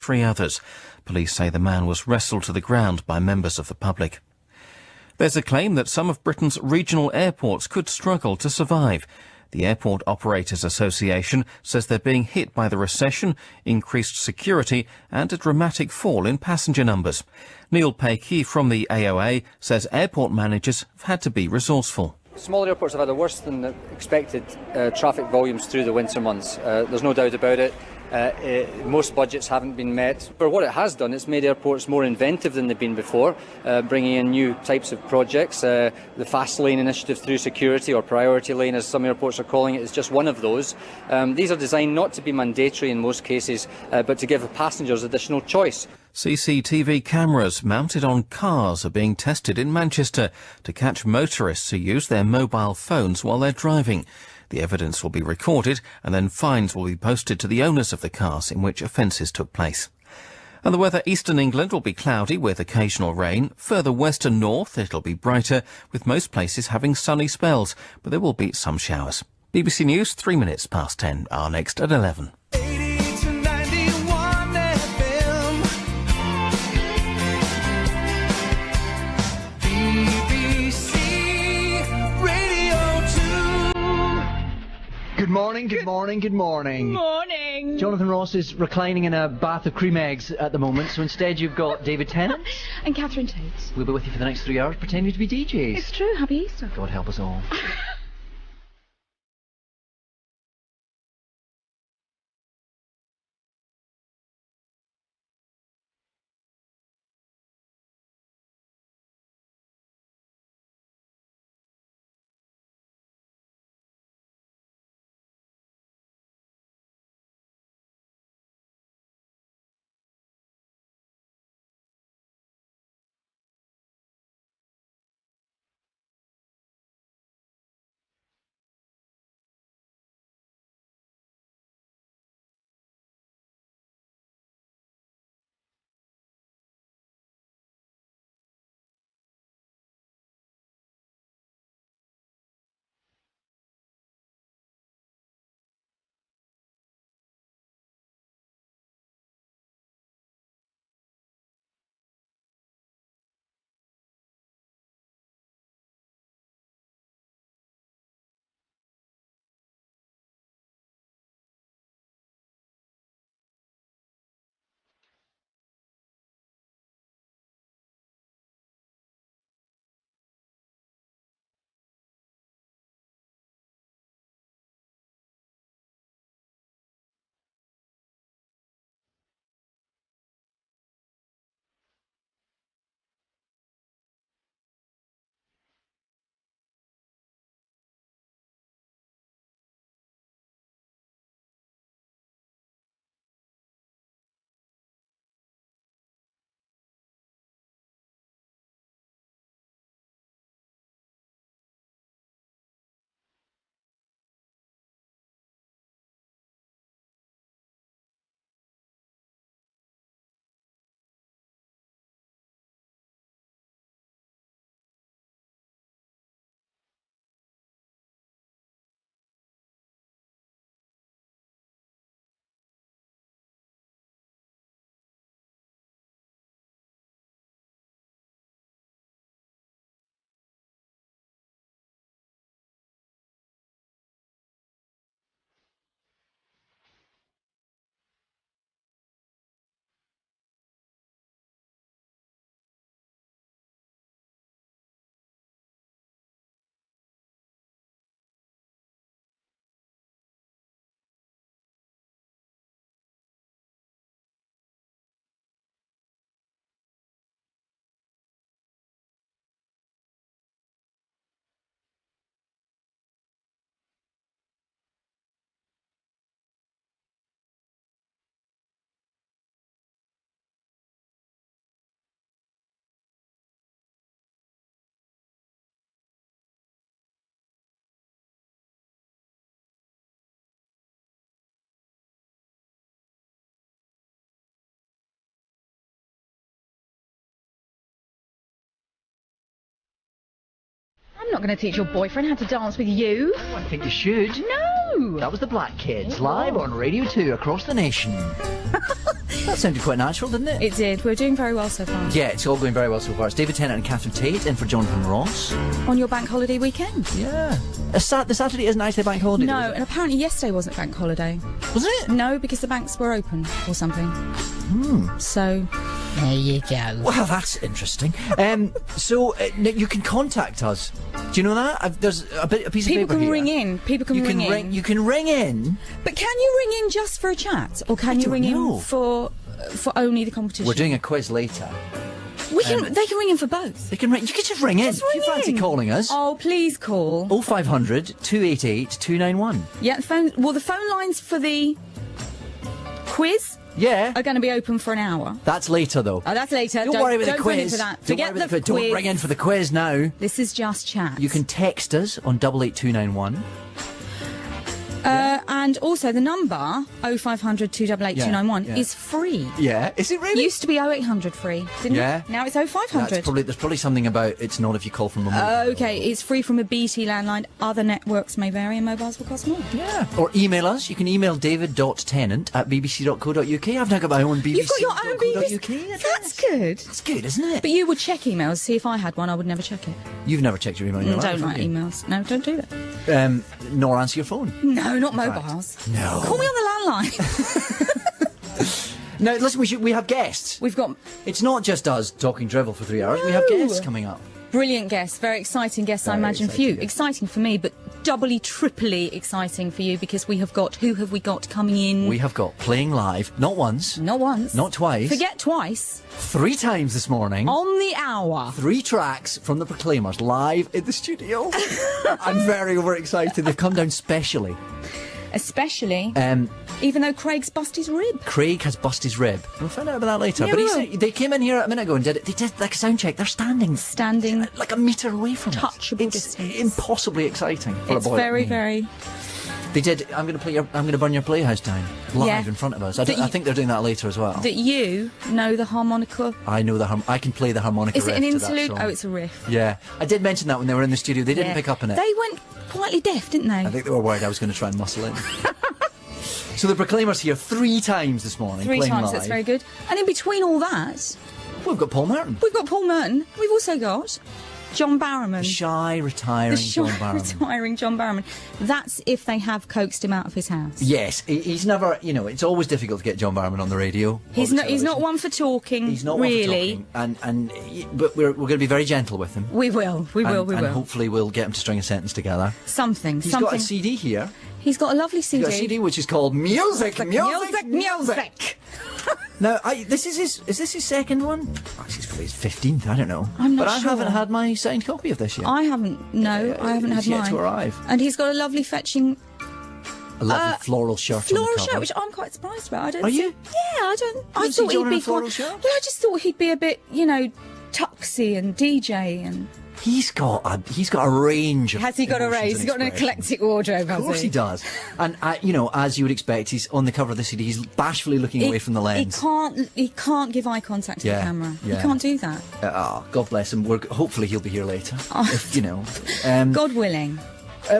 3 others. Police say the man was wrestled to the ground by members of the public. There's a claim that some of Britain's regional airports could struggle to survive. The Airport Operators Association says they're being hit by the recession, increased security and a dramatic fall in passenger numbers. Neil Pakey from the AOA says airport managers have had to be resourceful. Smaller airports have had a worse than expected traffic volumes through the winter months. There's no doubt about it. Most budgets haven't been met. But what it has done, it's made airports more inventive than they've been before, bringing in new types of projects. The fast lane initiative through security, or priority lane as some airports are calling it, is just one of those. These are designed not to be mandatory in most cases, but to give passengers additional choice. CCTV cameras mounted on cars are being tested in Manchester to catch motorists who use their mobile phones while they're driving. The evidence will be recorded and then fines will be posted to the owners of the cars in which offences took place. And the weather: eastern England will be cloudy with occasional rain. Further west and north it'll be brighter, with most places having sunny spells, but there will be some showers. BBC News 3 minutes past 10 are next at 11. Good morning, good morning, good morning. Morning. Jonathan Ross is reclining in a bath of cream eggs at the moment, so instead you've got David Tennant. And Catherine Tate. We'll be with you for the next 3 hours pretending to be DJs. It's true. Happy Easter. God help us all. I'm not going to teach your boyfriend how to dance with you. I think you should. No! That was the Black Kids, live on Radio 2 across the nation. That sounded quite natural, didn't it? It did. We're doing very well so far. Yeah, it's all going very well so far. It's David Tennant and Catherine Tate in for Jonathan Ross. On your bank holiday weekend? Yeah. The Saturday isn't actually a bank holiday. No, and apparently yesterday wasn't bank holiday. Wasn't it? No, because the banks were open or something. So, there you go. Well, that's interesting. So you can contact us. Do you know that? There's a piece of paper here. People can ring in. People can ring in. You can ring in. But can you ring in just for a chat? Or can you ring in for only the competition? We're doing a quiz later. They can ring in for both. They can ring. You can just ring in. Just ring if you fancy in. calling us. Oh, please call. 0500 288 291. Yeah, the phone lines for the quiz Yeah. are going to be open for an hour. That's later, though. Oh, that's later. Don't worry about the quiz. Ring in for that. Don't Forget worry about the quiz. Don't ring in for the quiz now. This is just chat. You can text us on 88291. And also the number 0500 288 291 Yeah. is free. Yeah. Is it really? Used to be 0800 free, didn't Yeah. it? Now it's 0500. There's probably something about it's not if you call from a mobile. Okay, it's free from a BT landline. Other networks may vary and mobiles will cost more. Yeah. Or email us. You can email david.tennant@bbc.co.uk. I've now got my own BBC. You've got your own BBC. That's good. That's good, isn't it? But you would check emails. See, if I had one, I would never check it. You've never checked your email in your life, Don't have like you? emails. No, don't do that. Nor answer your phone. No, not mobiles. No. Call me on the landline. Now, listen, we have guests. We've got It's not just us talking drivel for 3 hours. We have guests coming up. brilliant guests, very exciting guests, I Very imagine, for exciting you. guests. Exciting for me, but doubly, triply exciting for you because we have got, who have we got coming in? We have got playing live, not once, Not once. not twice, Forget twice. 3 times this morning. On the hour. 3 tracks from the Proclaimers live in the studio. I'm very overexcited. They've come down specially. Especially, Um, even though Craig's bust his rib. Craig has bust his rib. We'll find out about that later. Yeah, but we will. they came in here a minute ago and did it. They did like a sound check. They're standing like a metre away from us. Touchable It's distance. impossibly exciting for It's a boy like very, me. very... They did. I'm going to burn your playhouse down live Yeah. in front of us. I That you- think they're doing that later as well. That you know the harmonica. I know I can play the harmonica. Is it an riff to that interlude? song. Oh, it's a riff. Yeah, I did mention that when they were in the studio. They didn't Yeah. pick up on it. They went quietly deaf, didn't they? I think they were worried I was going to try and muscle in. So the Proclaimers here 3 times this morning. 3 playing times, live. that's very good. And in between all that, We've got Paul Merton. we've got Paul Merton. We've also got John Barrowman. The shy, retiring The shy, John Barrowman. retiring John Barrowman. That's if they have coaxed him out of his house. Yes, he's never. It's always difficult to get John Barrowman on the radio. He's or the not. He's not television. one for talking. He's not really. one for talking, but we're going to be very gentle with him. We will. We will. And hopefully we'll get him to string a sentence together. Something. He's something. got a CD here. He's got a lovely CD. He's got a CD which is called Music. Music. Now, is this his second one? Actually, it's probably his 15th. I don't know. I'm not but I sure. haven't had my signed copy of this yet. I haven't. No, I haven't had It's yet mine. to arrive. And he's got a lovely fetching A lovely floral shirt. on the cover. shirt, which I'm quite surprised about. I don't. Are you? Yeah, I don't. I didn't see thought John he'd in be a floral quite. shirt? Well, I just thought he'd be a bit, tuxy and DJ and. He's got a range of. Has he got a emotions raise? and He's got an expressions. eclectic wardrobe, Of course he does. And as you would expect, he's on the cover of the CD. He's bashfully looking away from the lens. He can't give eye contact to Yeah, the camera. yeah. He can't do that. God bless him. Hopefully he'll be here later. God willing.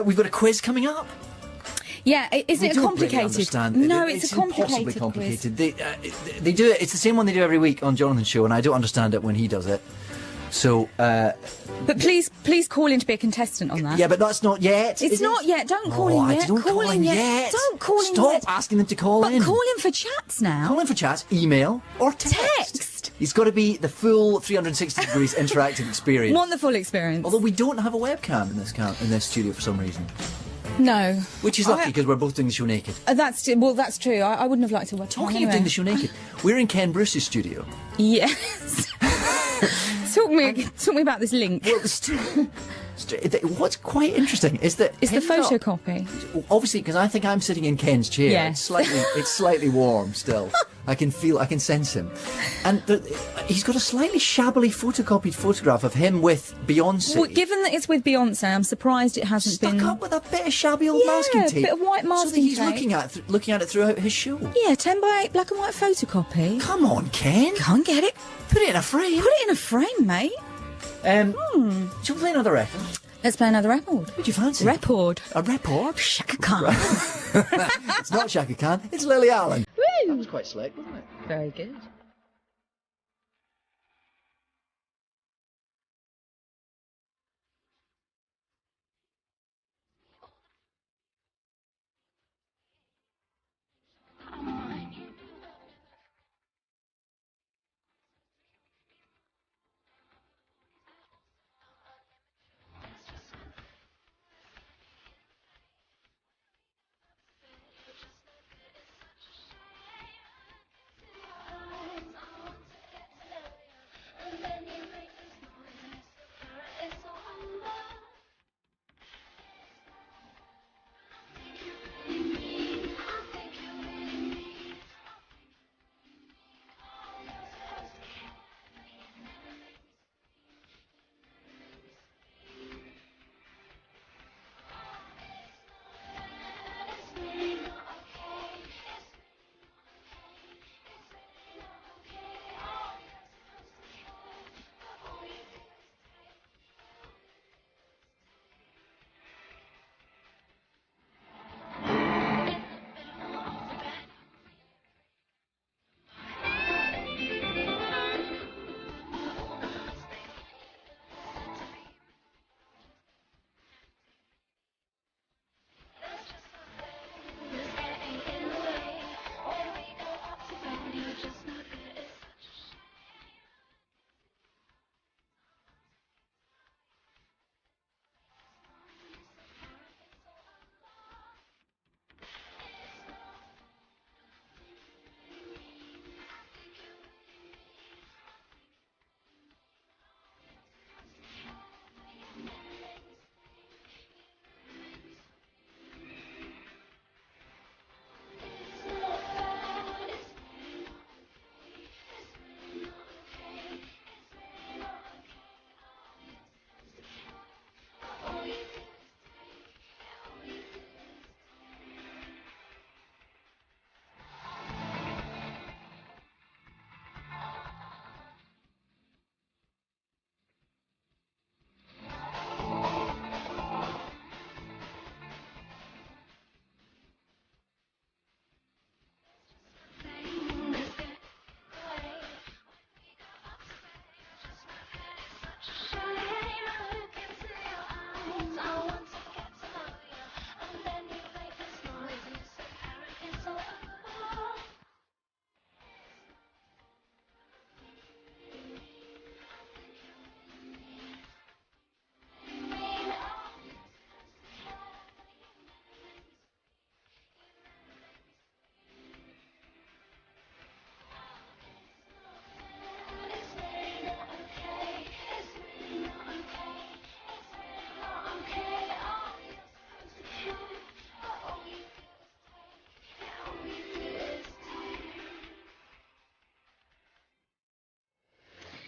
We've got a quiz coming up. Yeah, isn't We it don't complicated? Really understand. No, it's a impossibly complicated complicated. They do it. It's the same one they do every week on Jonathan's show, and I don't understand it when he does it. So, But please call in to be a contestant on that. yeah, but that's not yet. It's is it? not yet. Don't call Oh, in yet. Don't call in yet. Don't call in Stop yet. asking them to call But in. call in for chats now. Call in for chats, email, or text. Text. It's got to be the full 360 degrees interactive experience. Wonderful experience. Although we don't have a webcam in this studio for some reason, No. which is lucky because we're both doing the show naked. That's true. I wouldn't have liked to work. Talking of doing the show naked, we're in Ken Bruce's studio. Yes. talk me about this link. Well, what's quite interesting is that It's the Ken's not- photocopy. Obviously, because I think I'm sitting in Ken's chair. Yes. It's slightly warm still. I can sense him, and he's got a slightly shabbily photocopied photograph of him with Beyonce. Well, given that it's with Beyonce, I'm surprised it hasn't Stuck been up with a bit of shabby old masking tape. a bit of white so masking that he's tape. looking at it throughout his show. Yeah, 10x8 black and white photocopy. Come on, Ken. Can't get it. Put it in a frame. Put it in a frame, mate. Shall we play another record? Let's play another record. What do you fancy? Record. A record? Shaka Khan. It's not Shaka Khan, it's Lily Allen. Woo! That was quite slick, wasn't it? Very good.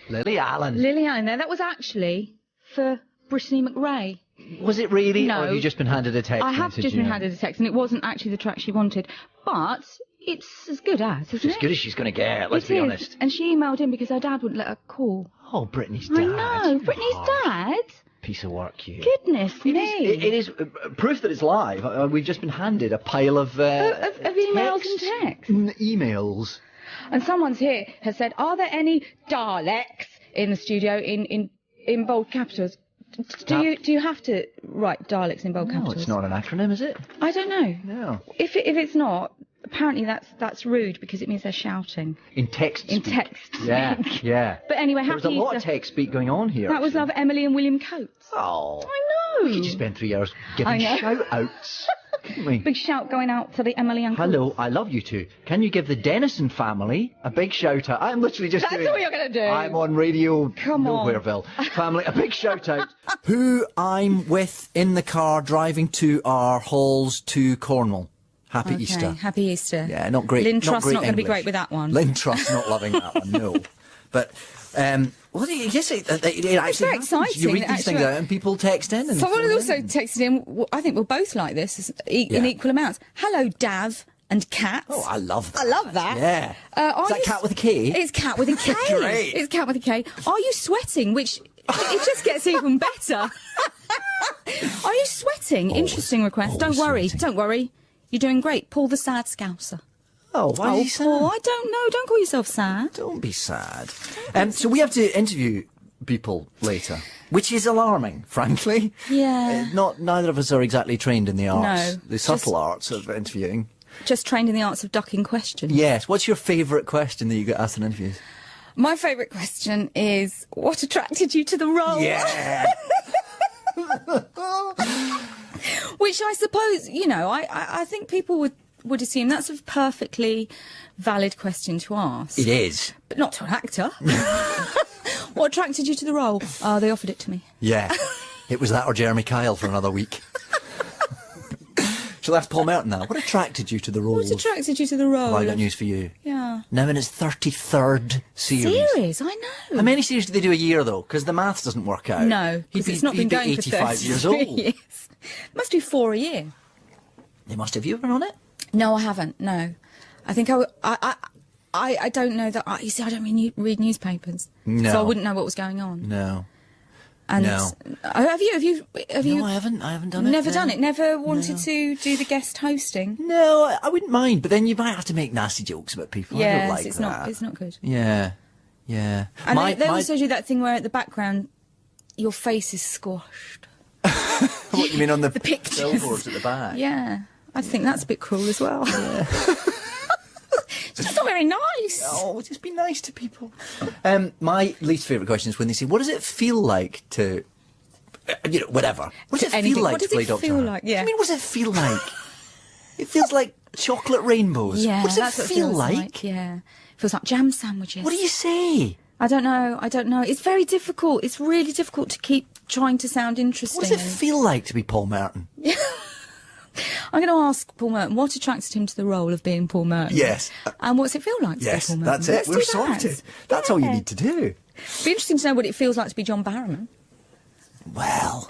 Lily Allen. Lily Allen there. That was actually for Brittany McRae. Was it really? No. Or have you just been handed a text I have message, just been handed a text, and it wasn't actually the track she wanted. But it's as good as, isn't It's it? as good as she's going to get, let's It be is. honest. And she emailed in because her dad wouldn't let her call. Oh, Brittany's dad. I know, Brittany's dad. Piece of work, you. Goodness me. It is proof that it's live. We've just been handed a pile of emails and texts. Emails. And someone's here has said, are there any Daleks in the studio in bold capitals? Do you have to write Daleks in bold capitals? No, it's not an acronym, is it? I don't know. No. If it's not, apparently that's rude because it means they're shouting. In text speak. In text Yeah, speak. yeah. But anyway, There was a happy lot of Easter. text speak going on here. That was actually. of Emily and William Coates. Oh. I know. We could just spend 3 hours I giving know. shout-outs, couldn't we? Big shout going out to the Emily and Coates. Hello, I love you two. Can you give the Dennison family a big shout out? I'm literally just That's doing. all you're gonna do. I'm on radio Come on. Nowhereville. Family, a big shout out. Who I'm with in the car driving to our halls to Cornwall. Happy Okay, Easter. Happy Easter. Yeah, not great. Lynn Trust's great not going to be English. great with that one. Lynn Trust's not loving that one, no. But, well, yes, it actually very happens. exciting, You read these things actually. out and people text in. And Someone phone has also in. texted in, I think we'll both like this in Yeah. equal amounts. Hello, Dav and Cat. Oh, I love that. I love that. Yeah. Is that cat with a K? It's Cat with a K. Great. It's Cat with a K. Are you sweating? Which, it just gets even better. Are you sweating? Interesting request. Don't worry. Sweating. Don't worry. You're doing great. Paul the sad scouser. Oh, why are you sad? Paul, I don't know. Don't call yourself sad. Don't be sad. So we have to interview people later, which is alarming, frankly. Yeah. Neither of us are exactly trained in the arts, No, the subtle arts of interviewing. Just trained in the arts of ducking questions. Yes. What's your favourite question that you get asked in interviews? My favourite question is, what attracted you to the role? Yeah. Which I suppose, you know, I think people would assume that's a perfectly valid question to ask. It is. But not to an actor. What attracted you to the role? They offered it to me. Yeah. It was that or Jeremy Kyle for another week. Shall I ask Paul Merton now? What attracted you to the role? What attracted you to the role? Have I got news for you? Yeah. Now in its 33rd series. Series, I know. How many series do they do a year, though? Because the maths doesn't work out. No, because it's not been going for 85 years 33 old. years. Must do 4 a year. They must have. You been on it? No, I haven't. No, I think I don't know that. You see, I don't read newspapers, No. so I wouldn't know what was going on. No. And No. Have you? No, I haven't done it. Never no. done it. Never wanted to do the guest hosting. No, I wouldn't mind, but then you might have to make nasty jokes about people. I don't Yes, like it's that. not good. Yeah. Yeah. And they also do that thing where at the background your face is squashed. What you mean on the pictures. billboards at the back? Yeah, I think that's a bit cruel as well. Yeah. It's just not very nice. Oh, just be nice to people. My least favourite question is when they say, "What does it feel like to, whatever? What does it Anything. feel like What does to play it Doctor feel Who?" like? Yeah. I mean, what does it feel like? It feels like chocolate rainbows. Yeah, what does that's it what feel feels like? Yeah, it feels like jam sandwiches. What do you say? I don't know. It's very difficult. It's really difficult to keep trying to sound interesting. What does it feel like to be Paul Merton? I'm going to ask Paul Merton what attracted him to the role of being Paul Merton. Yes. And what's it feel like to be Paul Merton? That's it. Let's We're do that. sorted. That's all you need to do. It'd be interesting to know what it feels like to be John Barrowman. Well,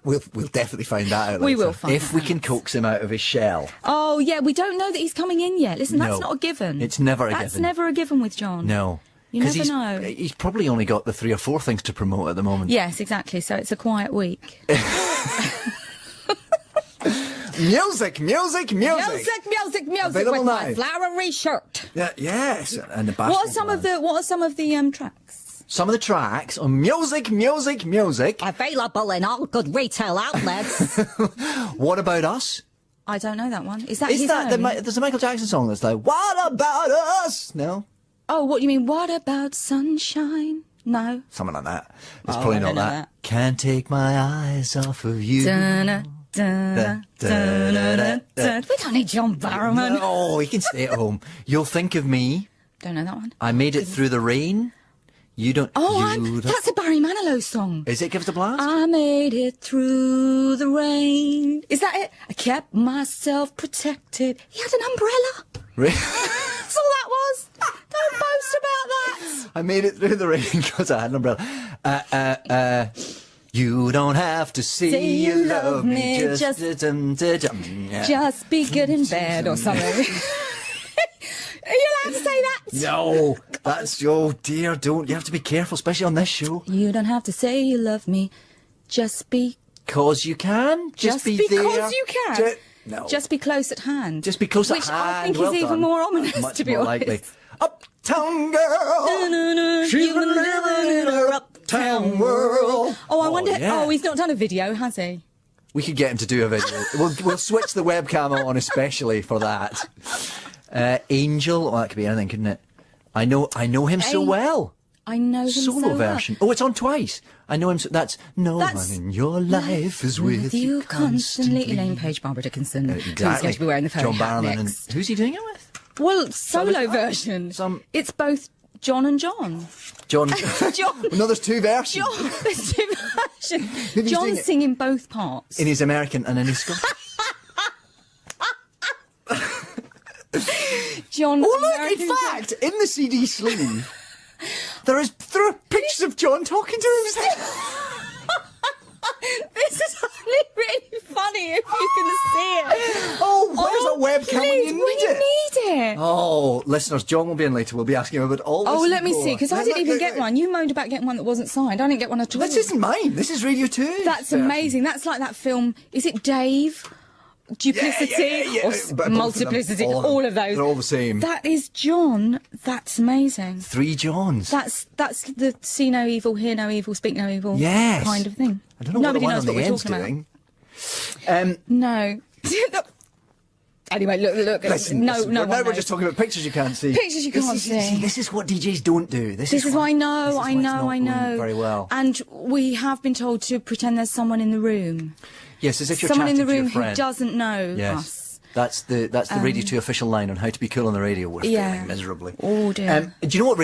we'll definitely find that out. We later. will find if that we out. can coax him out of his shell. Oh, yeah, we don't know that he's coming in yet. Listen, that's No, not a given. it's never a That's given. never a given with John. No. You 'Cause never know. He's probably only got the 3 or 4 things to promote at the moment. Yes, exactly. So it's a quiet week. Music. Music Available with my now. flowery shirt. Yeah, yes. And the What are some of the tracks? Some of the tracks on Music. Available in all good retail outlets. What About Us? I don't know that one. Is that Is his that own? there's a Michael Jackson song that's like, What About Us? No? Oh, what do you mean? What about sunshine? No. Something like that. It's Oh, probably I not don't know that. Can't take my eyes off of you. Dun-na, dun-na, dun-na, dun. We don't need John Barrowman. No, he can stay at home. You'll think of me. Don't know that one. I made it through the rain. You don't. Oh, you don't- that's a Barry Manilow song. Is it Give Us a Blast? I made it through the rain. Is that it? I kept myself protected. He had an umbrella. Really? That's all that was. Don't boast about that. I made it through the rain because I had an umbrella. You don't have to say you love me. Just be good in bed or something. Are you allowed to say that? No, that's, oh dear, don't. You have to be careful, especially on this show. You don't have to say you love me. Just be. Because you can. Just be because there. you can. No. Just be close at hand. Just be close Which at hand. I think well is even done. more ominous, Much to be more honest. likely. Uptown girl. She's been living in her uptown world. Oh, I wonder. yeah. Oh, he's not done a video, has he? We could get him to do a video. We'll switch the webcam on especially for that. Angel. Oh, that could be anything, couldn't it? I know him so well. I know him Solo so well. version. Oh, it's on twice. I know him. That's no one in your life is with you constantly. Elaine Page, Barbara Dickinson. Exactly. Who's going to be wearing the furry John hat Barrowman. next? And who's he doing it with? Well, solo version. It's both John and John. John. John. No, there's 2 versions. John. There's 2 versions. Who's doing John's it? singing both parts. In his American and in his Scottish. John. Oh look! In fact, in the CD sleeve, there are pictures of John talking to himself. This is only really funny if you can see it. Oh, where's a webcam when please, you need it? it? Oh, listeners, John will be in later. We'll be asking him about all this. Oh, and let me more. see, because I didn't even get one. You moaned about getting one that wasn't signed. I didn't get one at all. This isn't mine. This is Radio 2. That's amazing. That's like that film. Is it Dave? Duplicity or But Multiplicity? both of them, All of those. They're all the same. That is John. That's amazing. 3 Johns. That's the see no evil, hear no evil, speak no evil Yes. kind of thing. I don't know Nobody what knows the what one we're on the talking end's doing. No. Anyway, look. Listen, no, listen, no. now we're just talking about pictures you can't see. Pictures you can't see. See, this is what DJs don't do. This This is why I know, this is why I it's know, not I going know. very well. And we have been told to pretend there's someone in the room. Yes, as if you're Someone in chatting the to your room who friend. doesn't know Yes. us. That's the Radio 2 official line on how to be cool on the radio. We're Yeah. failing miserably. Oh, dear. Do you know what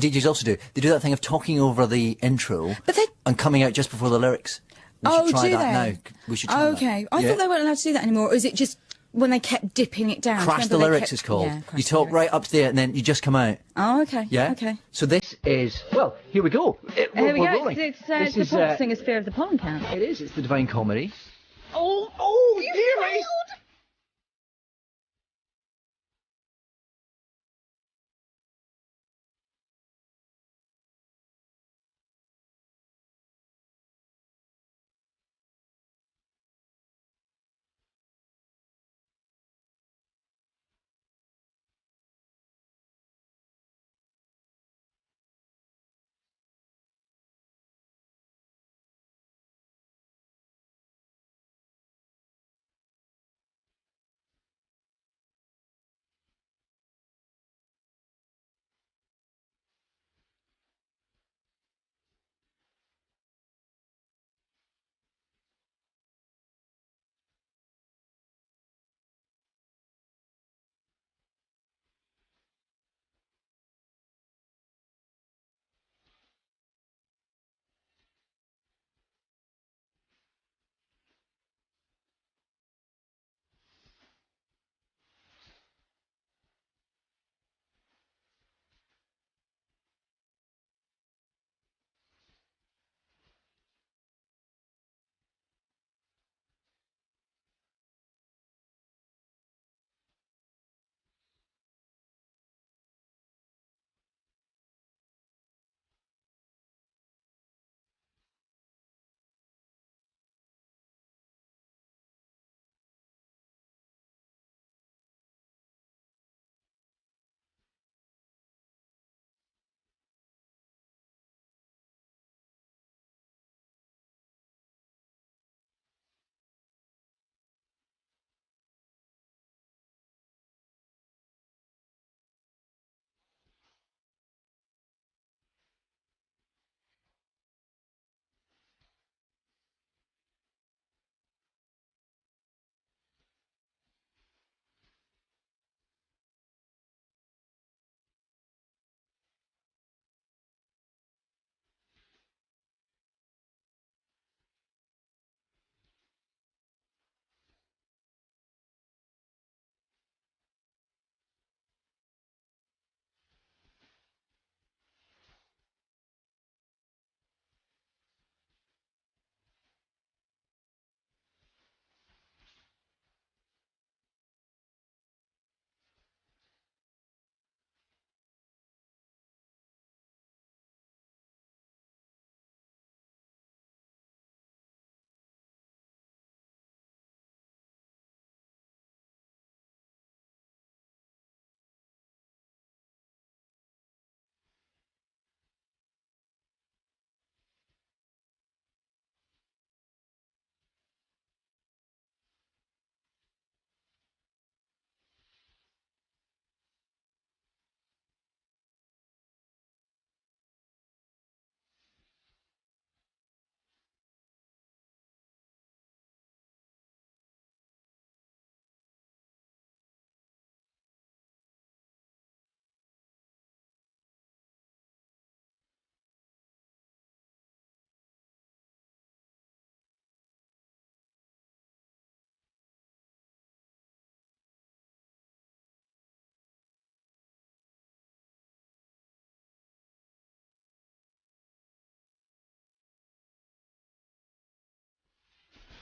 DJs also do? They do that thing of talking over the intro But they- and coming out just before the lyrics. We Oh, should try do that they? now. We should try Okay. that. I Yeah. thought they weren't allowed to do that anymore. Or is it just when they kept dipping it down? Crash the Remember they lyrics kept- is called. Yeah, crash You the talk lyrics. right up to there and then you just come out. Oh, okay. Yeah? Okay. So this is, well, here we go. Here we We're go. rolling. It's This the is, pop singer's Fear of the Pollen Count. It is. It's the Divine Comedy. Oh, you failed!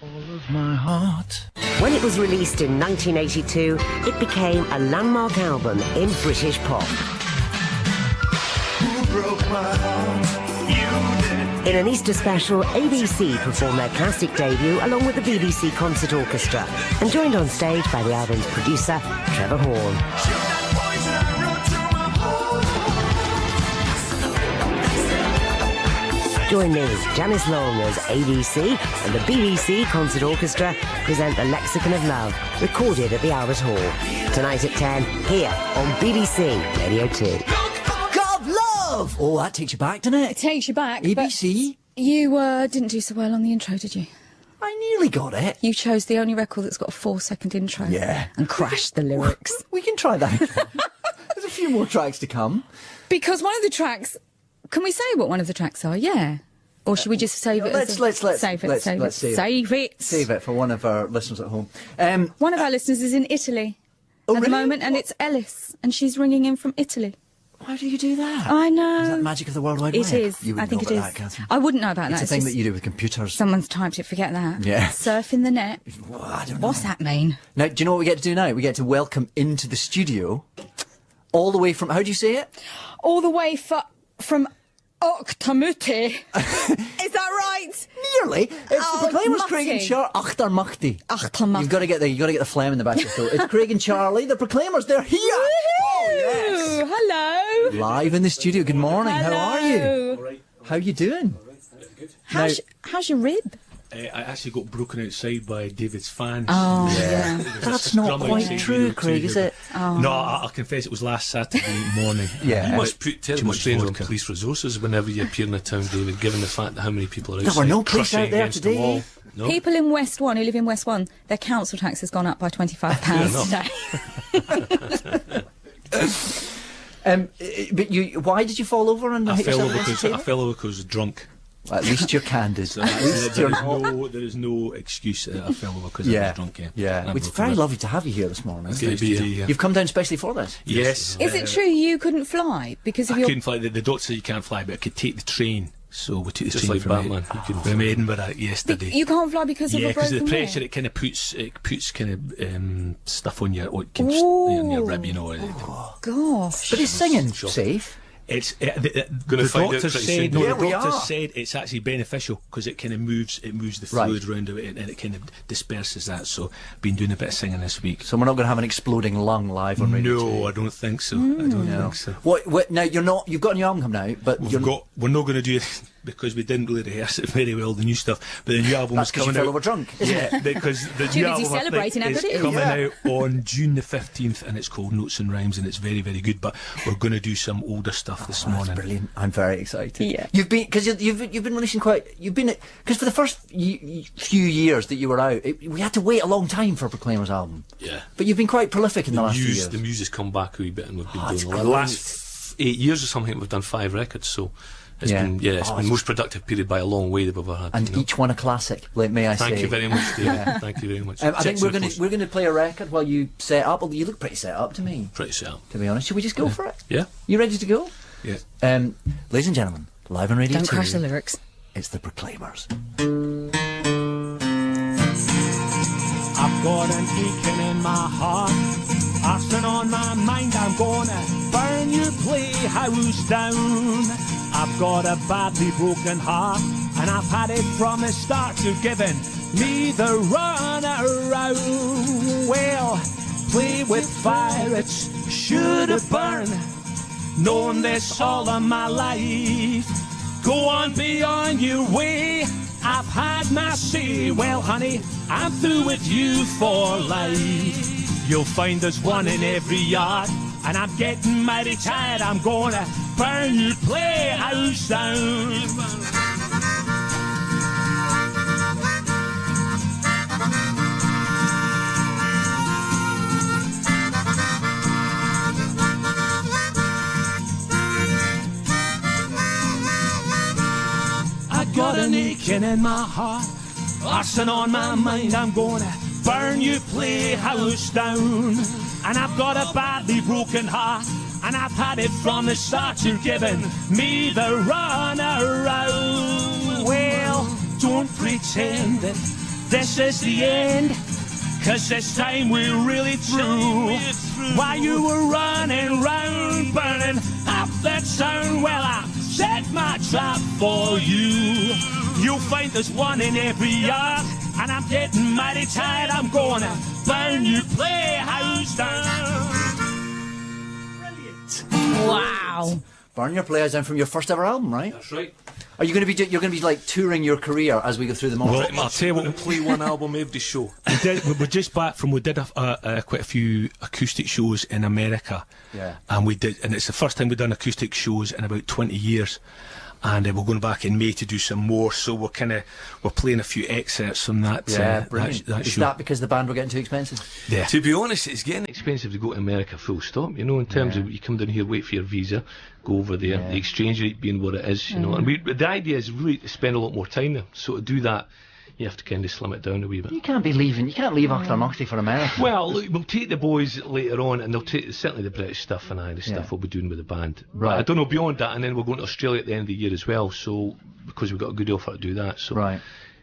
When it was released in 1982, it became a landmark album in British pop. In an Easter special, ABC performed their classic debut along with the BBC Concert Orchestra and joined on stage by the album's producer, Trevor Horn. Join me, Janice Long, as ABC and the BBC Concert Orchestra present The Lexicon of Love, recorded at the Albert Hall. Tonight at 10, here on BBC Radio 2. God love! Oh, that takes you back, doesn't it? It takes you back. ABC? But you didn't do so well on the intro, did you? I nearly got it. You chose the only record that's got a 4-second intro. Yeah. And crashed the lyrics. We can try that again. There's a few more tracks to come. Because one of the tracks... Can we say what one of the tracks are? Yeah. Or should we just save it? Let's save it. Save it for one of our listeners at home. One of our listeners is in Italy at the moment, and it's Ellis, and she's ringing in from Italy. Why do you do that? I know. Is that the magic of the World Wide Web? It is. You I think know it about is. that, Catherine. I wouldn't know about that. It's a thing that you do with computers. Someone's typed it. Forget that. Yeah. Surfing the net. Well, I don't know. What's that mean? Now, do you know what we get to do now? We get to welcome into the studio, all the way from... How do you say it? All the way from Octamuti. Is that right? Nearly. It's the Proclaimers, Craig and Charlie. Achtermachti. Achtermachti. You got to get the phlegm in the back of your throat. It's Craig and Charlie, the Proclaimers. They're here. Oh, yes. Hello. Live in the studio. Good morning. Hello. How are you? All right. How you doing? How's your rib? I actually got broken outside by David's fans. Oh, yeah. That's not quite true, Craig, is it? Oh. No, I'll confess it was last Saturday morning. Yeah. You must put terrible much strain on vodka. police resources whenever you appear in a town, David, given the fact that how many people are outside. There were no police crushing out there against the today. wall. No? People in West One, who live in West One, their council tax has gone up by £25 today. But why did you fall over and I hit fell yourself over against the because I table? fell over because I was drunk. At least you're candid. So At least you're not. there is no excuse that I fell over because I was drunk. Yeah. And It's broken very it. lovely to have you here this morning. It's nice to be here. You've come down especially for this. Yes. Is it true you couldn't fly because of I your... couldn't fly. The doctor said you can't fly, but I could take the train. So we took the Just train like from Batman. You couldn't from Edinburgh yesterday. You can't fly because of Yeah, a because broken of the pressure, leg? it kind of puts kind of stuff on your rib, you know. Gosh. But is singing safe? It's Gonna the find out doctor pretty said. soon. No, Yeah, the we doctor are. said it's actually beneficial because it kind of moves the fluid around it and it kind of disperses that. So, been doing a bit of singing this week. So we're not going to have an exploding lung live on Radio 2. No, I don't think so. I don't think so. What? Now you're not. You've got a new album coming out, but We're not going to do it because we didn't really rehearse it very well. The new stuff, but the new album That's is 'cause you coming fell out. over drunk, isn't Yeah, because the Too new busy album I think, celebrating, is everybody. coming Yeah. out on June the 15th, and it's called Notes and Rhymes, and it's very, very good. But we're going to do some older stuff this That's morning. brilliant. I'm very excited. Yeah. You've been because you've been releasing because for the first few years that you were out, we had to wait a long time for a Proclaimers album. Yeah. But you've been quite prolific in the last few years. The muse has come back a wee bit, and we've been that's doing the great. last 8 years or something. We've done 5 records, so it's Yeah. been it's Oh, been the most productive period by a long way that we've ever had. And you know. each one a classic. May I say? Thank you very much, Dave. Thank you very much. I think Check we're going to play a record while you set up. Well, you look pretty set up to me, pretty set up. to be honest. Should we just go for it? Yeah. You ready to go? Yeah. Ladies and gentlemen, live on Radio 2. Don't crash the lyrics. It's the Proclaimers. I've got an aching in my heart, arson on my mind. I'm gonna burn your playhouse down. I've got a badly broken heart, and I've had it from the start. You're giving me the run around. Well, play with fire, it's sure to burn. Known this all of my life. Go on, be on your way. I've had my say. Well, honey, I'm through with you for life. You'll find there's one in every yard, and I'm getting mighty tired. I'm gonna burn your playhouse down. I got an aching in my heart, arson on my mind. I'm gonna burn your playhouse down. And I've got a badly broken heart, and I've had it from the start. You're giving me the run around. Well, don't pretend that this is the end, 'cause this time we're really through. While you were running round, burning up that sound, well, I set my trap for you. You'll find there's one in every yard, and I'm getting mighty tired. I'm gonna burn your playhouse down. Wow. Burn Your Playhouse Down from your first ever album, right? That's right. Are you going to be? You're going to be like touring your career as we go through the months. Well, I'll tell you what, We'll play one album every show. we're just back from, we did quite a few acoustic shows in America. Yeah. And it's the first time we've done acoustic shows in about 20 years. And we're going back in May to do some more, so we're playing a few excerpts from that. Brilliant. That Is show. that because the band were getting too expensive? Yeah. To be honest, it's getting expensive to go to America full stop, you know, in terms of you come down here, wait for your visa, go over there, the exchange rate being what it is, you know. And the idea is really to spend a lot more time there. So to do that, you have to kind of slim it down a wee bit. You can't be leaving. You can't leave Auchtermuchty for America. Well, look, we'll take the boys later on, and they'll take certainly the British stuff and the stuff we'll be doing with the band. Right. But I don't know beyond that, and then we're going to Australia at the end of the year as well. So because we've got a good offer to do that, so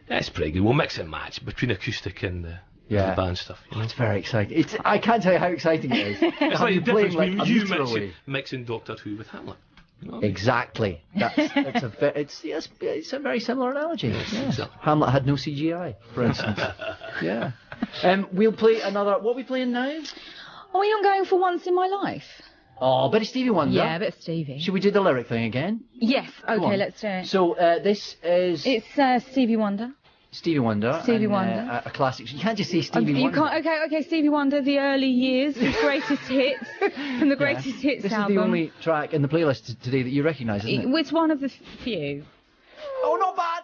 that's pretty good. We'll mix and match between acoustic and the band stuff. You know? It's very exciting. I can't tell you how exciting it is. It's like the playing difference like between a you metre away. mixing Doctor Who with Hamlet. You know? Exactly. It's a very similar analogy. Yes, exactly. Hamlet had no CGI, for instance. Yeah. We'll play another. What are we playing now? Are we not going for Once in My Life? Oh, bit of Stevie Wonder. Yeah, a bit of Stevie. Should we do the lyric thing again? Yes. Go Okay, on. let's do it. So this is It's Stevie Wonder. Stevie Wonder. Stevie and, Wonder. A classic. You can't just say Stevie You Wonder. can't. Okay. Stevie Wonder, the early years, the greatest hits from the greatest hits This album. is the only track in the playlist today that you recognise, isn't it? It's one of the few. Oh, not bad.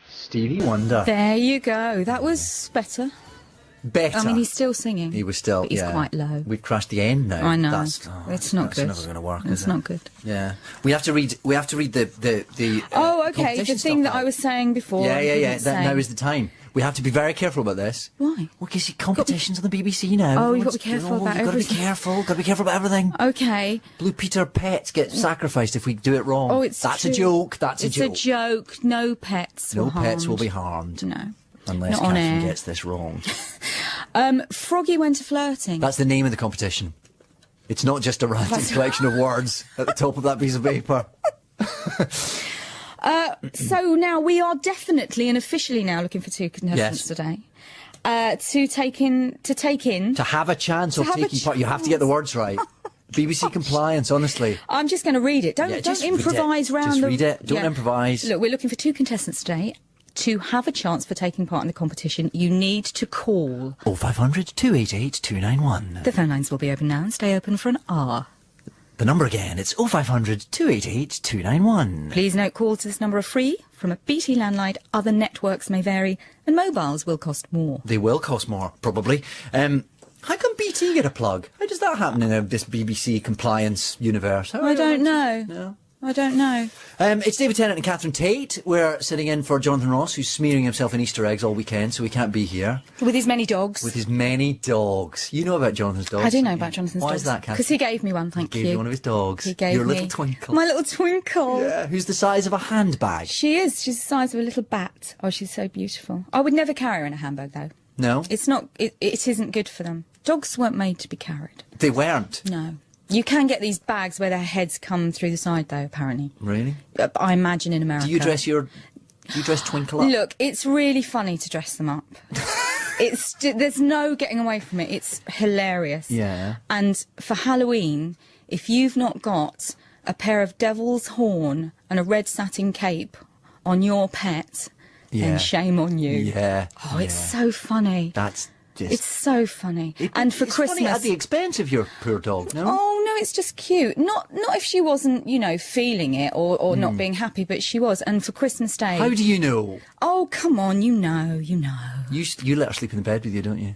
Stevie Wonder. There you go. That was better. Better. I mean, he's still singing. He was still. But he's quite low. We've crashed the end now. I know. It's not good. It's never going to work. It's not good. Yeah. We have to read the. Oh, okay. The competition thing stuff that I now. was saying before. Yeah. I didn't say. Now is the time. We have to be very careful about this. Why? Well, because competitions on the BBC now. Oh, you've got to be careful about You've got to be everything. careful. Got to be careful about everything. Okay. Blue Peter pets get sacrificed if we do it wrong. Oh, it's That's true. a joke. That's It's a joke. No pets. No were pets will harmed. be harmed. No. Unless Not on Catherine air. gets this wrong. Froggy went a flirting. That's the name of the competition. It's not just a random collection of words at the top of that piece of paper. So now we are definitely and officially now looking for 2 contestants today. To have a chance of taking part. You have to get the words right. BBC compliance, honestly. I'm just going to read it. Don't improvise round. Just read it. Don't improvise. Look, we're looking for 2 contestants today. To have a chance for taking part in the competition, you need to call 0500 288 291. The phone lines will be open now and stay open for an hour. The number again, it's 0500 288 291. Please note calls to this number are free from a BT landline. Other networks may vary and mobiles will cost more. They will cost more, probably. How come BT get a plug? How does that happen in this BBC compliance universe? I don't know. No. I don't know. It's David Tennant and Catherine Tate. We're sitting in for Jonathan Ross, who's smearing himself in Easter eggs all weekend, so he can't be here. With his many dogs. With his many dogs. You know about Jonathan's dogs? I do know about Jonathan's dogs. Why is that, Catherine? Because he gave me one, thank you. He gave you one of his dogs. He gave Your me little Twinkle. My little Twinkle. Yeah, who's the size of a handbag. She is. She's the size of a little bat. Oh, she's so beautiful. I would never carry her in a handbag, though. No? It's not. It isn't good for them. Dogs weren't made to be carried. They weren't? No. You can get these bags where their heads come through the side, though, apparently. Really? I imagine in America. Do you dress Twinkle up? Look, it's really funny to dress them up. There's no getting away from it. It's hilarious. Yeah. And for Halloween, if you've not got a pair of devil's horn and a red satin cape on your pet, then shame on you. Yeah. Oh, it's so funny. That's just... It's so funny. And for Christmas... funny at the expense of your poor dog, no? Oh, no, it's just cute. Not if she wasn't, you know, feeling it or not being happy, but she was. And for Christmas Day... How do you know? Oh, come on, you know. You let her sleep in the bed with you, don't you?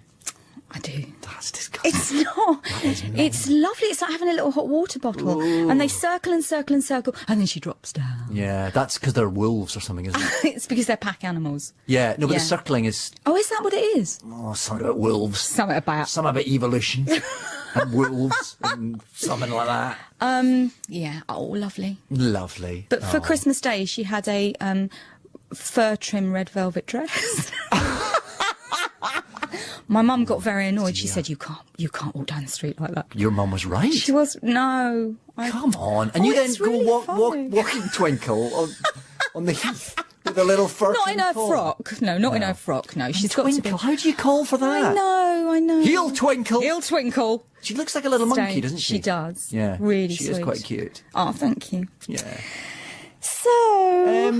I do. That's disgusting. It's not. It's lovely. It's like having a little hot water bottle. Ooh. And they circle and circle and circle, and then she drops down. Yeah, that's because they're wolves or something, isn't it? It's because they're pack animals. Yeah, no, but the circling is... Oh, is that what it is? Oh, something about wolves. Something about evolution. And wolves and something like that. Yeah. Oh, lovely. Lovely. But for Christmas Day, she had a fur trim red velvet dress. My mum got very annoyed. She said, "You can't walk down the street like that." Your mum was right. She was no. Come on, and you then go walking Twinkle on the heath with a little fur. Not in her frock. No, not in her frock. No, she's got to be. How do you call for that? I know. Heel Twinkle. Heel Twinkle. She looks like a little monkey, doesn't she? She does. Yeah, really she sweet. is quite cute. Oh, thank you. Yeah. So,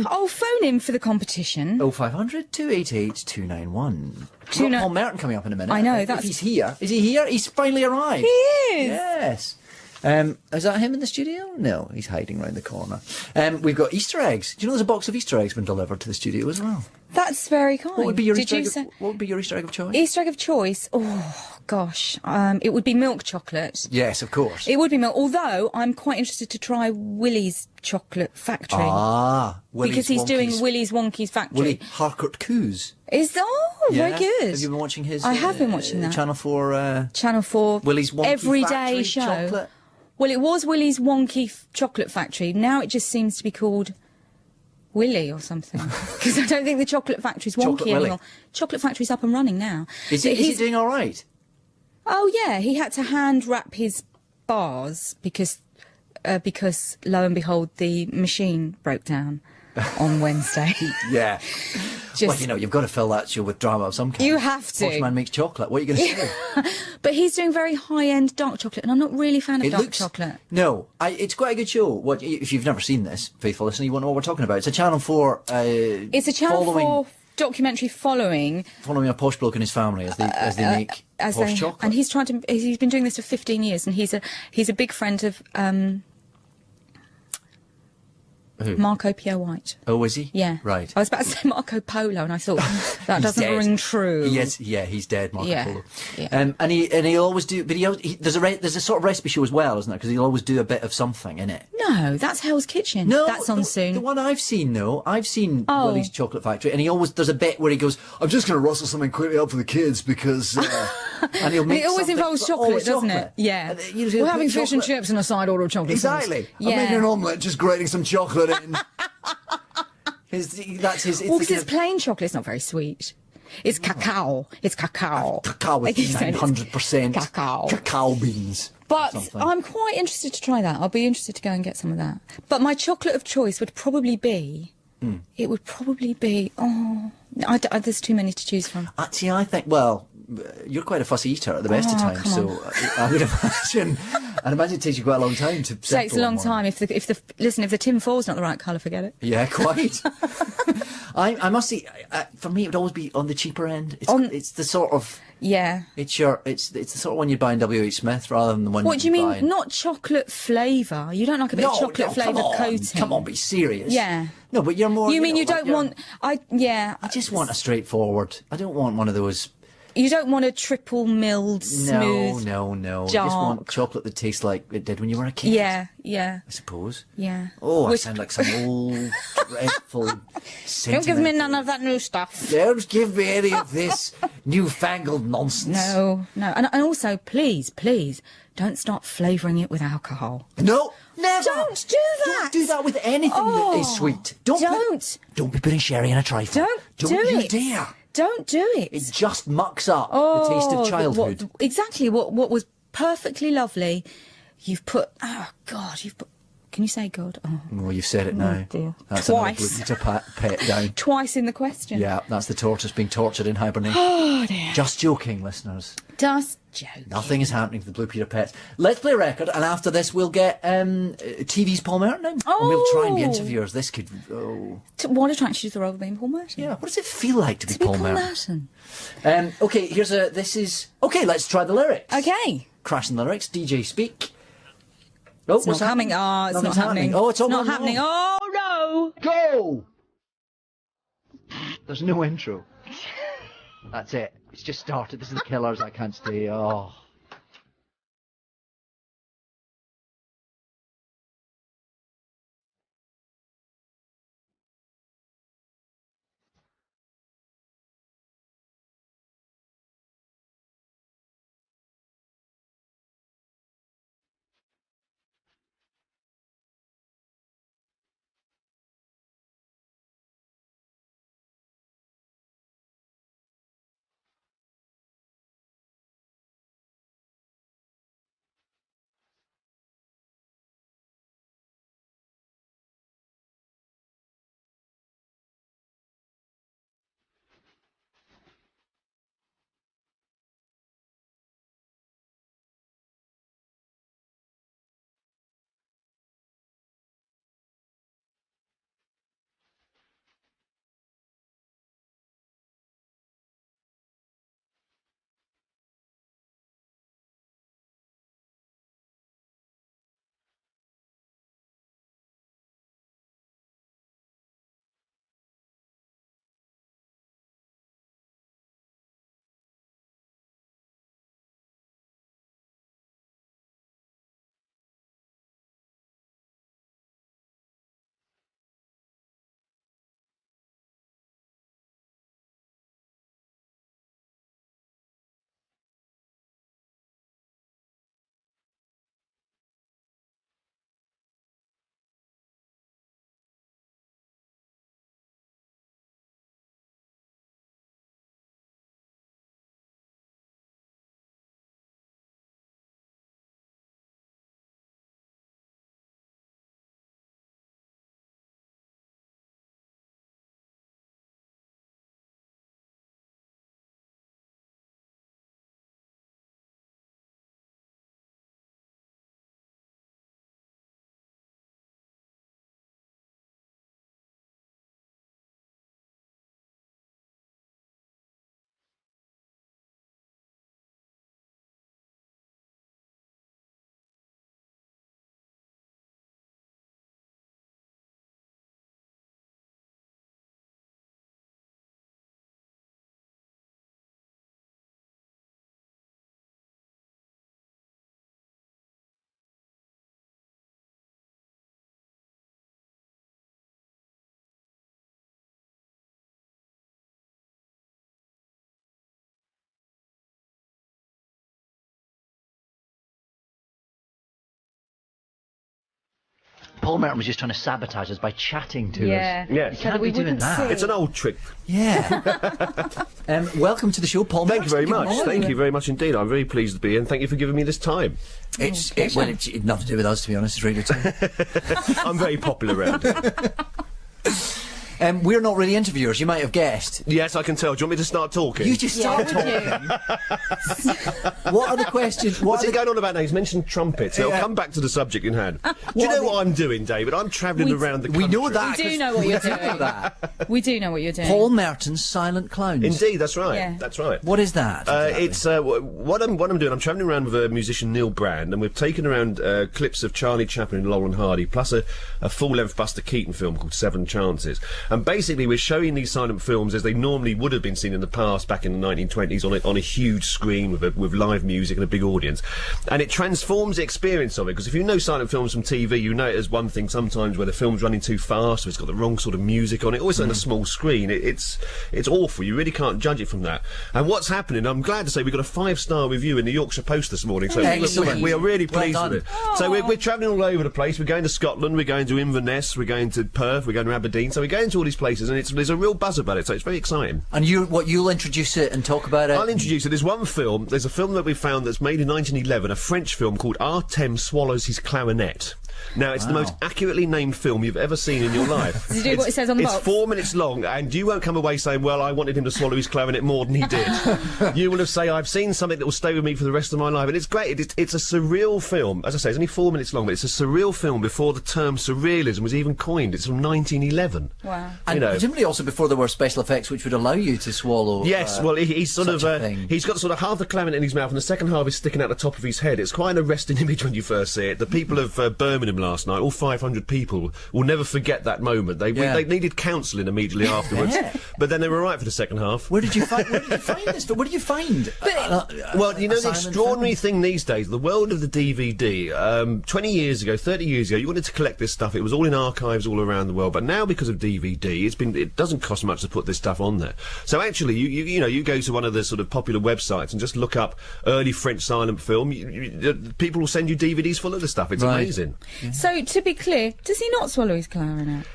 I'll phone in for the competition. 0500 288 291. We've got Paul Merton coming up in a minute. I know. If he's here. Is he here? He's finally arrived. He is. Yes. Is that him in the studio? No, he's hiding round the corner. We've got Easter eggs. Do you know there's a box of Easter eggs been delivered to the studio as well? That's very kind. What would be your Easter egg of choice? Easter egg of choice? Oh, gosh. It would be milk chocolate. Yes, of course. It would be milk, although I'm quite interested to try Willy's Chocolate Factory. Willy's because he's doing Willy's Wonky's Factory. Willy Harcourt Coos. Very good. Have you been watching his... I have been watching that. Channel 4... Channel 4 Willy's Wonky everyday Factory show. Chocolate. Well, it was Willy's Wonky Chocolate Factory. Now it just seems to be called Willy or something. Because I don't think the Chocolate Factory's wonky anymore. Chocolate Factory's up and running now. Is he doing all right? Oh, yeah. He had to hand wrap his bars because lo and behold, the machine broke down on Wednesday. Yeah. Well, you know, you've got to fill that show with drama of some kind. You have to. Postman makes chocolate. What are you going to say? But he's doing very high-end dark chocolate, and I'm not really a fan of dark chocolate. No, it's quite a good show. If you've never seen this, faithful listener, you won't know what we're talking about. It's a Channel 4... it's a Channel 4 documentary following a posh bloke and his family as they make posh chocolate. And he's been doing this for 15 years, and he's a big friend of... Who? Marco Pierre White. Oh, is he? Yeah. Right. I was about to say Marco Polo, and I thought that doesn't ring true. Yes, yeah, he's dead, Marco Polo. Yeah. And he'll always do. But there's a sort of recipe show as well, isn't there? Because he'll always do a bit of something in it. No, that's Hell's Kitchen. No, that's on soon. The one I've seen, though, Willy's Chocolate Factory, and there's a bit where he goes, "I'm just going to rustle something quickly up for the kids because." And he'll make it always involves chocolate, doesn't it? Yeah. We're having fish and chips and a side order of chocolate. Exactly. Yeah. I'm making an omelette, just grating some chocolate in. That's his. Well, because it's plain chocolate, it's not very sweet. It's cacao. It's cacao. Cacao with 900% cacao beans. But I'm quite interested to try that. I'll be interested to go and get some of that. But my chocolate of choice would probably be... It would probably be... there's too many to choose from. Actually, I think... Well, you're quite a fussy eater at the best of times, so I would imagine... I'd imagine it takes you quite a long time to... It takes a long time. If the tin foil's not the right colour, forget it. Yeah, quite. I must say, for me, it would always be on the cheaper end. It's the sort of... Yeah. It's the sort of one you'd buy in W.H. Smith rather than the one What do you mean? Not chocolate flavour? You don't like a bit of chocolate flavoured coating? Come on, be serious. Yeah. No, but you're more... You mean you don't want... I just want a straightforward... I don't want one of those... You don't want a triple milled, smooth... No. Dark. You just want chocolate that tastes like it did when you were a kid. Yeah. I suppose. Yeah. Oh, I sound like some old, dreadful... Don't give me none of that new stuff. Don't give me any of this newfangled nonsense. No. And also, please, don't start flavouring it with alcohol. No, never. Don't do that. Don't do that with anything that is sweet. Don't be putting sherry in a trifle. Don't you dare. Don't do it. It just mucks up the taste of childhood. Exactly what was perfectly lovely. You've put... Can you say God? Oh. Well, you've said it now. Dear. That's Twice. To pet down. Twice in the question. Yeah, that's the tortoise being tortured in hibernation. Oh, dear. Just joking, listeners. Just joking. Nothing is happening to the Blue Peter pets. Let's play a record, and after this we'll get TV's Paul Merton in. Oh. And we'll try and be interviewers. This could... What attracts you to the role of being Paul Merton? Yeah, what does it feel like to be Paul Merton? Merton? Okay, Okay, let's try the lyrics. Okay. Crashing the lyrics, DJ Speak. Oh, it's not coming. Oh, it's not happening. Oh, it's all not happening. Oh, no! Go! There's no intro. That's it. It's just started. This is the Killers. I can't stay. Oh. Paul Merton was just trying to sabotage us by chatting to us. Yeah. Yes. You can't be doing that. It's an old trick. Yeah. Welcome to the show, Paul Thank you Merton. very much. Thank you very much indeed. I'm very pleased to be here, and thank you for giving me this time. It's nothing to do with us, to be honest. It's radio time. I'm very popular around here. We're not really interviewers, you might have guessed. Yes, I can tell. Do you want me to start talking? You just start talking. What are the questions? What's he going on about now? He's mentioned trumpets. I'll come back to the subject in hand. Do you know what I'm doing, David? I'm travelling around the country. We know that. We do know what you're doing. We do know what you're doing. Paul Merton's Silent Clowns. Indeed, that's right. Yeah. That's right. What is that? Exactly? It's what I'm doing. I'm travelling around with a musician, Neil Brand, and we've taken around clips of Charlie Chaplin and Laurel and Hardy, plus a full-length Buster Keaton film called Seven Chances. And basically, we're showing these silent films as they normally would have been seen in the past, back in the 1920s, on a huge screen with live music and a big audience, and it transforms the experience of it. Because if you know silent films from TV, you know it as one thing sometimes where the film's running too fast, or it's got the wrong sort of music on it, always on a small screen. It's awful. You really can't judge it from that. And what's happening? I'm glad to say we got a 5-star review in the Yorkshire Post this morning, so we are really pleased with it. So we're travelling all over the place. We're going to Scotland, we're going to Inverness, we're going to Perth, we're going to Aberdeen. So we're going to all these places, and there's a real buzz about it, so it's very exciting. And you'll introduce it and talk about it? I'll introduce it. There's a film that we found that's made in 1911, a French film called Artem Swallows His Clarinet. Now, it's the most accurately named film you've ever seen in your life. Does he do what it says on the box? It's 4 minutes long, and you won't come away saying, well, I wanted him to swallow his clarinet more than he did. You will have said, I've seen something that will stay with me for the rest of my life. And it's great. It's a surreal film. As I say, it's only 4 minutes long, but it's a surreal film before the term surrealism was even coined. It's from 1911. Wow. And presumably also before there were special effects which would allow you to swallow. Yes, well, he's sort of he's got sort of half the clarinet in his mouth, and the second half is sticking out the top of his head. It's quite an arresting image when you first see it. The people of Birmingham last night, all 500 people, will never forget that moment. They needed counselling immediately afterwards, but then they were right for the second half. Where did you find this? What did you find? Well, you know, the extraordinary thing these days, the world of the DVD. 20 years ago, 30 years ago, you wanted to collect this stuff. It was all in archives all around the world. But now, because of DVD, it doesn't cost much to put this stuff on there. So actually, you go to one of the sort of popular websites and just look up early French silent film. People will send you DVDs full of the stuff. It's amazing. Yeah. So, to be clear, does he not swallow his clarinet?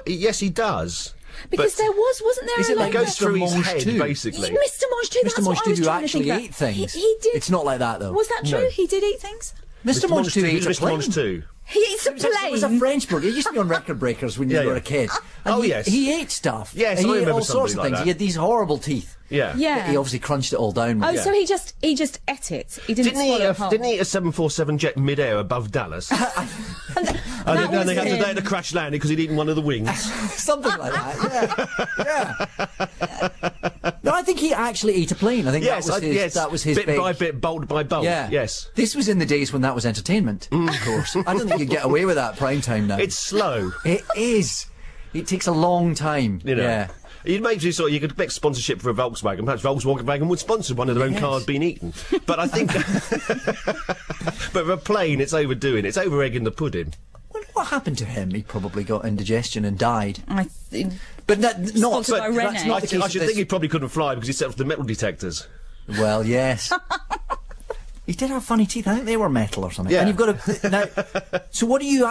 Yes, he does. Because there wasn't there? Is it like it goes through his head, basically? Mr. Monge too. Mr. Monge who actually ate things. He did. It's not like that though. Was that true? No. He did eat things. Mr. Monge too ate a Mr. plane. Monge too. He eats a plane. It was a French book. It used to be on Record Breakers when you were a kid. And yes. He ate stuff. Yes, and I he ate remember all sorts of somebody like things. that. He had these horrible teeth. Yeah. Yeah. He obviously crunched it all down. Oh, so he just ate it. He didn't swallow it whole. Didn't he eat a 747 jet mid-air above Dallas? and they had to dare to crash landing because he'd eaten one of the wings. Something like that. Yeah. No, I think he actually ate a plane. I think that was his bit by bit, bolt by bolt. Yeah. Yes. This was in the days when that was entertainment, of course. I don't think you'd get away with that prime time now. It's slow. It is. It takes a long time. You know. Yeah. You'd make you could expect sponsorship for a Volkswagen. Perhaps Volkswagen would sponsor one of their own cars being eaten. But I think, but for a plane, it's overdoing it. It's over egging the pudding. What happened to him? He probably got indigestion and died. But that's not by René. I should think he probably couldn't fly because he set off the metal detectors. Well, yes. He did have funny teeth. I think they were metal or something. Yeah. And you've got to now. So what do you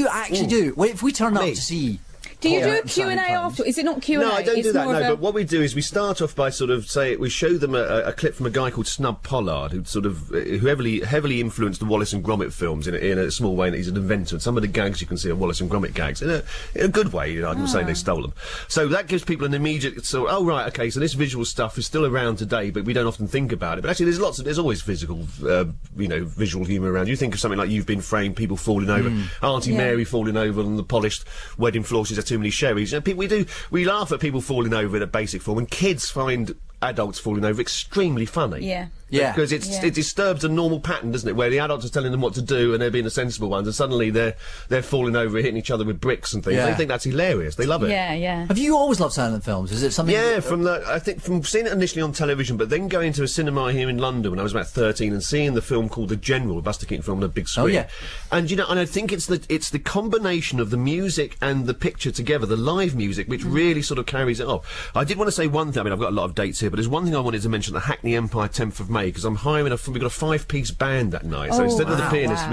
actually do? Well, if we turn up to see? Do you do a Q&A after? Is it not Q&A? No, I don't do that, no. But what we do is we start off by sort of we show them a clip from a guy called Snub Pollard, who heavily influenced the Wallace and Gromit films in a small way, and he's an inventor. And some of the gags you can see are Wallace and Gromit gags in a good way. You know, I'm not saying they stole them. So that gives people an immediate sort of, oh right, okay, so this visual stuff is still around today, but we don't often think about it. But actually, there's always visual humour around. You think of something like You've Been Framed, people falling over, Auntie Mary falling over on the polished wedding floor. She's had too many sherries. You know, we laugh at people falling over in a basic form, and kids find adults falling over extremely funny. Yeah. Yeah. Because it disturbs a normal pattern, doesn't it? Where the adults are telling them what to do and they're being the sensible ones, and suddenly they're falling over, hitting each other with bricks and things. Yeah. They think that's hilarious. They love it. Yeah, yeah. Have you always loved silent films? Is it something? Yeah, I think from seeing it initially on television, but then going to a cinema here in London when I was about 13 and seeing the film called The General, Buster Keaton film on a big screen. Oh yeah. And and I think it's the combination of the music and the picture together, the live music, which really sort of carries it off. I did want to say one thing. I mean, I've got a lot of dates here, but there's one thing I wanted to mention: the Hackney Empire 10th of makers. I'm hiring we've got a 5-piece band that night. So instead of the pianist,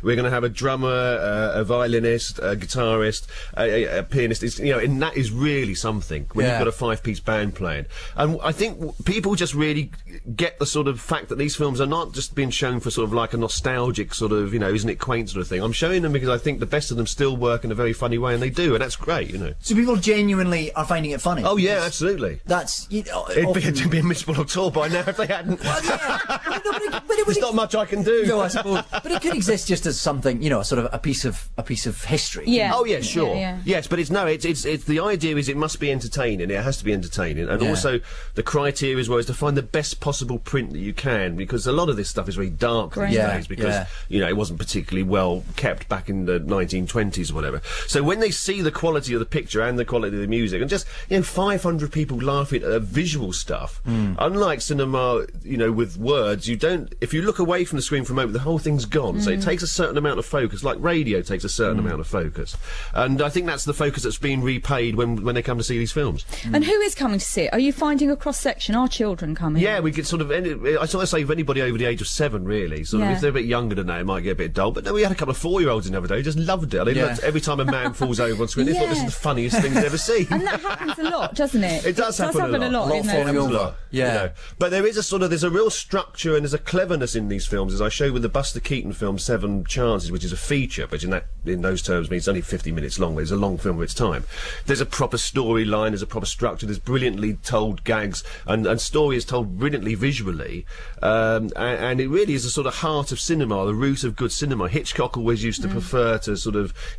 we're going to have a drummer, a violinist, a guitarist, a pianist. It's, and that is really something when you've got a 5-piece band playing. And I think people just really get the sort of fact that these films are not just being shown for sort of like a nostalgic sort of, isn't it quaint sort of thing. I'm showing them because I think the best of them still work in a very funny way, and they do, and that's great, So people genuinely are finding it funny? Oh, yeah, absolutely. That's, It'd be admissible at all by now if they hadn't. Well, yeah. There's not much I can do. No, I suppose. But it could exist just as something, sort of a piece of history. Yeah. Oh, yeah, sure. Yeah. Yes, but it's the idea is it must be entertaining. It has to be entertaining. And also the criteria as well is to find the best possible print that you can, because a lot of this stuff is very dark these days because, it wasn't particularly well kept back in the 1920s or whatever. So when they see the quality of the picture and the quality of the music, and just, 500 people laughing at visual stuff, unlike cinema, with words, if you look away from the screen for a moment, the whole thing's gone. So it takes a certain amount of focus, like radio takes a certain amount of focus. And I think that's the focus that's being repaid when they come to see these films. And who is coming to see it? Are you finding a cross-section? Are children coming? Yeah, we get sort of, I sort of say if anybody over the age of 7, really. Sort of, if they're a bit younger than that, it might get a bit dull. But no, we had a couple of 4-year-olds in the other day who just loved it. They loved every time a man falls over on screen, they thought this is the funniest thing they've ever seen. And that happens a lot, doesn't it? It does happen a lot. Yeah. But there is there's a real structure and there's a cleverness in these films, as I showed with the Buster Keaton film 7 Chances, which is a feature, which in those terms means it's only 50 minutes long, but it's a long film of its time. There's a proper storyline, there's a proper structure, there's brilliantly told gags, and story is told brilliantly visually, and it really is the sort of heart of cinema, the root of good cinema. Hitchcock always used to prefer to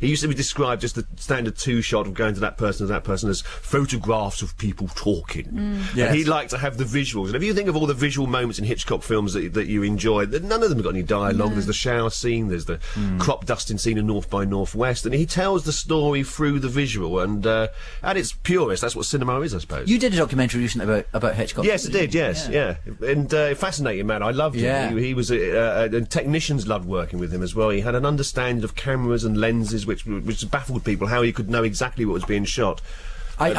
he used to be described just the standard 2-shot of going to that person as photographs of people talking. And he'd like to have the visuals. And if you think of all the visual moments in Hitchcock films that you enjoy, none of them have got any dialogue. There's the shower scene, there's the crop dusting scene in North by Northwest, and he tells the story through the visual, and at its purest, that's what cinema is, I suppose. You did a documentary recently about Hitchcock. Yes, I did, yeah. And fascinating man, I loved him. He was and technicians loved working with him as well. He had an understanding of cameras and lenses which baffled people, how he could know exactly what was being shot. I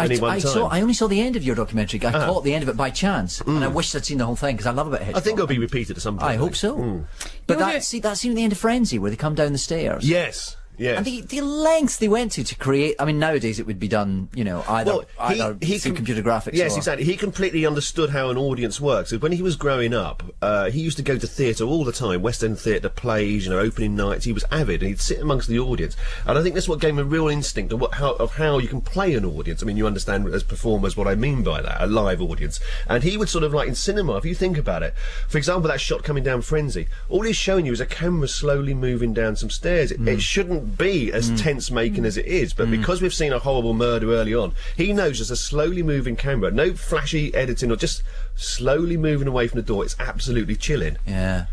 only saw the end of your documentary. I caught the end of it by chance, and I wished I'd seen the whole thing because I love about Hitchcock. I think it'll be repeated at some point. I hope so. But that scene at the end of Frenzy where they come down the stairs. Yes. Yes. And the lengths they went to create. I mean, nowadays it would be done, either through computer graphics. Yes, exactly. He completely understood how an audience works. When he was growing up, he used to go to theatre all the time, West End theatre, plays, opening nights. He was avid, and he'd sit amongst the audience. And I think that's what gave him a real instinct of how you can play an audience. I mean, you understand as performers what I mean by that, a live audience. And he would sort of like in cinema, if you think about it, for example, that shot coming down Frenzy, all he's showing you is a camera slowly moving down some stairs. It shouldn't be as tense-making as it is, but because we've seen a horrible murder early on, he knows just a slowly moving camera, no flashy editing, or just slowly moving away from the door. It's absolutely chilling. Yeah.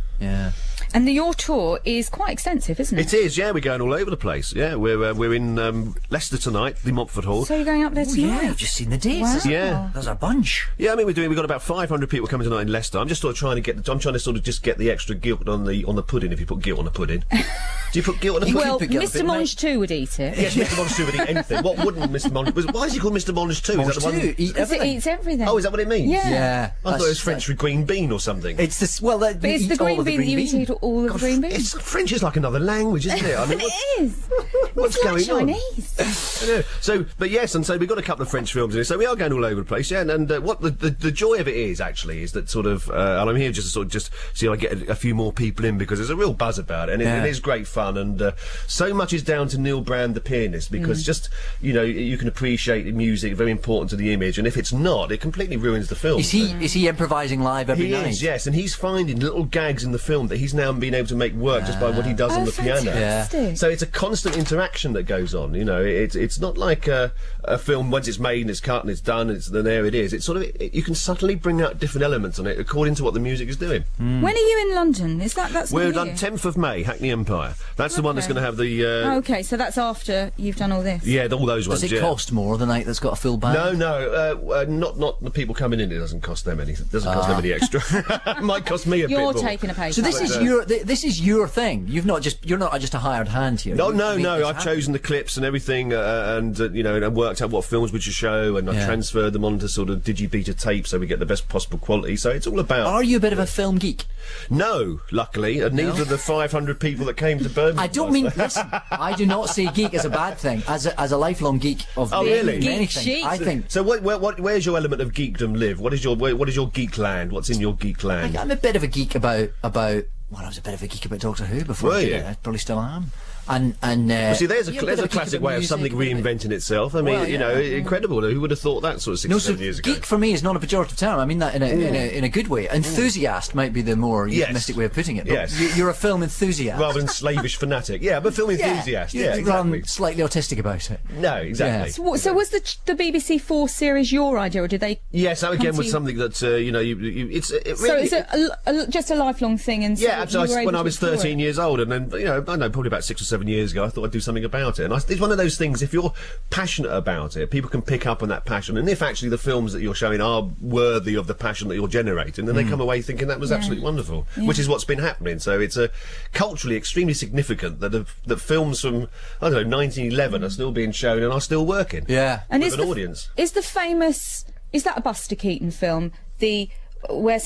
And your tour is quite extensive, isn't it? It is, yeah. We're going all over the place. Yeah, we're in Leicester tonight, the Montfort Hall. So you're going up there tonight? Yeah, I've just seen the dates. Wow. Yeah, there's a bunch. Yeah, I mean we've got about 500 people coming tonight in Leicester. I'm just sort of trying to just get the extra guilt on the pudding. If you put guilt on the pudding, do you put guilt on the pudding? Well, Mr. Monge 2 would eat it. Yes, Mr. Monge 2 would eat anything. What wouldn't Mr. Monge? Why is he called Mr. Monge 2? Monge 2 because it eats everything. Oh, is that what it means? Yeah. I thought it was French with green bean or something. It's this. Well, but it's the green bean. You eat all of the green beans. French is like another language, isn't it? I mean, it is. What's it's going like Chinese. I know. So, but yes, and so we've got a couple of French films in it. So we are going all over the place, yeah. And what the joy of it is actually is that sort of, and I'm here just to sort of just see if I get a few more people in because there's a real buzz about it, and it is great fun. And so much is down to Neil Brand, the pianist, because just you can appreciate the music, very important to the image, and if it's not, it completely ruins the film. Is he improvising live every night? He is, yes, and he's finding little gags in the film that he's now been able to make work just by what he does on the piano. Yeah. So it's a constant interaction that goes on. It's not like a film once it's made and it's cut and it's done. Then there it is. It's sort of you can subtly bring out different elements on it according to what the music is doing. When are you in London? That's we're on 10th of May, Hackney Empire. That's the one that's going to have the. Okay, so that's after you've done all this. Yeah, all those ones. Does it cost more the night that's got a full band? No, not the people coming in. It doesn't cost them anything. It doesn't cost them any extra. It might cost me a bit more. You're taking a pay. So this is your thing. You're not just a hired hand here. No. I've chosen the clips and everything, and worked out what films we should show, and I've transferred them onto sort of digibeta tape so we get the best possible quality. So it's all about. Are you a bit of a film geek? No, luckily, and neither the 500 people that came to Birmingham. I don't mean. Listen, I do not say geek as a bad thing. As a lifelong geek of really? many things, I think. So where's your element of geekdom live? What is your geek land? What's in your geek land? I'm a bit of a geek about. Well, I was a bit of a geek about Doctor Who before. Were you? I probably still am. Well, see, there's a classic way of something reinventing itself. I mean, incredible. Who would have thought that sort of 6 or 7 years ago? Geek for me is not a pejorative term. I mean that in a good way. Enthusiast might be the more euphemistic way of putting it. But yes. You're a film enthusiast rather than slavish fanatic. Yeah, but film enthusiast. Yeah, exactly. Slightly autistic about it. No, exactly. Yeah. So was the BBC 4 series your idea, or did they? Yes, that again was something that it's really. So it's just a lifelong thing, and absolutely. When I was 13 years old, and then I don't know, probably about 6 or 7 years ago, I thought I'd do something about it. And it's one of those things, if you're passionate about it, people can pick up on that passion, and if actually the films that you're showing are worthy of the passion that you're generating, then they come away thinking that was absolutely wonderful, which is what's been happening. So it's culturally extremely significant that films from, I don't know, 1911 are still being shown and are still working and with an audience. Is that a Buster Keaton film, where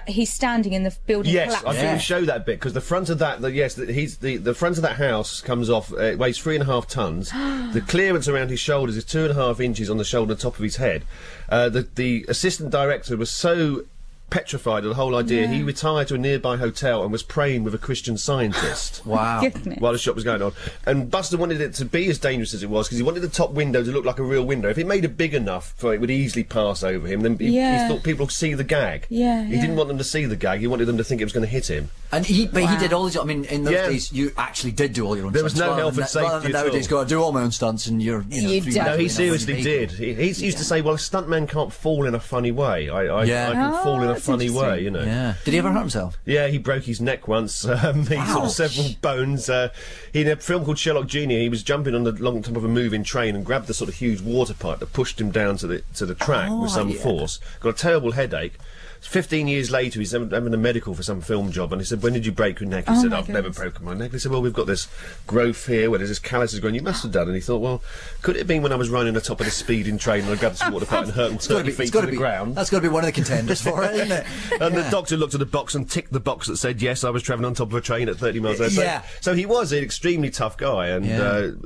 he's standing in the building? Yes, I think we show that bit, because the front of that, the front of that house comes off. It weighs 3.5 tons. The clearance around his shoulders is 2.5 inches on the shoulder and top of his head. The assistant director was so petrified of the whole idea, he retired to a nearby hotel and was praying with a Christian Scientist. Wow. While the shot was going on. And Buster wanted it to be as dangerous as it was, because he wanted the top window to look like a real window. If it made it big enough for it would easily pass over him, then he thought people would see the gag. He didn't want them to see the gag, he wanted them to think it was going to hit him. And he did all his. I mean, in those days, you actually did do all your own there stunts. There was no health and safety rather than nowadays, go, I do all my own stunts, and you're. No, he seriously did. He used to say, "Well, a stuntman can't fall in a funny way. I can fall in a funny way, you know." Yeah. Did he ever hurt himself? Yeah, he broke his neck once. He sort of several bones. In a film called Sherlock Junior, he was jumping on the long top of a moving train and grabbed the sort of huge water pipe that pushed him down to the track with some force. Got a terrible headache. 15 years later, he's having a medical for some film job, and he said, "When did you break your neck?" He said, "I've never broken my neck." He said, "Well, we've got this growth here where there's this callus has grown. You must have done." And he thought, "Well, could it have been when I was running on top of the speeding train and I grabbed this water pipe and hurt him 30 feet to the ground?" That's got to be one of the contenders for it, isn't it? And the doctor looked at the box and ticked the box that said, "Yes, I was travelling on top of a train at 30 miles an hour." So he was an extremely tough guy, and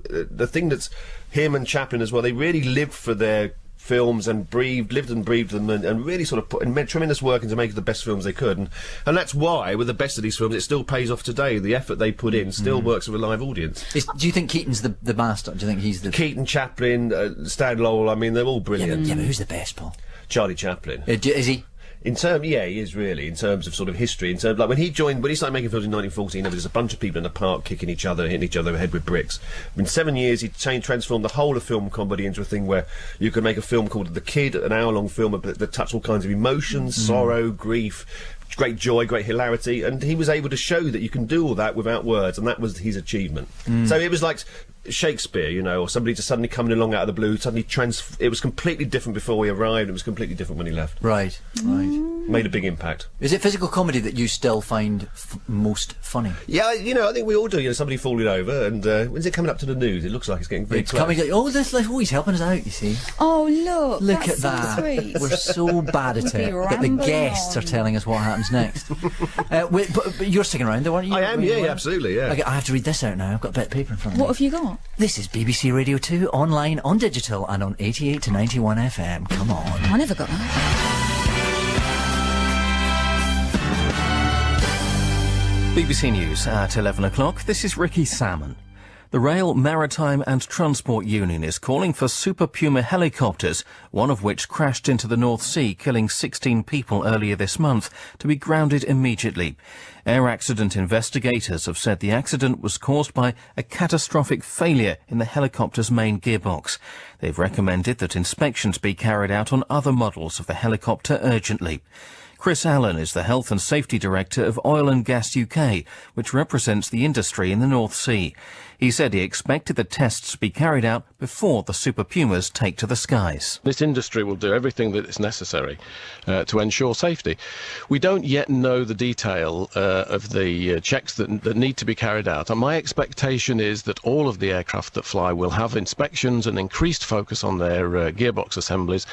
the thing that's him and Chaplin as well, they really lived for their films and lived and breathed them, and really sort of put in tremendous work into making the best films they could, and that's why with the best of these films it still pays off today. The effort they put in still works with a live audience. Do you think Keaton's the master? Do you think he's the Keaton, Chaplin, Stan Laurel? I mean, they're all brilliant. Yeah, but who's the best, Paul? Charlie Chaplin. Is he? He is really, in terms of sort of history, in terms of, like when he started making films in 1914, there was a bunch of people in the park kicking each other, hitting each other over the head with bricks. In 7 years, he transformed the whole of film comedy into a thing where you could make a film called The Kid, an hour-long film that touched all kinds of emotions, sorrow, grief, great joy, great hilarity, and he was able to show that you can do all that without words, and that was his achievement. So it was like Shakespeare, or somebody just suddenly coming along out of the blue, it was completely different before he arrived, it was completely different when he left. Right. Made a big impact. Is it physical comedy that you still find most funny? Yeah, I think we all do. Somebody falling over, and when's it coming up to the news? It looks like it's getting very close. He's helping us out, you see. Oh, look at that. So sweet. We're so bad at it that the guests are telling us what happens next. But you're sticking around, though, aren't you? I am, absolutely, yeah. Okay, I have to read this out now. I've got a bit of paper in front of me. What have you got? This is BBC Radio 2, online, on digital, and on 88 to 91 FM. Come on. I never got that. BBC News at 11 o'clock. This is Ricky Salmon. The Rail, Maritime and Transport Union is calling for Super Puma helicopters, one of which crashed into the North Sea, killing 16 people earlier this month, to be grounded immediately. Air accident investigators have said the accident was caused by a catastrophic failure in the helicopter's main gearbox. They've recommended that inspections be carried out on other models of the helicopter urgently. Chris Allen is the Health and Safety Director of Oil and Gas UK, which represents the industry in the North Sea. He said he expected the tests to be carried out before the Super Pumas take to the skies. This industry will do everything that is necessary to ensure safety. We don't yet know the detail of the checks that need to be carried out, and my expectation is that all of the aircraft that fly will have inspections and increased focus on their gearbox assemblies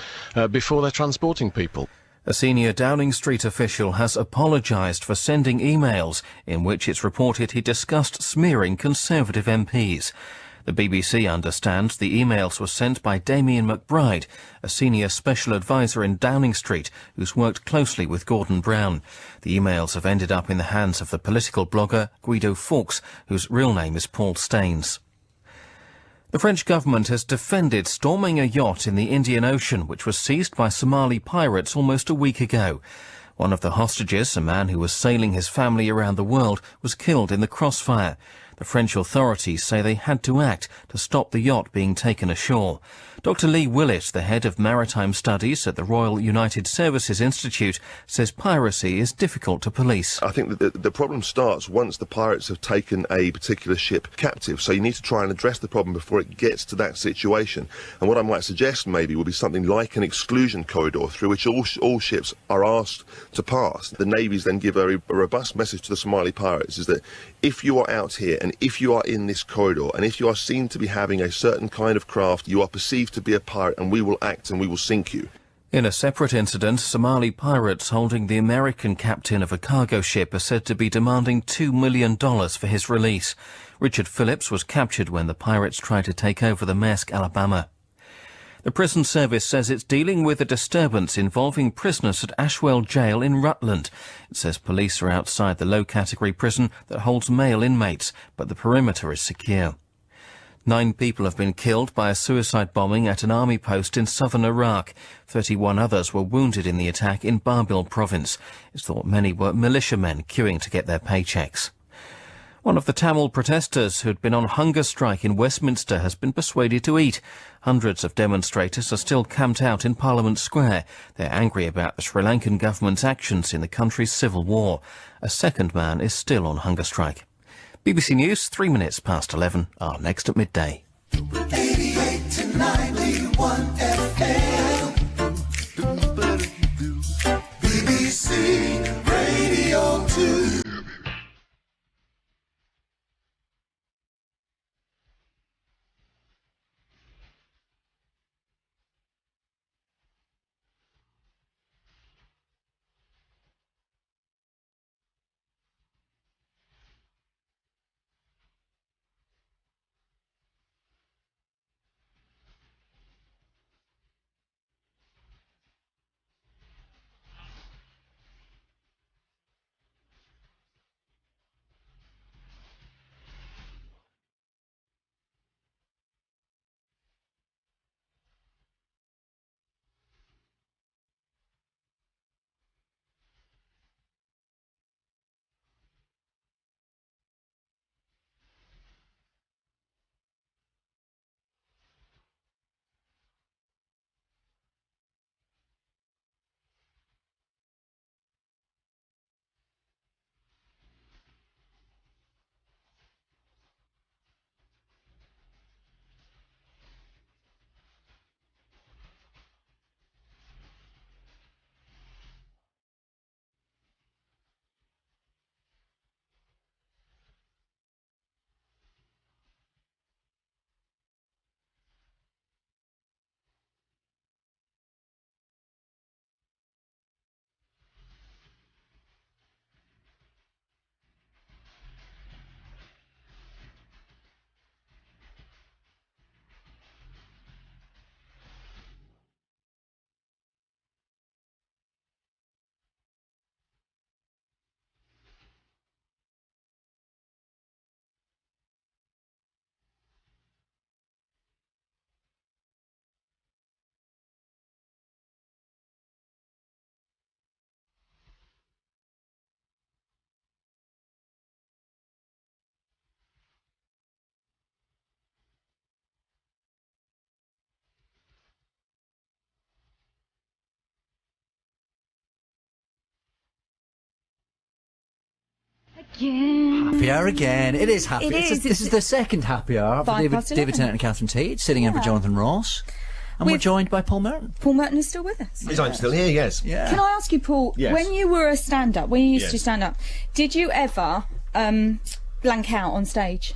before they're transporting people. A senior Downing Street official has apologised for sending emails in which it's reported he discussed smearing Conservative MPs. The BBC understands the emails were sent by Damien McBride, a senior special advisor in Downing Street who's worked closely with Gordon Brown. The emails have ended up in the hands of the political blogger Guido Fawkes, whose real name is Paul Staines. The French government has defended storming a yacht in the Indian Ocean, which was seized by Somali pirates almost a week ago. One of the hostages, a man who was sailing his family around the world, was killed in the crossfire. The French authorities say they had to act to stop the yacht being taken ashore. Dr. Lee Willett, the head of maritime studies at the Royal United Services Institute, says piracy is difficult to police. I think that the problem starts once the pirates have taken a particular ship captive, so you need to try and address the problem before it gets to that situation. And what I might suggest maybe would be something like an exclusion corridor through which all ships are asked to pass. The navies then give a robust message to the Somali pirates, is that if you are out here and if you are in this corridor and if you are seen to be having a certain kind of craft, you are perceived to be a pirate and we will act and we will sink you. In a separate incident, Somali pirates holding the American captain of a cargo ship are said to be demanding $2 million for his release. Richard Phillips was captured when the pirates tried to take over the Maersk, Alabama. The prison service says it's dealing with a disturbance involving prisoners at Ashwell Jail in Rutland. It says police are outside the low-category prison that holds male inmates, but the perimeter is secure. 9 people have been killed by a suicide bombing at an army post in southern Iraq. 31 others were wounded in the attack in Barbil province. It's thought many were militiamen queuing to get their paychecks. One of the Tamil protesters who'd been on hunger strike in Westminster has been persuaded to eat. Hundreds of demonstrators are still camped out in Parliament Square. They're angry about the Sri Lankan government's actions in the country's civil war. A second man is still on hunger strike. BBC News, 3 minutes past 11, are next at midday. 88 to 91 FM. BBC Radio 2. Yeah. Happy hour again. It is happy. It is. This is the second happy hour for 11. David Tennant and Catherine Tate, sitting in for Jonathan Ross. And we're joined by Paul Merton. Paul Merton is still with us. Yes, I'm still here, yes. Yeah. Can I ask you, Paul, Yes. when you were a stand-up, when you used Yes. to stand up, did you ever blank out on stage?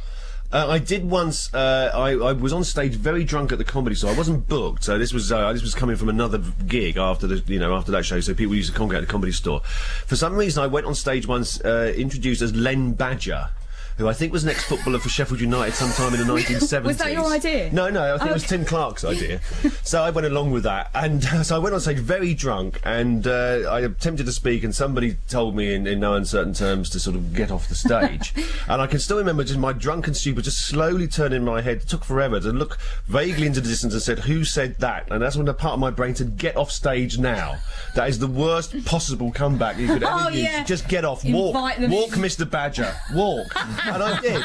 I did once. I was on stage very drunk at the Comedy Store. I wasn't booked, so this was coming from another gig after after that show. So people used to congregate at the Comedy Store. For some reason, I went on stage once, introduced as Len Badger, who I think was an ex-footballer for Sheffield United sometime in the 1970s. Was that your idea? No, I think it was Tim Clark's idea. So I went along with that, and so I went on stage very drunk, and I attempted to speak, and somebody told me in no uncertain terms to sort of get off the stage. And I can still remember just my drunken stupor just slowly turned in my head. It took forever to look vaguely into the distance and said, "Who said that?" And that's when a part of my brain said, "Get off stage now." That is the worst possible comeback you could ever use. Yeah. Just get off. Invite them Walk, in. Mr. Badger. Walk. And I did.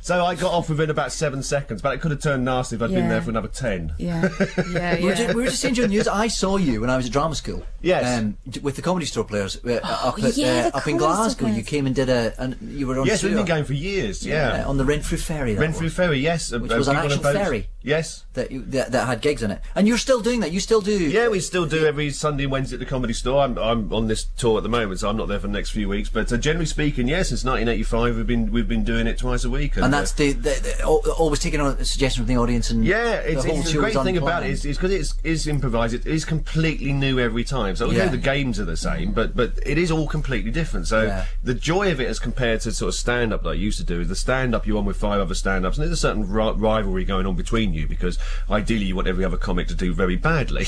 So I got off within about 7 seconds, but it could have turned nasty if I'd been there for another 10. Yeah, We were just saying during the news, I saw you when I was at drama school. Yes. With the Comedy Store players up the in Comedy Glasgow. Store You came and did and you were on Yes, we've tour. been going for years, yeah. On the Renfrew Ferry. Renfrew Ferry, yes. Which was an actual ferry. Yes. That had gigs in it. And you're still doing that? You still do? Yeah, we still do every Sunday and Wednesday at the Comedy Store. I'm on this tour at the moment, so I'm not there for the next few weeks. But generally speaking, yes, since 1985, we've been doing it twice a week. And that's always taking on a suggestion from the audience. And it's the great thing about it is because it's improvised. It is completely new every time. So although the games are the same, but it is all completely different. So the joy of it, as compared to sort of stand-up that I used to do, is the stand-up you're on with 5 other stand-ups, and there's a certain rivalry going on between you because ideally you want every other comic to do very badly.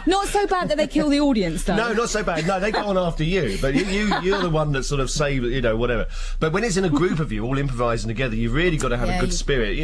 Not so bad that they kill the audience, though. No, not so bad. No, they go on after you, but you're the one that sort of say, whatever. But when it's in a group of you all improvising together, you've really got to have a good spirit,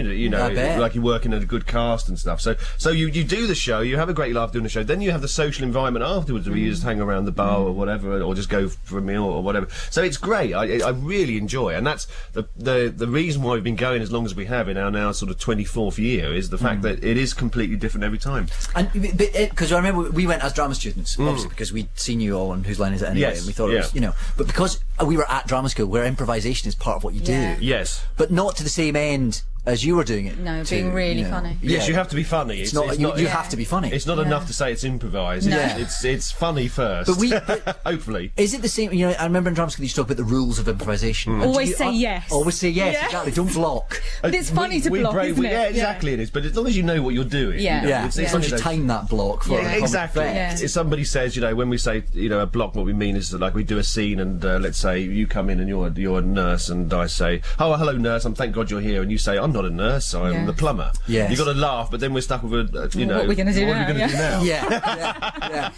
like you work in a good cast and stuff. So you do the show, you have a great laugh doing the show, then you have the social environment afterwards where you just hang around the bar or whatever, or just go for a meal or whatever. So it's great. I really enjoy it, and that's the reason why we've been going as long as we have in our now sort of 24th year is the fact that it is completely different every time. And because I remember we went as drama students, obviously because we'd seen you all on Whose Line Is It Anyway, and we thought it was, but because we were at drama school where improvisation is part of what you do. Yes. But not to the same end as you were doing it. No, being really funny. Yes, you have to be funny. It's not, you have to be funny. It's not enough to say it's improvised. No. It's funny first. But hopefully. Is it the same? I remember in drama school you used to talk about the rules of improvisation. Always say yes. Always say yes. Exactly. Don't block. But it's funny to block, isn't it? Yeah, exactly. It is. But as long as you know what you're doing. As long as you time that block for exactly. If somebody says, when we say a block, what we mean is that, like, we do a scene and let's say you come in and you're a nurse and I say, "Oh, hello, nurse. Thank God you're here," and you say, "I'm not a nurse. I'm the plumber." Yes. You've got to laugh, but then we're stuck with what are we going to do now? Yeah.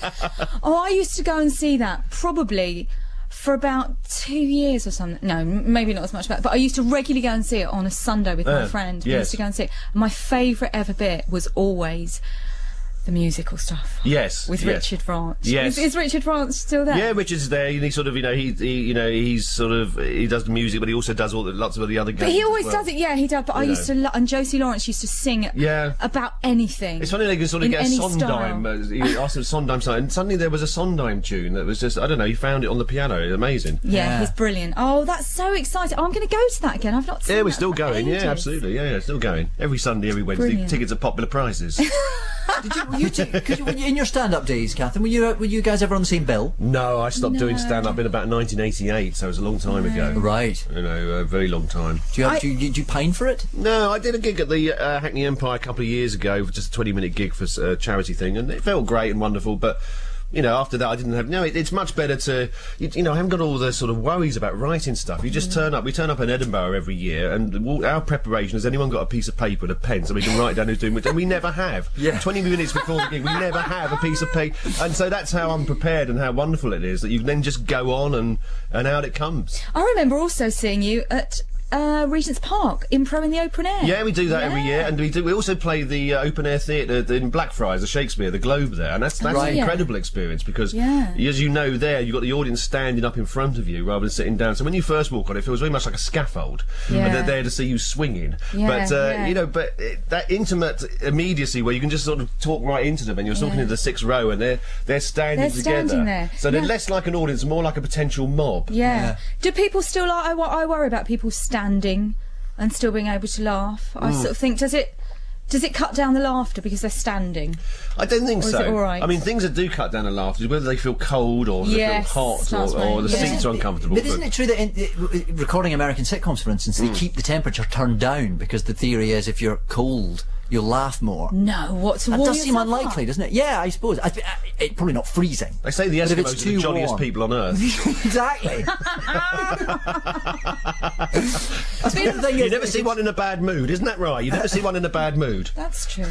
Oh, I used to go and see that probably for about 2 years or something. No, maybe not as much, but I used to regularly go and see it on a Sunday with my friend. We used to go and see it. My favourite ever bit was always the musical stuff. Yes. With Richard France. Yes. Is Richard France still there? Yeah, Richard's there, and he sort of, he does the music, but he also does lots of the other games. But he always does it, he does. But I used to, and Josie Lawrence used to sing about anything. It's funny they can sort of get a Sondheim. He asked him Sondheim song, and suddenly there was a Sondheim tune that was just, I don't know, he found it on the piano. It's amazing. Yeah, he's brilliant. Oh, that's so exciting. I'm going to go to that again. I've not seen we're that still for going. ages. Yeah, absolutely. Yeah, still going. Every Sunday, every Wednesday. Brilliant. Tickets at popular prices. Were you in your stand-up days, Catherine, were you guys ever on the same bill? No, I stopped doing stand-up in about 1988, so it was a long time ago. Right. A very long time. Do you pine for it? No, I did a gig at the Hackney Empire a couple of years ago, just a 20-minute gig for a charity thing, and it felt great and wonderful, but after that I didn't have... No, it's much better to... I haven't got all the sort of worries about writing stuff. You just turn up. We turn up in Edinburgh every year, and our preparation, has anyone got a piece of paper and a pen so we can write down who's doing which? And we never have. 20 minutes before the gig, we never have a piece of paper. And so that's how unprepared and how wonderful it is that you then just go on and out it comes. I remember also seeing you at Regent's Park, impro in the open air. Yeah, we do that every year, and we also play the open air theatre in Blackfriars, the Shakespeare, the Globe there, and that's an incredible experience because, as you know, there you've got the audience standing up in front of you rather than sitting down. So when you first walk on, it feels very much like a scaffold, and they're there to see you swinging. You know, that intimate immediacy where you can just sort of talk right into them, and you're talking to the sixth row, and they're standing together. There. So they're less like an audience, more like a potential mob. Yeah. Do people still like? I worry about people standing and still being able to laugh. I sort of think, does it cut down the laughter because they're standing? I don't think so. Is it all right? I mean, things that do cut down the laughter is whether they feel cold or they feel hot or the seats are uncomfortable. But isn't it true that recording American sitcoms, for instance, they keep the temperature turned down because the theory is if you're cold, you'll laugh more? No, what to That warm does seem yourself unlikely, up? doesn't it? Yeah, I suppose. It's probably not freezing. They say the But if Eskimos it's are the too jolliest warm. people on Earth. Exactly. You never see one in a bad mood, isn't that right? You never see one in a bad mood. That's true.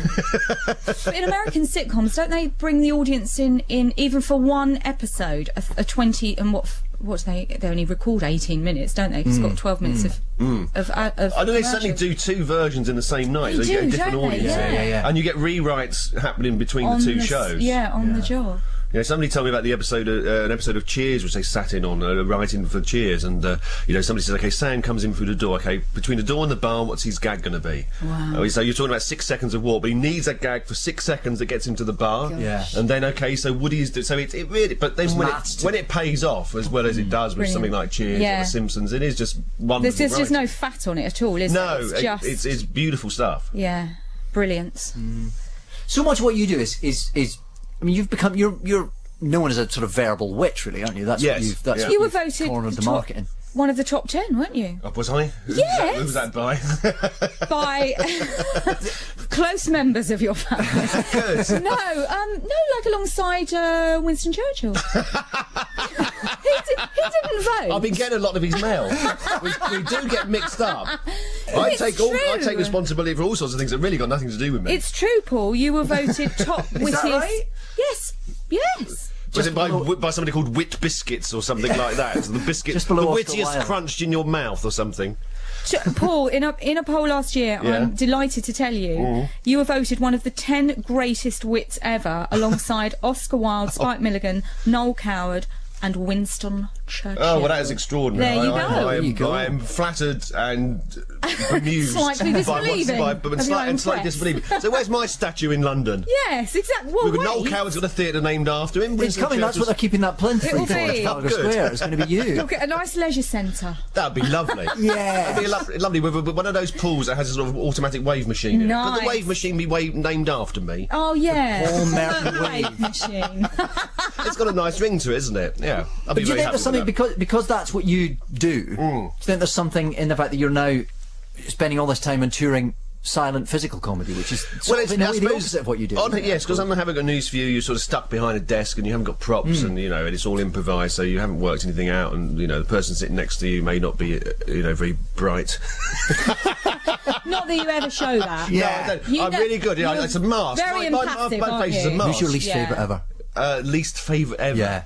But in American sitcoms, don't they bring the audience in even for one episode, a 20 and what they only record 18 minutes, don't they? 'Cause it's got 12 minutes of I know they certainly do two versions in the same night, so you get a different audience in, and you get rewrites happening between the two shows. Yeah, on the job. Yeah, somebody told me about the episode, an episode of Cheers, which they sat in on, writing for Cheers, and you know, somebody says, "Okay, Sam comes in through the door. Okay, between the door and the bar, what's his gag going to be?" Wow. So you're talking about 6 seconds of walk, but he needs a gag for 6 seconds that gets him to the bar. Gosh. And then so Woody's, so it really, but then when it pays off as well as it does with something like Cheers or The Simpsons, it is just wonderful. There's just no fat on it at all, is there? It's beautiful stuff. Yeah, brilliant. So much of what you do is I mean, you've become you're known as a sort of verbal witch, really, aren't you? That's what you've You were voted cornered the market in. one of the top 10, weren't you? Was I? Yes. Who was that by? By close members of your family. Good. No, like alongside Winston Churchill. he didn't vote. I've been getting a lot of his mail. we do get mixed up. I take responsibility for all sorts of things that really got nothing to do with me. It's true, Paul. You were voted top wittiest. that right? Yes. Was it by somebody called Wit Biscuits or something like that? So the biscuit, Just the below wittiest Oscar Wilde. crunched in your mouth or something. Paul, in a poll last year, I'm delighted to tell you, you were voted one of the 10 greatest wits ever, alongside Oscar Wilde, Spike Milligan, Noel Coward, and Winston Churchill. Oh, well, that is extraordinary. There you go. I am flattered and bemused. Slightly disbelieving. And slightly disbelieving. So where's my statue in London? Yes, exactly. Well, Noel Coward's got a theatre named after him. It's coming. That's what they're keeping that plinth It'll for be. in Trafalgar Square. It's going to be you. You'll get a nice leisure centre. That'd be lovely. Yeah. That'd be lovely with one of those pools that has a sort of automatic wave machine in it. Could the wave machine be named after me? Oh, yeah. Paul Merton wave machine. It's got a nice ring to it, isn't it? Yeah. But do you think there's something, because that's what you do, do you think there's something in the fact that you're now spending all this time on touring silent physical comedy, which is in a way the opposite of what you do? Yes, because I haven't got news for you. You're sort of stuck behind a desk and you haven't got props and, and it's all improvised, so you haven't worked anything out, and, the person sitting next to you may not be, very bright. Not that you ever show that. Yeah. No, I'm really good. It's a mask. Very impassive, my face is a mask. Who's your least favourite ever? Least favourite ever? Yeah.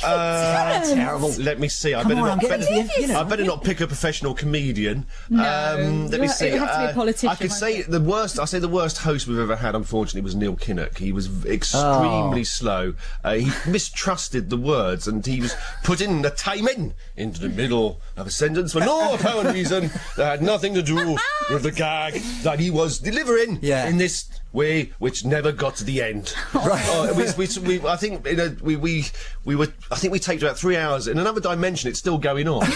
David Tennant. Terrible. Let me see. I Come better on, not. I'm getting to the I better not pick a professional comedian. No. Let me see. It would have to be a politician. I could say the worst. I say the worst host we've ever had, unfortunately, was Neil Kinnock. He was extremely slow. He mistrusted the words, and he was putting the timing into the middle of a sentence for no apparent reason that had nothing to do with the gag that he was delivering in this way, which never got to the end. Right. I think I think we taped about 3 hours. In another dimension, it's still going on.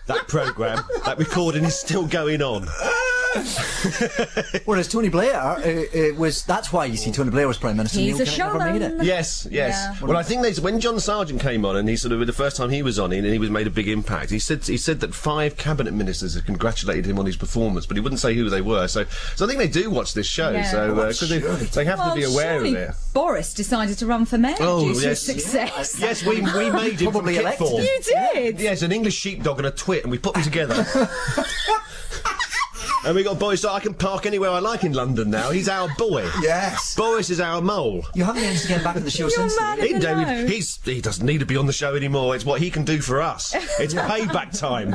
That programme, that recording is still going on. Whereas Tony Blair that's why you see Tony Blair was Prime Minister. He's Neil a Kinnock never made showman. it. Yes. Yeah. Well, I think when John Sargent came on, and he the first time he was on, and he made a big impact. He said that 5 cabinet ministers had congratulated him on his performance, but he wouldn't say who they were. So I think they do watch this show. Yeah. So because they have to be aware of it. Boris decided to run for mayor due to his yes. success. Yes, we made him from kit form. You did. Yes, an English sheepdog and a twit, and we put them together. And we got Boris. I can park anywhere I like in London now. He's our boy. Yes. Boris is our mole. You haven't managed to get back on the show since. He doesn't need to be on the show anymore. It's what he can do for us. It's payback time.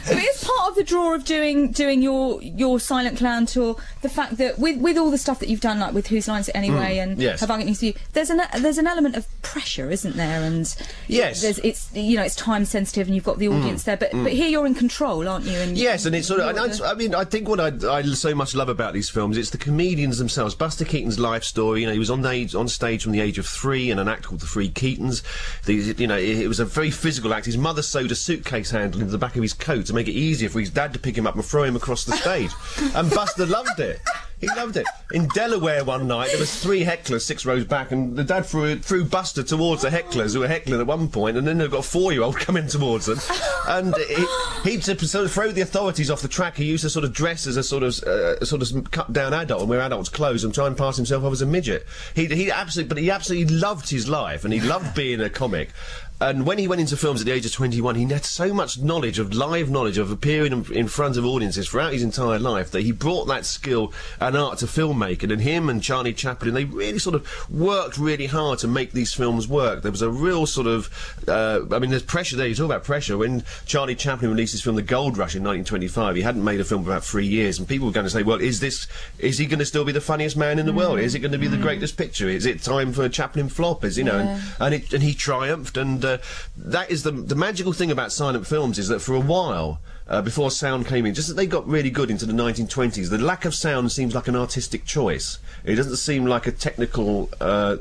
So it's part of the draw of doing your Silent Clown tour, the fact that with all the stuff that you've done, like with Whose Lines It Anyway and yes. Have I Got News For You, there's an element of pressure, isn't there? And yes, it's time sensitive, and you've got the audience there, but here you're in control, aren't you? And yes, and it's sort of. I think what I so much love about these films, it's the comedians themselves. Buster Keaton's life story. He was on stage from the age of 3 in an act called The Three Keatons. It was a very physical act. His mother sewed a suitcase handle into the back of his coat to make it easier for his dad to pick him up and throw him across the stage. And Buster loved it. He loved it. In Delaware one night, there was 3 hecklers 6 rows back, and the dad threw Buster towards the hecklers who were heckling at one point, and then they've got a 4-year-old coming towards them. And he to sort of throw the authorities off the track, he used to sort of dress as a sort of cut-down adult and wear adults' clothes and try and pass himself off as a midget. He absolutely loved his life, and he loved being a comic. And when he went into films at the age of 21, he had so much live knowledge of appearing in front of audiences throughout his entire life, that he brought that skill and art to filmmaking. And him and Charlie Chaplin, they really sort of worked really hard to make these films work. There was a real sort of, there's pressure there. You talk about pressure. When Charlie Chaplin released his film The Gold Rush in 1925, he hadn't made a film for about 3 years, and people were going to say, well, is he going to still be the funniest man in the world? Is it going to be the greatest picture? Is it time for a Chaplin flop? And he triumphed, and that is the magical thing about silent films, is that for a while, before sound came in, just that they got really good into the 1920s, the lack of sound seems like an artistic choice. It doesn't seem like a technical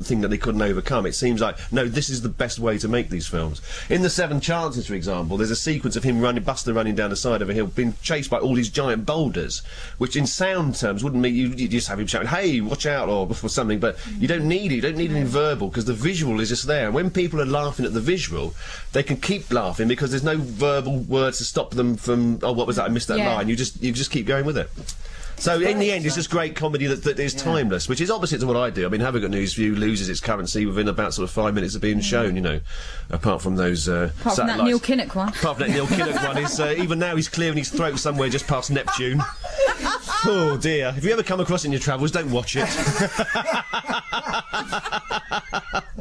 thing that they couldn't overcome. It seems like, no, this is the best way to make these films. In The Seven Chances, for example, there's a sequence of Buster running down the side of a hill, being chased by all these giant boulders, which in sound terms wouldn't mean you just have him shouting, hey, watch out, or something, but you don't need it. You don't need anything verbal, because the visual is just there. And when people are laughing at the visual, they can keep laughing because there's no verbal words to stop them from, oh, what was that, I missed that line. You just keep going with it. So in the end, it's just great comedy that is timeless, which is opposite to what I do. I mean, Have I Got News For You loses its currency within about sort of 5 minutes of being shown, apart from those apart from that Neil Kinnock one. Apart from that Neil Kinnock one, is even now he's clearing his throat somewhere just past Neptune. Oh dear. If you ever come across it in your travels, don't watch it.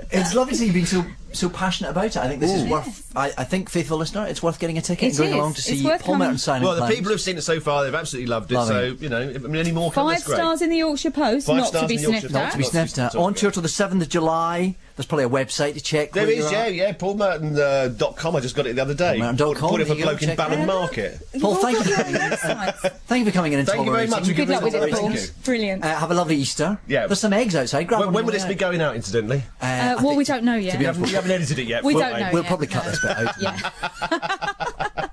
It's lovely to see you being so passionate about it. I think this is worth. I think, faithful listener, it's worth getting a ticket and going along to see Paul Merton signing. Well, the people who've seen it so far, they've absolutely loved it. So any more? 5 stars in the Yorkshire Post, not to be sniffed at. Not to be sniffed at. On tour till the 7th of July. There's probably a website to check. There is, paulmerton.com. I just got it the other day. Paulmerton.com. Bought it for a bloke in Balham Market. Paul, thank you for coming in. Thank you for coming in and talking. Thank you very much. Good luck with it, Paul. Brilliant. Have a lovely Easter. Yeah. There's some eggs outside. Grab one. When will this be going out, incidentally? Well, we don't know yet. You haven't edited it yet. We don't know. We'll probably cut this bit out. Yeah.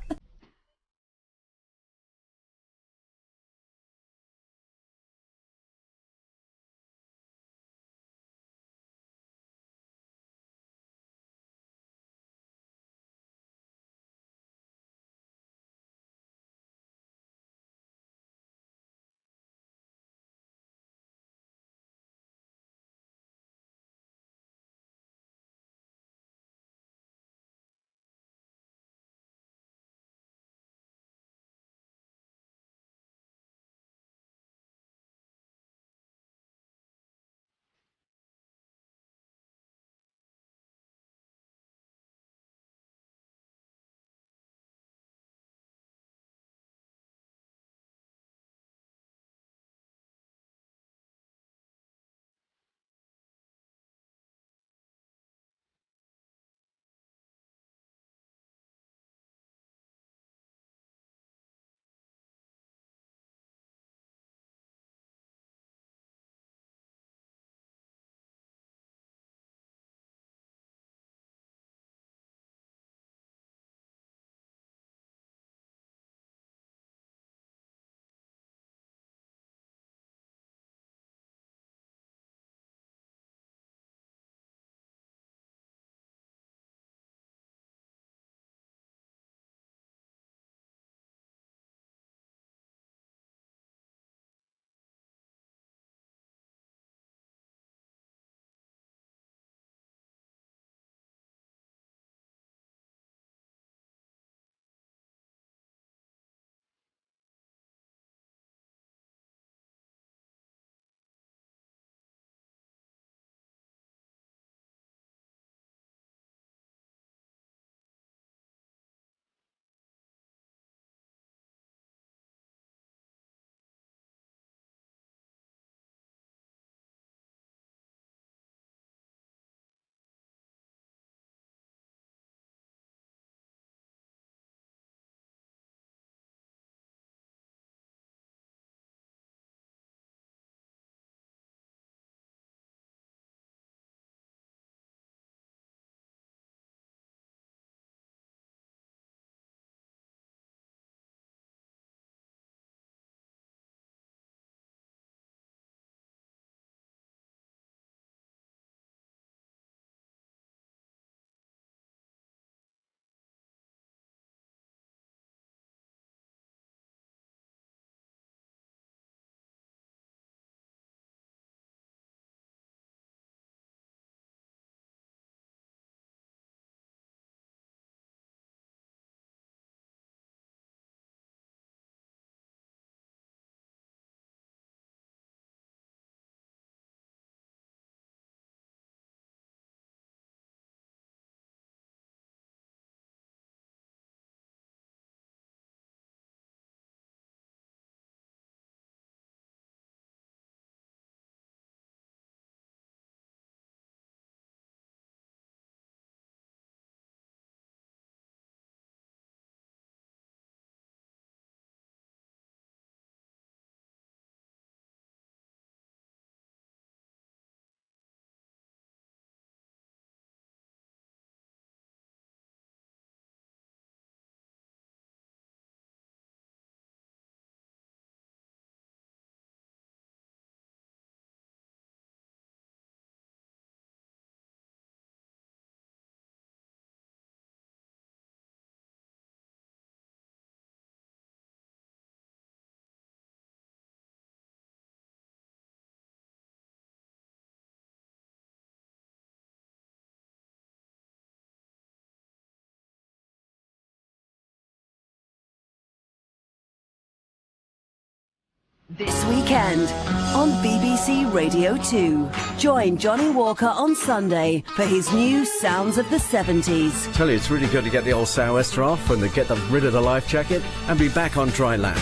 This weekend on BBC Radio 2. Join Johnny Walker on Sunday for his new Sounds of the 70s. Tell you, it's really good to get the old sou'wester off and to get rid of the life jacket and be back on dry land.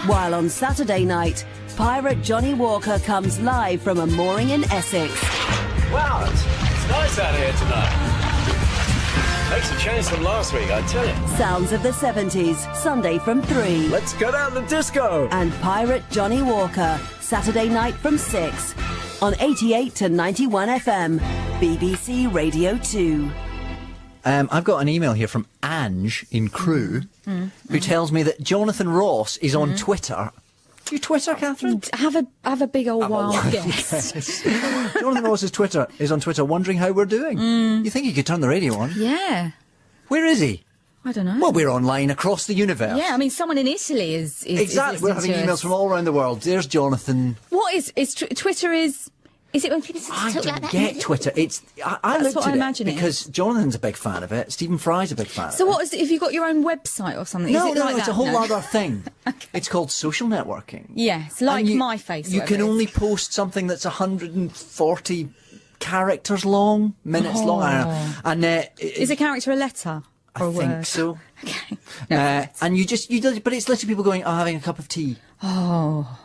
While on Saturday night, pirate Johnny Walker comes live from a mooring in Essex. Wow, it's nice out here tonight. Makes a change from last week, I tell you. Sounds of the 70s, Sunday from 3. Let's go down the disco. And pirate Johnny Walker, Saturday night from 6. On 88 to 91 FM, BBC Radio 2. I've got an email here from Ange in Crewe, who tells me that Jonathan Ross is on Twitter. Do you Twitter, Catherine? Have a big old wild guess. Jonathan Ross's Twitter is on Twitter, wondering how we're doing. You think he could turn the radio on? Yeah. Where is he? I don't know. Well, we're online across the universe. Yeah, I mean, someone in Italy is exactly. We're having emails from all around the world. There's Jonathan. What is Twitter? Is it when people I talk don't like that? get Twitter. I That's looked what at I imagine it because Jonathan's a big fan of it. Stephen Fry's a big fan. So what is it? Have you got your own website or something? No, is it like it's that? a whole other thing. It's called social networking. Yes, like My Face. You can only post something that's 140 characters long, minutes long. And is a character a letter or a word? I think so. Okay. And you do, but it's literally people going, "I'm having a cup of tea. Oh,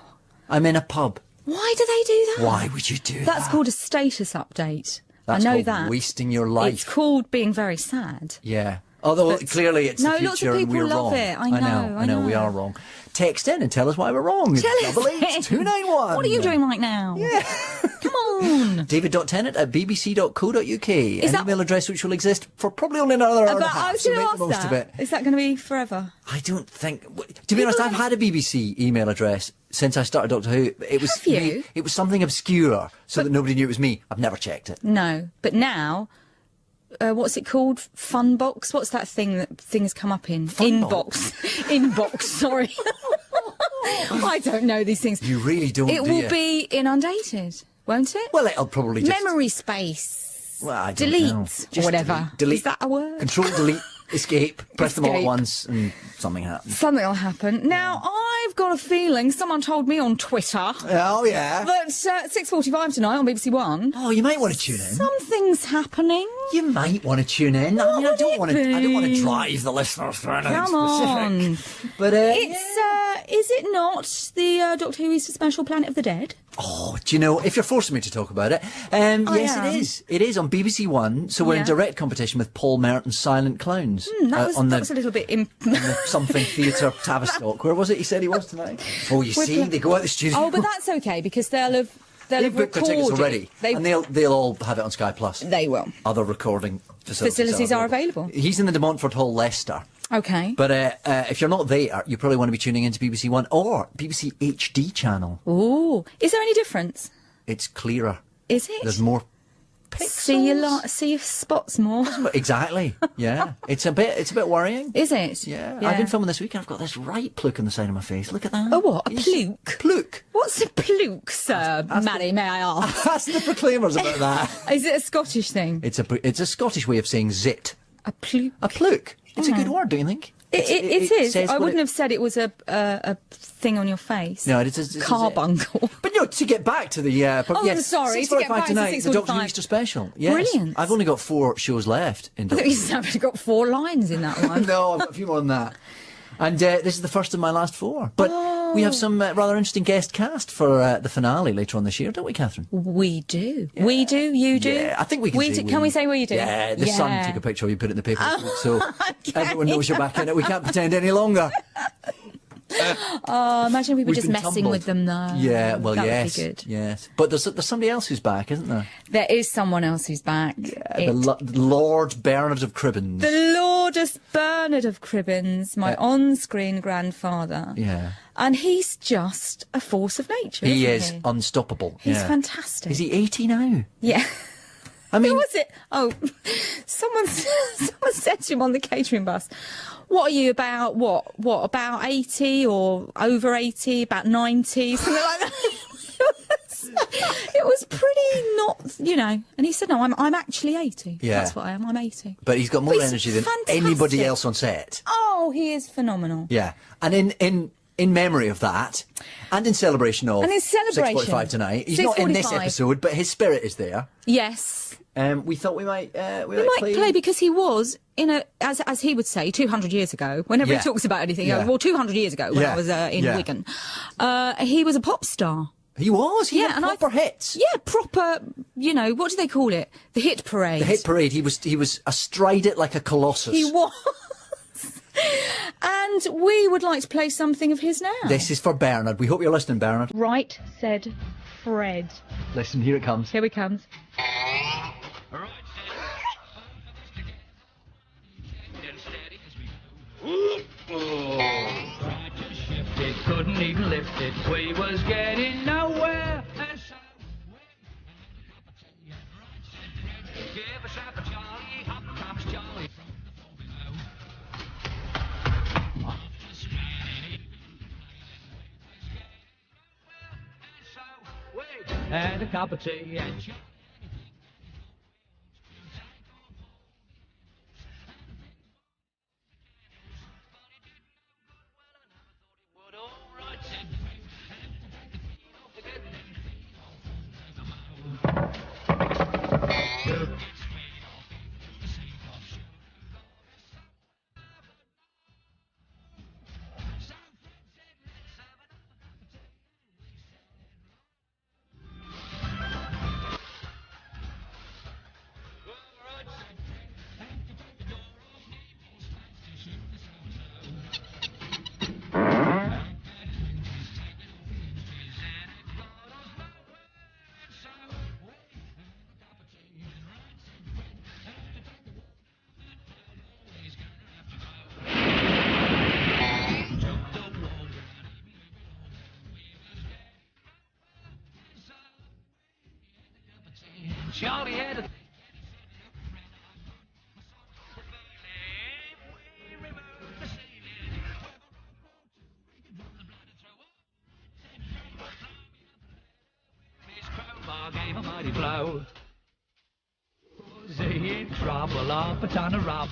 I'm in a pub." Why do they do that? Why would you do that? That's called a status update. That's I know called that. wasting your life. It's called being very sad. Yeah. Although clearly it's the future lots of people and we're love wrong. it. I know. We are wrong. Text in and tell us why we're wrong. Tell us. 88291. What are you doing right now? Yeah. Come on. David.Tennant at bbc.co.uk. An email address which will exist for probably only another hour and a half. I was going to ask most of it. Is that going to be forever? I don't think. To be honest, I've had a BBC email address since I started Doctor Who. Have you? It was something obscure so that nobody knew it was me. I've never checked it. No, but now. What's it called? Funbox? What's that thing that things come up in? Inbox. Inbox, sorry. I don't know these things. You really don't, It will be inundated, won't it? Well, it'll probably just... Memory space. Well, I don't delete. know. Or whatever. Delete. Is that a word? Control, delete, escape. Press them all at once and something happens. Something will happen. Now, I've got a feeling someone told me on Twitter... Oh, yeah? That 6:45 tonight on BBC One... Oh, you might want to tune in. Something's happening. You might want to tune in. I mean, I don't want to drive the listeners through anything specific. But, is it not the Doctor Who Easter special Planet of the Dead? Oh, do you know, if you're forcing me to talk about it, yes, it is. It is on BBC One, so we're in direct competition with Paul Merton's Silent Clowns. That was a little bit... on the something theatre Tavistock. Where was it he said he was tonight? Oh, you see, they go out the studio. Oh, but that's okay, because they'll have They've booked their tickets already, and they'll all have it on Sky Plus. They will. Other recording facilities are available. He's in the De Montfort Hall, Leicester. Okay. But if you're not there, you probably want to be tuning into BBC One or BBC HD channel. Ooh. Is there any difference? It's clearer. Is it? There's more pixels. See your spots more. Exactly. Yeah. It's a bit worrying. Is it? Yeah. I've been filming this week and I've got this right pluke on the side of my face. Look at that. Oh, what? A pluke? Pluke. What's a pluke, sir? Maddie, may I ask? Ask the Proclaimers about that. Is it a Scottish thing? It's a Scottish way of saying zit. A pluke? A pluke. It's a good word, don't you think? It is. I wouldn't have said it was a thing on your face. No, it's a carbuncle. But no, to get back to the yes, I'm sorry. To get back tonight, to the Doctor Who Easter special. Yes. Brilliant. I've only got 4 shows left in Doctor Who. I thought you've got 4 lines in that one. No, I've got a few more than that. And this is the first of my last 4. But we have some rather interesting guest cast for the finale later on this year, don't we, Catherine? We do. Yeah. We do. You do. Yeah, I think we can say we. Can we say we do? Yeah, the Sun took a picture of you, put it in the paper, so everyone knows you're back in it. We can't pretend any longer. Imagine we were just messing with them, though. Yeah, well, yes. That would be good. Yes. But there's somebody else who's back, isn't there? There is someone else who's back. Yeah, the Lord Bernard of Cribbins. The Lordest Bernard of Cribbins, my on-screen grandfather. Yeah. And he's just a force of nature, He is unstoppable. He's fantastic. Is he 80 now? Yeah. I mean... Who was it? Oh, someone said to him on the catering bus, what are you about, about 80 or over 80, about 90, something like that. It was pretty not, and he said, no, I'm actually 80. Yeah. That's what I am, I'm 80. But he's got more energy than anybody else on set. Oh, he is phenomenal. Yeah. And in in memory of that, and in celebration of And in celebration. 6:45 tonight. He's not in this 6:45. episode, but his spirit is there. Yes. We thought we might play because he was in a, as he would say, 200 years ago. Whenever Yeah. he talks about anything, Yeah. well, 200 years ago when Yeah. I was in Yeah. Wigan, he was a pop star. He was. He had proper hits. Yeah, proper. You know, what do they call it? The hit parade. The hit parade. He was astride it like a colossus. He was. And we would like to play something of his now. This is for Bernard. We hope you're listening, Bernard. Right, said Fred. Listen, here it comes. Here he comes. It couldn't even lift it. We was getting nowhere. And so give us up a Charlie, hop comes Charlie. And a cup of tea and Charlie had a his crowbar gave a mighty blow. Was he in trouble up a ton of rubble?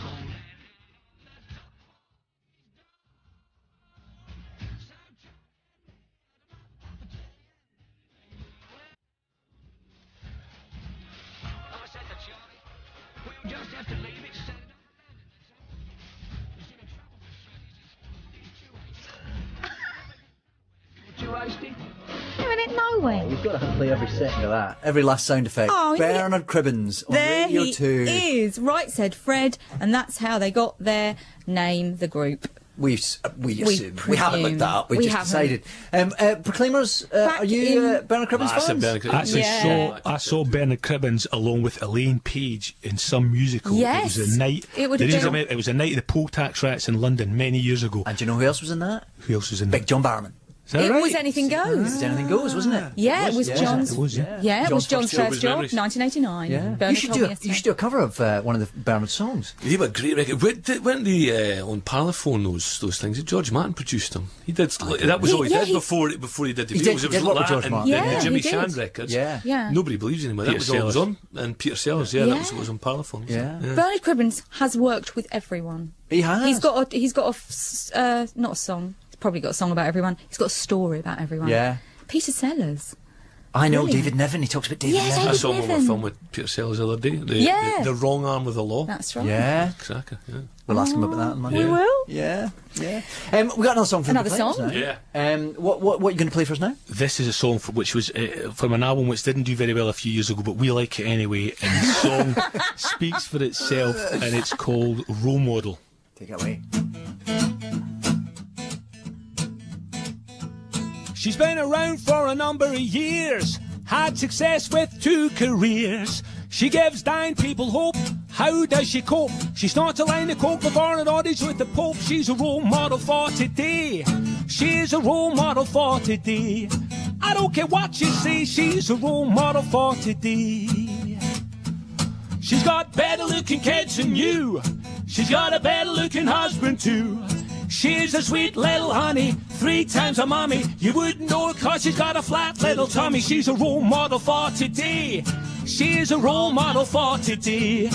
I said to Charlie, we'll just have to leave it set. Too hasty? Doing it nowhere. We've got to play every second of that. Every last sound effect. Oh, Bernard Cribbins on There Radio he 2. is. Right, said Fred, and that's how they got their name, the group. We assume. We haven't looked that up. We just haven't. decided. Proclaimers, are you Bernard Cribbins fans? Actually, I saw Bernard Cribbins along with Elaine Page in some musical. Yes. It was a night. It would have been. It was a night of the poll tax riots in London many years ago. And do you know who else was in that? Who else was in Big John Barrowman. Is that It right? was Anything Goes. It was Anything Goes, wasn't it? Yeah, it was John's. It was, yeah. Yeah, it was John's first job, memories. 1989. Yeah. Bernard You should told me yesterday. you should do a cover of one of the Barrowman songs. They were great record. Weren't they on Parlophone, those things? George Martin produced them. He did. That was all he did before he did the He Beatles. did It was work with that George and Martin. the Yeah, Jimmy he did. Shand records. Yeah. Yeah. Nobody believes anymore. That was all that was on. And Peter Sellers, that was on Parlophone. Yeah. Bernard Cribbins has worked with everyone. He has. He's got not a song. He's probably got a song about everyone. He's got a story about everyone. Yeah. Peter Sellers. I know Brilliant. David Niven. He talks about David Yeah, Niven. I saw him on Niven. a film with Peter Sellers the other day. The Wrong Arm of the Law. That's right. Yeah. Cracker, yeah. We'll ask him about that on Monday. We will. Yeah. Yeah. We got another song from Another Proclaimers song? now. Yeah. What are you going to play for us now? This is a song which was from an album which didn't do very well a few years ago, but we like it anyway. And the song speaks for itself, and it's called Role Model. Take it away. She's been around for a number of years, had success with 2 careers. She gives dying people hope. How does she cope? She snorts a line of coke before an audience with the Pope. She's a role model for today. She's a role model for today. I don't care what you say, she's a role model for today. She's got better looking kids than you. She's got a better looking husband too. She's a sweet little honey, 3 times her mommy. You wouldn't know it 'cause she's got a flat little tummy. She's a role model for today. She's a role model for today.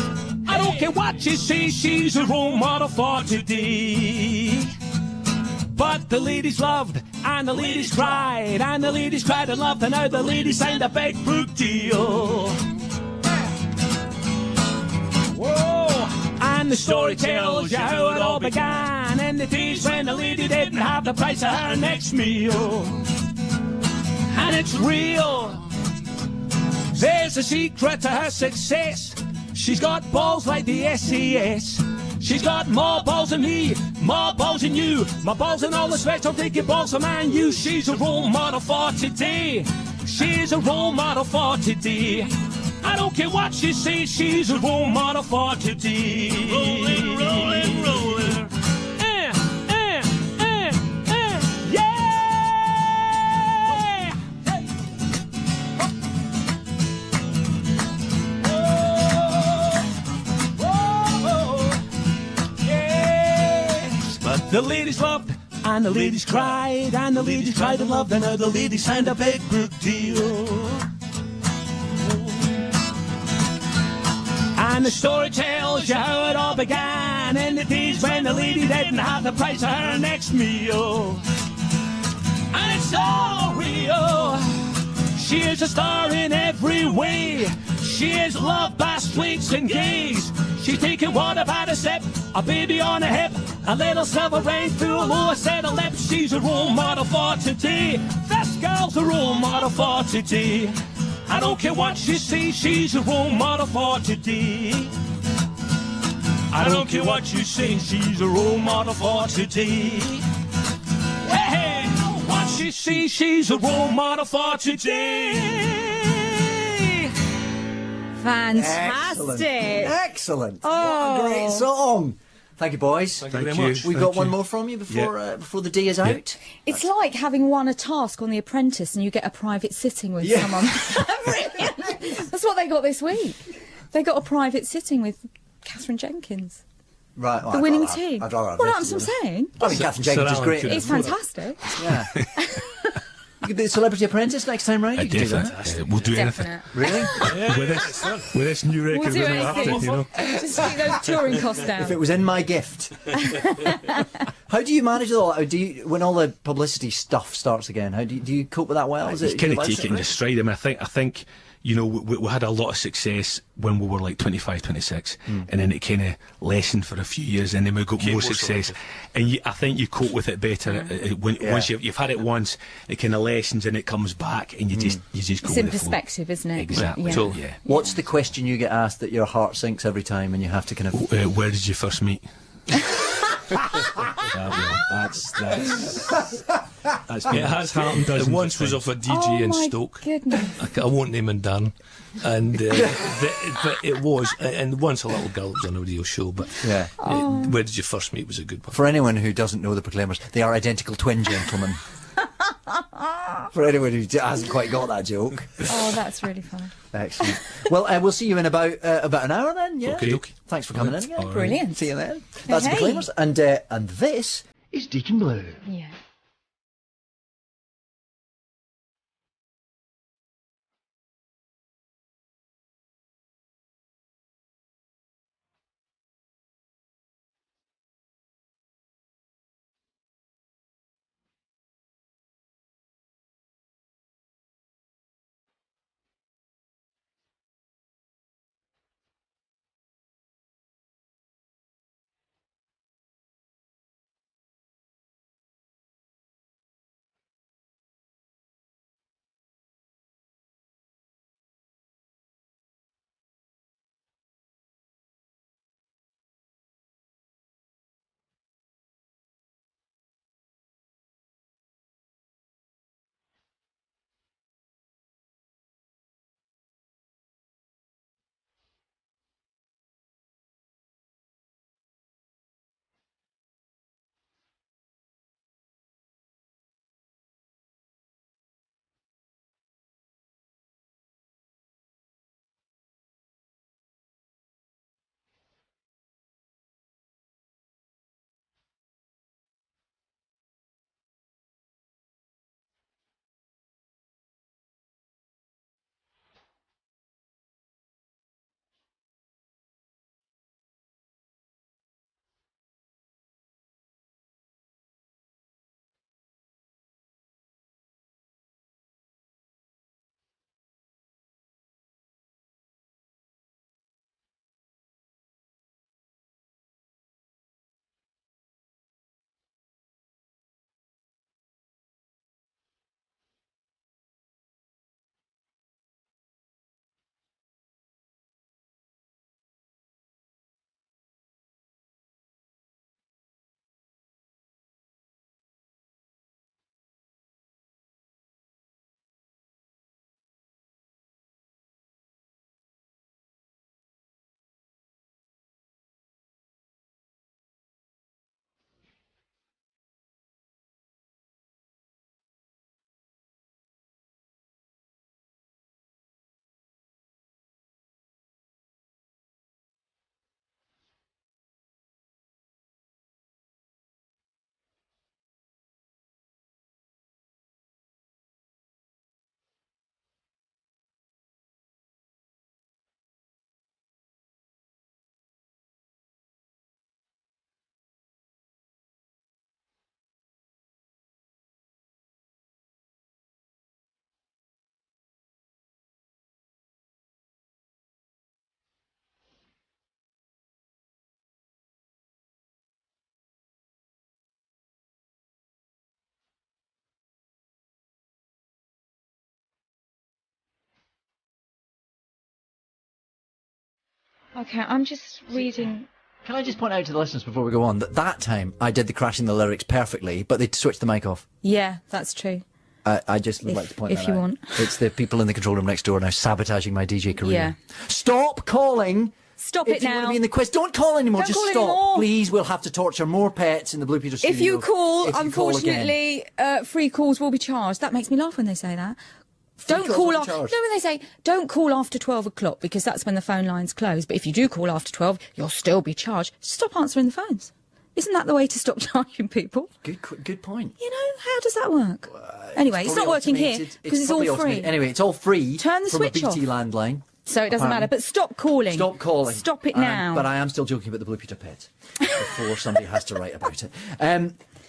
I don't care what you say, she's a role model for today. But the ladies loved, and the ladies cried, and the ladies cried and loved, and now the ladies signed a big book deal. Whoa! And the story tells you how it all began in the days when the lady didn't have the price of her next meal. And it's real. There's a secret to her success. She's got balls like the SAS. She's got more balls than me, more balls than you. My balls and all the sweat, I'll take your balls from man you. She's a role model for today. She's a role model for today. I don't care what she says, she's a role model for today. Rolling, rolling, rolling. Yeah! Yes! But the ladies loved, and the ladies cried, and the ladies cried and loved, and now the ladies signed a big book deal. And the story tells you how it all began in the days when the lady didn't have the price of her next meal. And it's all real. She is a star in every way. She is loved by straights and gays. She's taking water by the sip, a baby on her hip, a little silver ring through a lower set of lips. She's a role model for today. This girl's a role model for today. I don't care what she says, she's a role model for today. I don't care what you say, she's a role model for today. Hey, what she says, she's a role model for today. Fantastic. Excellent. Oh. What a great song. Thank you, boys. Thank you very much. We've got one more from you before the day is out. It's like having won a task on The Apprentice and you get a private sitting with someone. Brilliant. That's what they got this week. They got a private sitting with Catherine Jenkins. Right. The winning team. I'd rather have Well, this that's what I'm saying. I think Catherine Jenkins is great. It's fantastic. Yeah. You could be the Celebrity Apprentice next time round. You could do that. We'll do Definite. anything. Really? with this new record, We'll do we're gonna have to, anything. you know. Just keep those touring costs down. If it was in my gift. How do you manage it all? Do you, when all the publicity stuff starts again? How do you cope with that well? Is You it kind of you take it in your stride. I mean, I think you know, we had a lot of success when we were like 25, 26, and then it kind of lessened for a few years, and then we got more success. And I think you cope with it better once you've had it once. It kind of lessens and it comes back, and you just go It's with in the flow. perspective, isn't it? Exactly. Yeah. Yeah. What's the question you get asked that your heart sinks every time, and you have to kind of? Where did you first meet? That's it has happened. It once was off a DJ in Stoke. Goodness. I won't name him Dan, and but it was, and once a little girl was on a radio show. But Yeah. where did you first meet was a good one. For anyone who doesn't know the Proclaimers, they are identical twin gentlemen. For anyone who hasn't quite got that joke. Oh, that's really funny. Excellent. Well, we'll see you in about an hour then. Yeah. Okay. Thanks for coming in again. All right. Brilliant. See you then. That's the Hey. Proclaimers, and this is Deacon Blue. Yeah. Okay, I'm just reading. Can I just point out to the listeners before we go on that time I did the crashing the lyrics perfectly, but they switched the mic off. Yeah, that's true. I just would like to point that out. If you want. It's the people in the control room next door now sabotaging my DJ career. Yeah. Stop calling! Stop if it you want now. to be in the quiz, don't call anymore. Don't Just call stop. anymore. Please, we'll have to torture more pets in the Blue Peter studio. If you call, if you unfortunately, free calls will be charged. That makes me laugh when they say that. Don't calls call will be after. No, charged. when they say don't call after 12 o'clock because that's when the phone lines close. But if you do call after 12, you'll still be charged. Stop answering the phones. Isn't that the way to stop charging people? Good point. You know, how does that work? Anyway, it's not working here because it's all probably free. automated. Anyway, it's all free. Turn the from switch a BT off. landline. So it doesn't matter. But stop calling. Stop calling. Stop it now. But I am still joking about the Blue Peter pet before somebody has to write about it.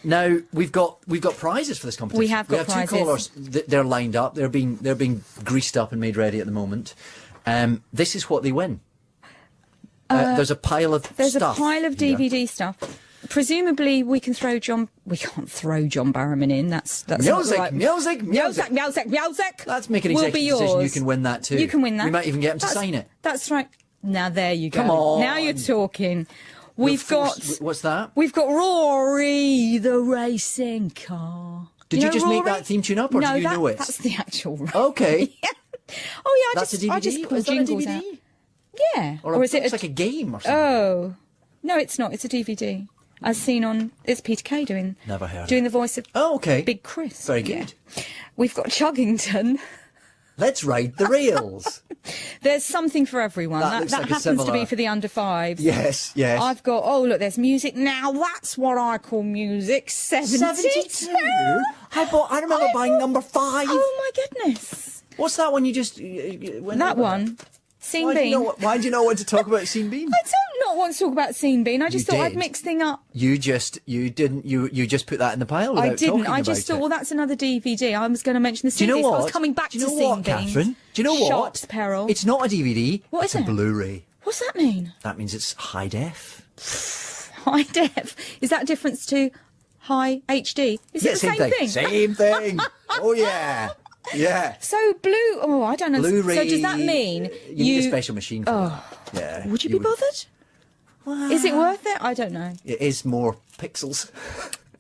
Now we've got prizes for this competition. We have got two prizes. callers. They're lined up. They're being greased up and made ready at the moment. This is what they win. There's a pile of There's stuff. a pile of DVD stuff. Presumably, we can throw John. We can't throw John Barrowman in. That's Music, not right. music. Let's make an will executive be yours. decision. You can win that too. You can win that. We might even get him to sign it. That's right. Now there you go. Come on. Now you're talking. We've got. What's that? We've got Rory the racing car. Did you know just make Rory? that theme tune up, or no, do you know it? That's the actual. Rory. Okay. Yeah. Oh yeah, That's a I DVD? just pull Is that a jingles DVD? out. Yeah. Or is it it's like a game or something? Oh, no, it's not. It's a DVD. I've seen on. It's Peter Kay doing. Never heard. Doing the voice of. Oh, okay. Big Chris. Very good. Yeah. We've got Chuggington. Let's ride the rails. There's something for everyone. That That looks like a happens similar- to be for the under fives. Yes, yes. I've got. Oh look, there's music. Now that's what I call music. 72. I remember buying number 5. Oh my goodness. What's that one you just? That one. Scene Bean. Why do you not want to talk about Scene Bean? I don't not want to talk about Scene Bean. I just You thought I'd did. mix thing up. You just put that in the pile without I didn't. talking I just about thought, it. well, that's another DVD. I was going to mention the Do you know series. I what? was coming back Do you to know Scene what, Bean. Catherine? Do you know what? Sharp's Peril. It's not a DVD. What it's is a it? Blu-ray. What's that mean? That means it's high def. High def. Is that a difference to high HD? Is it the same thing? Same thing. Oh yeah. Yeah. So blue. Oh, I don't know. Blu-ray. So does that mean You need a special machine for that. Yeah. Would you be bothered? Is it worth it? I don't know. It is more pixels.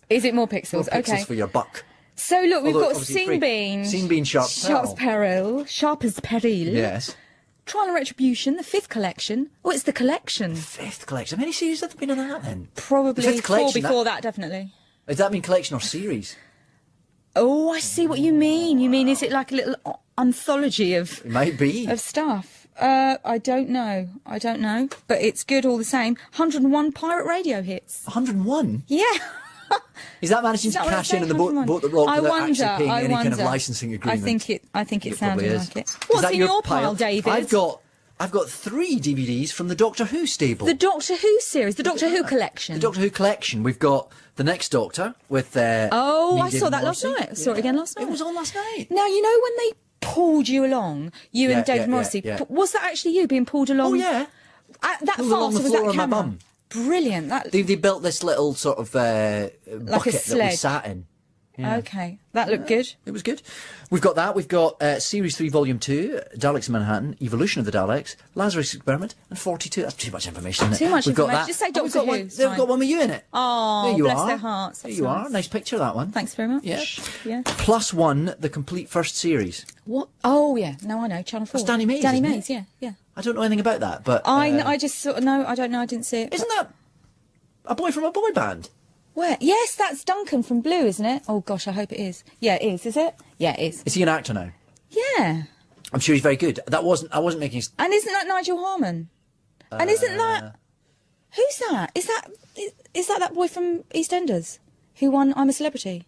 Is it more pixels? More pixels Okay. for your buck. So look, we've Although got obviously Scene free. Bean. Scene Bean, Sharp's Peril. Sharp as Peril. Yes. Trial and Retribution, the 5th collection. Oh, it's the collection. 5th collection. How many series have there been in that then? Probably The 5th 4 collection, before that, definitely. Does that mean collection or series? Oh, I see what you mean. You mean, is it like a little anthology of... It might be. Of stuff. I don't know. But it's good all the same. 101 pirate radio hits. 101? Yeah. Is that managing Is that to what it cash in said? on the boat 101? that rock I without wonder, actually paying I any kind of wonder. licensing agreement? I think it It sounded probably like is. it. Is What's that in your pile, David? I've got 3 DVDs from the Doctor Who stable. The Doctor Who series, the Doctor Who collection. The Doctor Who collection. We've got The Next Doctor with Oh, me, I saw David that last Morrissey. night. I saw it again last night. It was on last night. Now, you know when they pulled you along, you Yeah, and David yeah, Morrissey, yeah. was that actually you being pulled along? Oh, yeah. That Pulled fast, along the or was floor that on my camera? bum. Brilliant. That They built this little sort of bucket that we sledge. sat in. Yeah. Okay, that looked good. It was good. We've got that. We've got Series 3, Volume 2, Daleks in Manhattan, Evolution of the Daleks, Lazarus Experiment, and 42. That's too much information, isn't it? Too much We've got information. that. Just say Oh, Doctor we've got Who. one. it's They've fine. got one with you in it. Oh, there you bless are. their hearts. There That's you nice. are. Nice picture, that one. Thanks very much. Yeah. Yeah. +1, the complete first series. What? Oh, yeah. No, I know. Channel 4. That's Danny Mays, Danny isn't it? Mays, yeah. I don't know anything about that, but... I just sort of know. I don't know. I didn't see it. Isn't that a boy from a boy band? Where? Yes, that's Duncan from Blue, isn't it? Oh, gosh, I hope it is. Yeah, it is it? Yeah, it is. Is he an actor now? Yeah. I'm sure he's very good. I wasn't making... And isn't that Nigel Harman? And isn't that... Who's that? Is that boy from EastEnders who won I'm a Celebrity?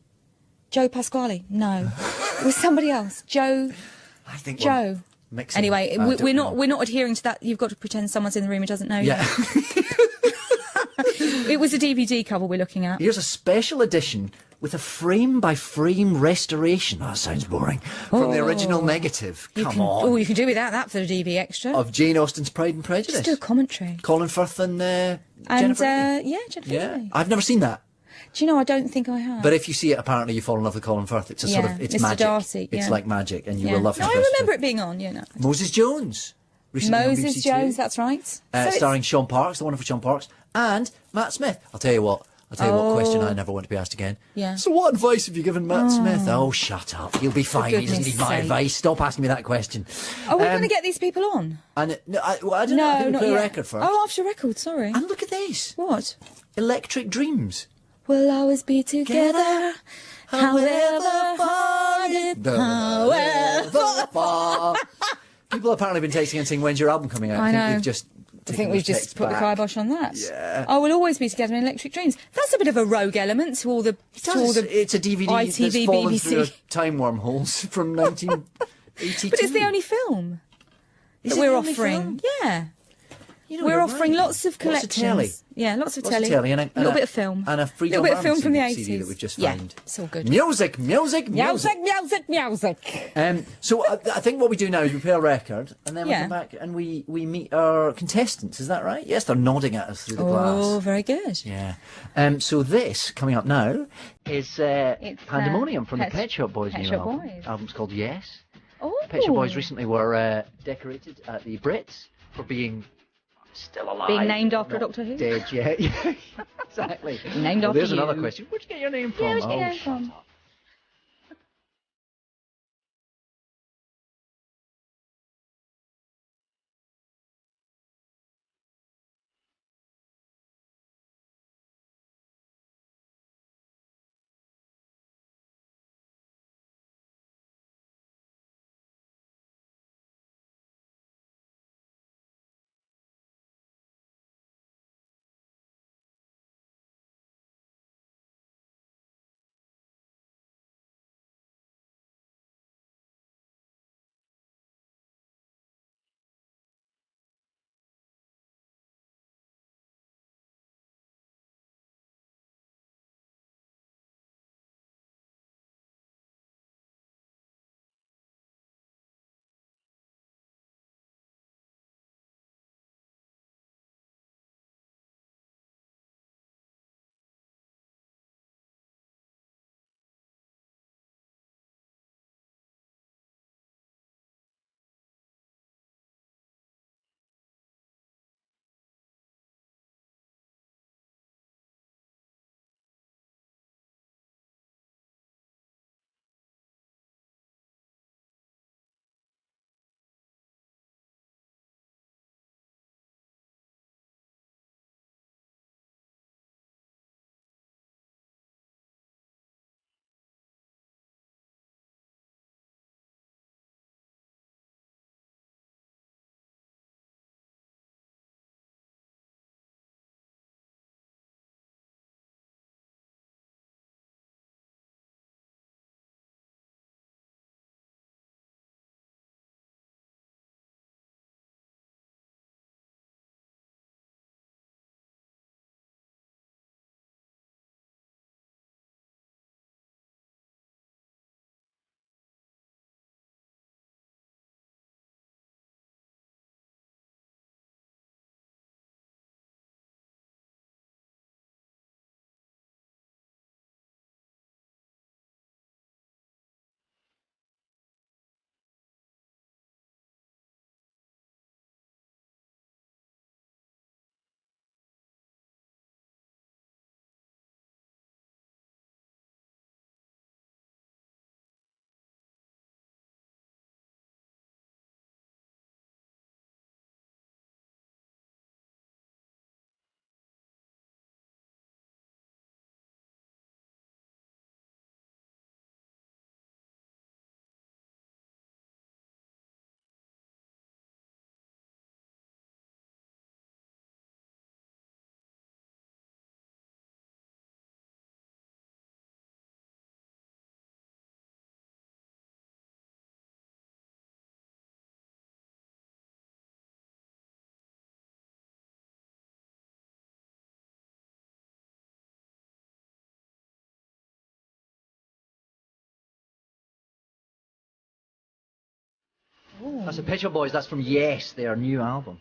Joe Pasquale? No. It was somebody else. Joe... I think Joe. Mixing. Anyway, I don't know. we're not adhering to that. You've got to pretend someone's in the room who doesn't know Yeah. you. It was a DVD cover we're looking at. Here's a special edition with a frame-by-frame restoration. Oh, that sounds boring. From the original negative. Come on. Oh, you can do without that for the DV extra. Of Jane Austen's Pride and Prejudice. Just do a commentary. Colin Firth and And Jennifer Lee. yeah, Jennifer Yeah. Lee. I've never seen that. Do you know? I don't think I have. But if you see it, apparently you fall in love with Colin Firth. It's a sort Yeah, of, it's Mr. magic. Darcy, It's yeah. like magic, and you Yeah. will love him. No, I remember it being on. Yeah, no. Moses Jones. recently on Moses BBC Jones, Two. that's right. So it's- Starring Sean Parks, the wonderful Sean Parks, and Matt Smith. I'll tell you what question I never want to be asked again. Yeah. So what advice have you given Matt Smith? Oh, shut up. He'll be fine. He doesn't need my goodness advice. Stop asking me that question. Are we going to get these people on? And no, I don't know. I think we play a record first. Oh, after a record, sorry. And look at this. What? Electric Dreams. We'll always be together, however far however far. People have apparently been texting and saying, when's your album coming out? I know. I think we've just put the kibosh on that. Yeah. Oh, we'll always be together in Electric Dreams. That's a bit of a rogue element to all the. It's a DVD ITV, that's fallen BBC. through time wormholes from 1982. But it's the only film Is that it we're the only offering. film? Yeah. You know, we're you're offering right. lots of collections. telly. Yeah, lots of Lots of telly. telly and a little bit of film. And a free little bit of film from the 80s. CD that we've just yeah, found. it's all good. Music. So I think what we do now is we play a record and then we come back and we meet our contestants. Is that right? Yes, they're nodding at us through the glass. Oh, very good. Yeah. So this coming up now is Pandemonium from the Pet Shop Boys new album. Boys. Album's called Yes. Oh. Pet Shop Boys recently were decorated at the Brits for being still alive. Being named after a Doctor Who. Dead, yeah. Exactly. Named after There's you. another question. Where'd you get your name from? Yeah, where'd you get your name shut from? up. That's the Pet Shop Boys. That's from Yes, their new album.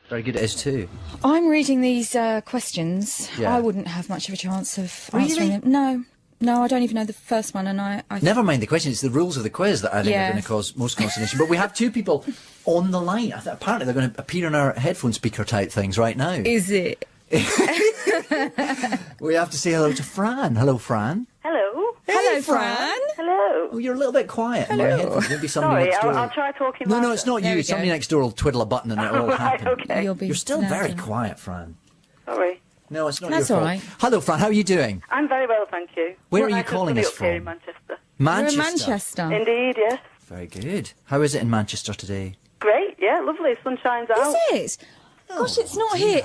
Very good it is too. I'm reading these questions. Yeah. I wouldn't have much of a chance of Really? answering them. No. No, I don't even know the first one, and I Never mind the question. It's the rules of the quiz that I think are going to cause most consternation. But we have two people on the line. Apparently, they're going to appear on our headphone speaker type things right now. Is it? We have to say hello to Fran. Hello, Fran. Hello. Hey, Hello, Fran. Hello. Oh, you're a little bit quiet in my headphones. Maybe somebody Sorry, next door. I'll try talking No, louder. it's not you. Somebody next door will twiddle a button and it'll all Right, happen. okay. You're still very quiet, Fran. Sorry. No, it's not That's your all fault. right. Hello, Fran. How are you doing? I'm very well, thank you. Where Well, are you I just calling live us up here from? in Manchester. Manchester. You're in Manchester. Indeed, yes. Very good. How is it in Manchester today? Great, yeah, lovely. Sun shines out. Is it? Gosh, it's not here.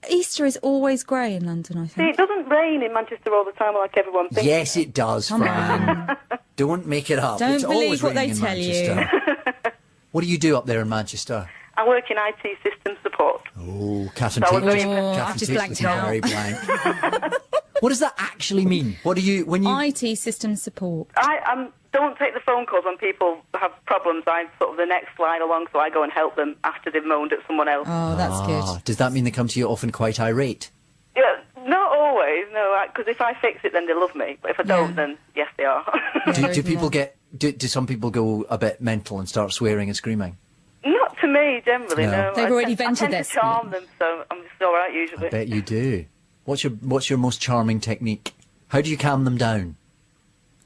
Easter is always grey in London, I See, think. it doesn't rain in Manchester all the time like everyone thinks. Yes, it does, Come Fran. Don't make it up. Don't it's always believe what they raining in tell you. Manchester. What do you do up there in Manchester? I work in IT systems support. Oh, Catherine So I Tate. was very- Catherine I've just Tate's blanked looking out. very blank. What does that actually mean? What do you when you? IT system support. I don't take the phone calls when people have problems. I'm sort of the next line along, so I go and help them after they've moaned at someone else. Oh, that's good. Does that mean they come to you often quite irate? Yeah, not always, no, because if I fix it, then they love me. But if I don't, then yes, they are. Do people get? Do some people go a bit mental and start swearing and screaming? Not to me, generally, No. no. They've already I vented tend their to charm them, so I'm just all right usually. I bet you do. What's your most charming technique? How do you calm them down?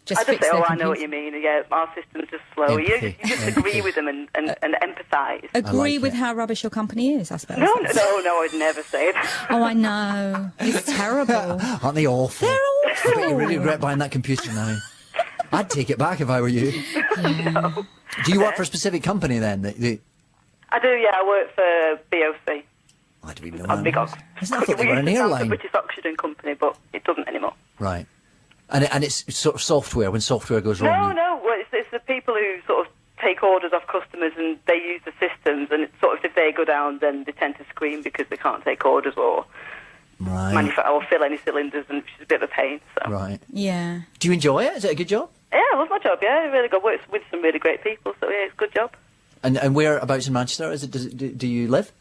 Just I just fix say, their I know what you mean. Yeah, our system's just slow. You Empathy. just agree with them and empathise. Agree with how rubbish your company is, I suppose. No, I'd never say it. Oh, I know. It's terrible. Aren't they awful? They're awful. I bet you really regret buying that computer now. I'd take it back if I were you. No. Do you work for a specific company then? I do, yeah. I work for BOC. I don't even know. A big Ox. I thought they We were used an to have airline. the British Oxygen Company, but it doesn't anymore. Right. And it's sort of software, when software goes wrong. No. Well, it's the people who sort of take orders off customers and they use the systems, and it's sort of if they go down, then they tend to scream because they can't take orders or or fill any cylinders, and which is a bit of a pain. So. Right. Yeah. Do you enjoy it? Is it a good job? Yeah, I love my job. Yeah, really good. Works with some really great people, so yeah, it's a good job. And whereabouts in Manchester is it? Do you live?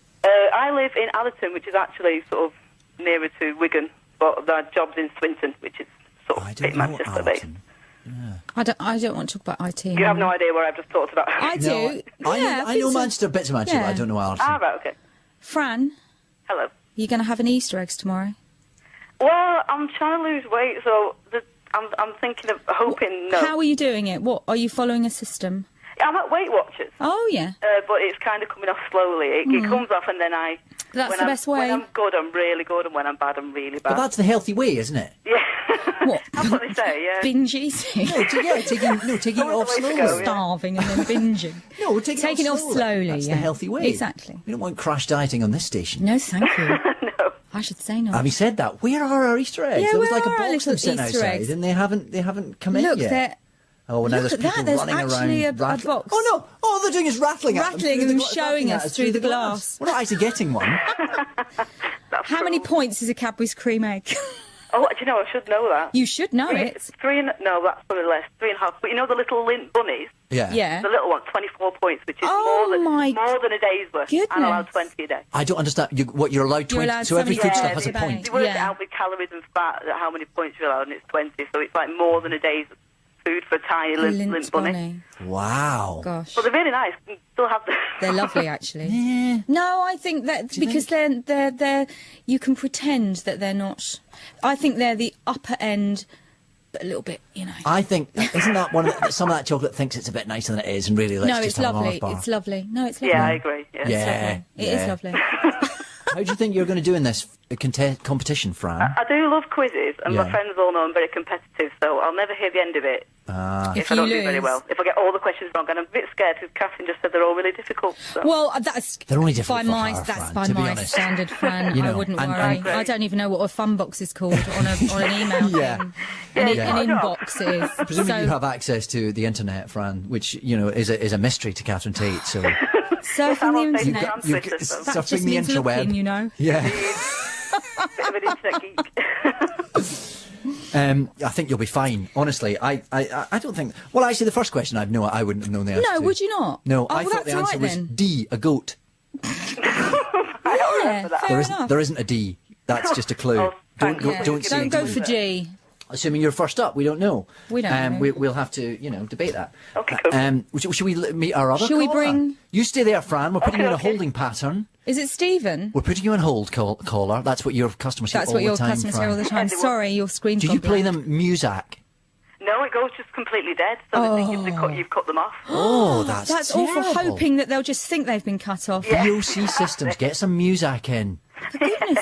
I live in Allerton, which is actually sort of nearer to Wigan, but our job's in Swinton, which is sort of a bit Manchester based. I don't want to talk about IT. You have no idea where I've just talked about. I do. I know Manchester, bits of Manchester, but I don't know Allerton. Ah, right, okay. Fran? Hello. You're going to have an Easter eggs tomorrow? Well, I'm trying to lose weight, so I'm thinking of hoping no. How are you doing it? What are you following a system? I'm at Weight Watchers. Oh, yeah. But it's kind of coming off slowly. It comes off and then That's when the best way. When I'm good, I'm really good, and when I'm bad, I'm really bad. But that's the healthy way, isn't it? Yeah. What? That's what they say, yeah. Binge eating? taking it off slowly. Starving and then binging. No, we're taking it off slowly. That's yeah. the healthy way. Exactly. We don't want crash dieting on this station. No, thank you. I should say no. Having said that, where are our Easter eggs? Yeah, there was where like a are our box of them little sitting Easter outside, eggs? and they haven't come in Look, yet. they're... Oh, now Look there's at people that, there's running actually around. a box. Oh no! All they're doing is rattling at them. Rattling and showing us through the glass. We're not actually getting one. How many points is a Cadbury's cream egg? Oh, do you know, I should know that. You should know it. No, that's probably less. 3.5. But you know the little lint bunnies? Yeah. Yeah. The little one, 24 points, which is more than a day's worth. goodness. I'm allowed 20 a day. I don't understand. What you're allowed 20. allowed So every 70 food stuff days has a a day. point. You work it out with calories and fat, how many points you're allowed, and it's 20. So it's like more than a day's food for a tiny lint bunny. Wow. Gosh. But they're really nice. You still have the... They're lovely, actually. No, I think that because they're you can pretend that they're not. I think they're the upper end, but a little bit, you know. I think isn't that some of that chocolate thinks it's a bit nicer than it is, and really let's No, just it's have a lovely. Mars bar. It's lovely. No, it's lovely. Yeah, I agree. Yeah, It is lovely. How do you think you're going to do in this competition, Fran? I do love quizzes, and Yeah. my friends all know I'm very competitive, so I'll never hear the end of it if I don't do very well. If I get all the questions wrong, and I'm a bit scared because Catherine just said they're all really difficult. So. Well, that's They're only difficult by my for her, that's Fran, by to be my honest. standard, Fran. You know, I wouldn't and- worry. and- I don't even know what a fun box is called on an email. Yeah. thing. Yeah. An inbox is. Presumably So- you have access to the internet, Fran, which is a mystery to Catherine Tate. So surfing the internet. You've that surfing just the means interweb. looking, you know. Yeah. Bit of an internet geek. I think you'll be fine. Honestly, I don't think. Well, actually, the first question I wouldn't have known the answer. No, to. would you not? No, Oh, I well, thought the that's answer all right was then. D, a goat. Yeah, fair enough. There isn't a D. That's just a clue. Oh, don't Yeah. say Don't go D. for G. assuming you're first up. We don't know. We don't know. We'll have to, debate that. Okay, cool. Should we meet our other Shall we caller? bring... You stay there, Fran. We're putting you in a holding pattern. Is it Stephen? We're putting you on hold, caller. That's what your customers say all the time, That's what your customers say all the time. Sorry, your screen's Do gone you play black. them music? No, it goes just completely dead, so they think you've cut them off. Oh, that's awful, terrible. hoping that they'll just think they've been cut off. VOC systems, get some music in.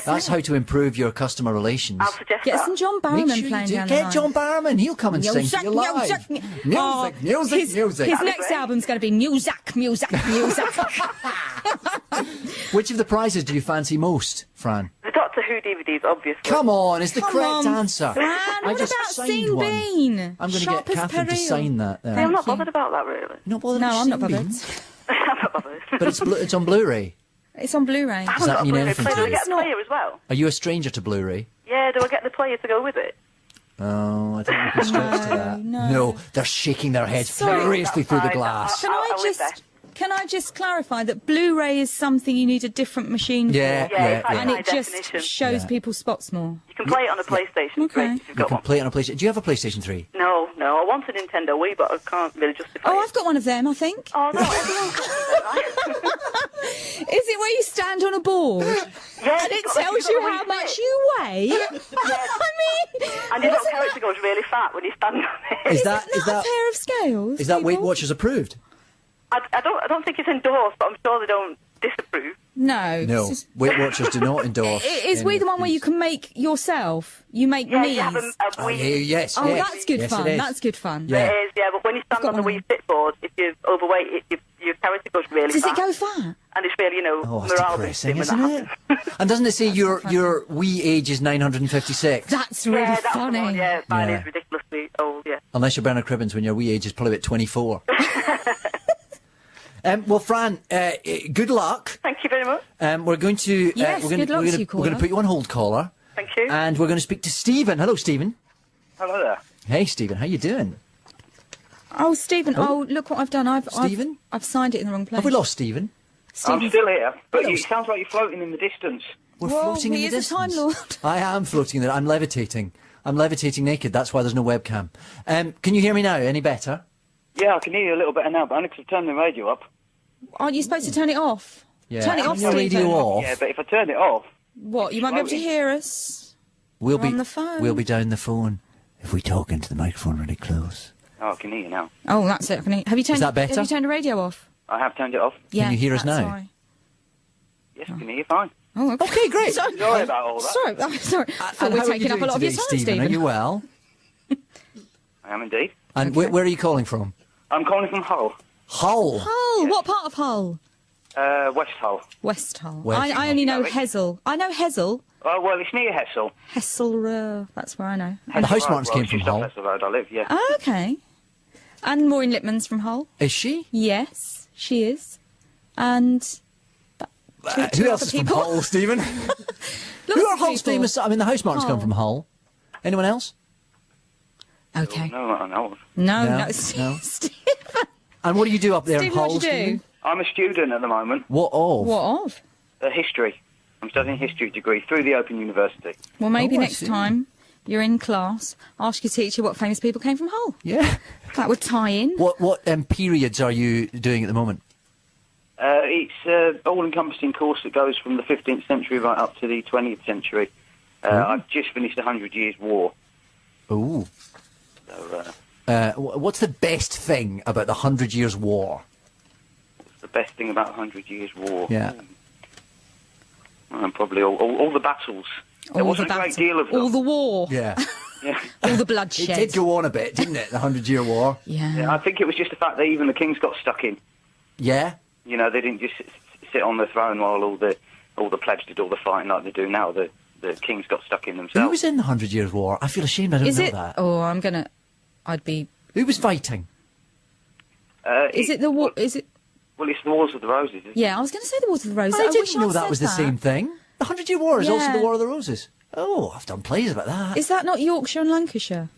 That's how to improve your customer relations. I'll suggest Get some John Barrowman Make sure playing you do. down the Get line. John Barrowman. He'll come and sing to you live. Music. His next album's going to be music. Which of the prizes do you fancy most, Fran? The Doctor Who DVDs, obviously. Come on, it's the correct answer. Fran, I what just about signed Scene one. Bean? I'm going to Sharp get as Catherine to Peril. sign that. There. I'm not bothered about that, really. You're not bothered No, with I'm not Scene bothered. Bean? I'm not bothered. But it's on Blu-ray. It's on Blu-ray. Does that mean anything Do to I you? get a player as well? Are you a stranger to Blu-ray? Yeah, do I get the player to go with it? Oh, I think we can stretch to that. No. They're shaking their heads Sorry. furiously through the glass. Can I just clarify that Blu-ray is something you need a different machine Yeah, for? yeah, yeah. And High it just definition. shows people's spots more. You can play it on a PlayStation 3 if you've You got can one. play it on a PlayStation. Do you have a PlayStation 3? No, I want a Nintendo Wii, but I can't really justify Oh, it. I've got one of them, I think. Oh, no, everyone's got one, right? Is it where you stand on a board? Yeah, And it tells you how much you weigh? And your little character goes really fat when you stand on it. Is that a pair of scales? Is that Weight Watchers approved? I don't think it's endorsed, but I'm sure they don't disapprove. No. No, Weight Watchers do not endorse. Is we the one where you can make yourself? You make Yeah, knees? you have a Wii. Yes. Oh, yes. that's good Yes, fun. it is. That's good fun. Yeah. It is, yeah, but when you stand on the Wii Fit board, if you're overweight, your character goes really Does fat. it go fat? And it's really, Oh, it's morale depressing, boosting when isn't that it? And doesn't it say your Wii age is 956? That's really yeah, that's funny. The one, yeah, mine Yeah. is ridiculously old, yeah. Unless you're Bernard Cribbins, when your Wii age is probably at 24. Well, Fran, good luck. Thank you very much. We're going to Yes, we're going good luck to you, we're caller. going to put you on hold, caller, Thank you. and we're going to speak to Stephen. Hello, Stephen. Hello there. Hey, Stephen. How you doing? Oh, Stephen. Oh, look what I've done. Stephen? I've signed it in the wrong place. Have we lost Stephen? I'm still here, but it sounds like you're floating in the distance. We're floating in the he is a distance. Time Lord. I am floating there. I'm levitating. I'm levitating naked. That's why there's no webcam. Can you hear me now? Any better? Yeah, I can hear you a little better now, but only 'cause I've turned the radio up. Aren't you supposed to turn it off? Yeah. Turn it off, Turn your Stephen. radio off. Yeah, but if I turn it off... What? You won't be able to hear us? We'll We're be on the phone. We'll be down the phone if we talk into the microphone really close. Oh, I can hear you now. Oh, that's it. I can hear. Have you turned? Is that better? Have you turned the radio off? I have turned it off. Yeah. you hear us that's now? all right. Yes, I can hear you fine. Oh, okay, great. Sorry, Sorry about all that. Sorry, I'm sorry. I thought And we're how are you taking up a doing lot of your today, time, Stephen? Are you well? I am indeed. And where are you calling from? I'm calling from Hull. Hull. Hull. What part of Hull? West Hull. West Hull. West I only know Hull. Hessel. I know Hessel. Oh, well, it's near Hessel. Hessel. That's where I know. The house Right, martins well, came it's from just off Hull. Hessel Road I live, yeah. Oh, okay. And Maureen Lipman's from Hull. Is she? Yes, she is. And two Who else other is from people. Hull, Stephen? Who are Hull's people. famous? I mean, the house martins come Hull. from Hull. Anyone else? Okay. No, I know. No, No, no. no. Stephen. And what do you do up there Stephen, in Hull, what do you do? Stephen? I'm a student at the moment. What of? What of? History. I'm studying a history degree through the Open University. Well, maybe Oh, I next see. time you're in class, ask your teacher what famous people came from Hull. Yeah. That would tie in. What periods are you doing at the moment? It's an all-encompassing course that goes from the 15th century right up to the 20th century. I've just finished the 100 Years' War. Ooh. So, What's the best thing about the 100 Years' War? the best thing about the 100 Years' War. Yeah. Probably all the battles. There wasn't a great deal of them. All the war. Yeah. Yeah. All the It bloodshed. did go on a bit, didn't it? The 100-Year War. Yeah, I think it was just the fact that even the kings got stuck in. Yeah. You know, they didn't just sit on the throne while all the plebs did all the fighting like they do now. The kings got stuck in Who themselves. was in the 100 Years' War? I feel ashamed I don't Is know it? that. Oh, I'd be. Who was fighting? Is it the war? Is it? Well, it's the Wars of the Roses. Isn't it? Yeah, I was going to say the Wars of the Roses. I wish didn't know I'd that said was the same thing. The 100-Year War is also Yeah. the War of the Roses. Oh, I've done plays about that. Is that not Yorkshire and Lancashire?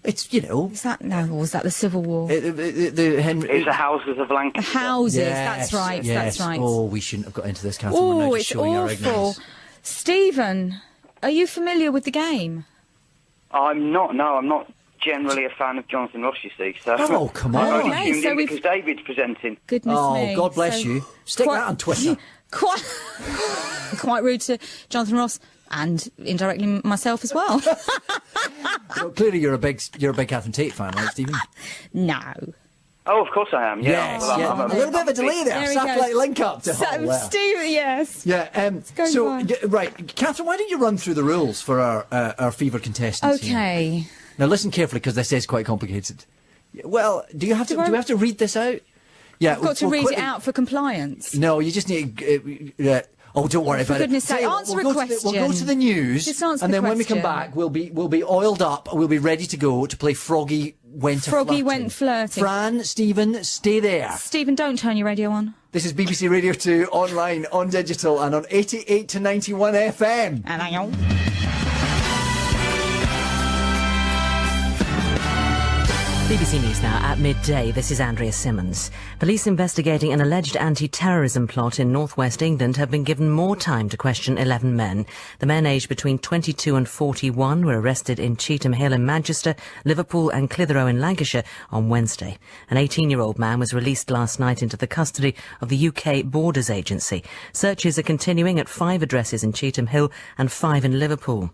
It's, you know... Is that no? Or was that the Civil War? It's the Houses of Lancashire. The houses. Yes, That's right. yes. That's right. Oh, we shouldn't have got into this, Catherine. We're now Oh, just it's showing our awful. ignorance. Stephen, are you familiar with the game? I'm not. No, I'm not generally a fan of Jonathan Ross, you see. So Oh, come on. I Okay, tuned so in we've- because David's presenting. Goodness me. Oh, God bless So you. Stick that on Twitter. Quite rude to Jonathan Ross and indirectly myself as well. So clearly you're a big Catherine Tate fan, right, Stephen? No. Oh, of course I am. Yeah. Yes, Well, yeah. I'm A little bit of a delay there. There he Satellite goes. link up to So, Hull there. Steve, yes. Yeah, going so, by. right, Catherine, why don't you run through the rules for our fever contestants here? Okay. Now listen carefully, because this is quite complicated. Well, do we have to read this out? Yeah, I've got to we'll read it quickly- out for compliance. No, you just need oh, don't worry For about goodness it. sake, Tell you what, answer we'll a go to the- we'll go question. to the news, Just answer and the then when we come question. back, we'll be oiled up. We'll be ready to go to play Froggy Went Froggy A-Flirting. went flirting. Fran, Stephen, stay there. Stephen, don't turn your radio on. This is BBC Radio 2 online, on digital, and on 88 to 91 FM. And I know. BBC News now at midday. This is Andrea Simmons. Police investigating an alleged anti-terrorism plot in northwest England have been given more time to question 11 men. The men aged between 22 and 41 were arrested in Cheetham Hill in Manchester, Liverpool and Clitheroe in Lancashire on Wednesday. An 18-year-old man was released last night into the custody of the UK Borders Agency. Searches are continuing at 5 addresses in Cheetham Hill and 5 in Liverpool.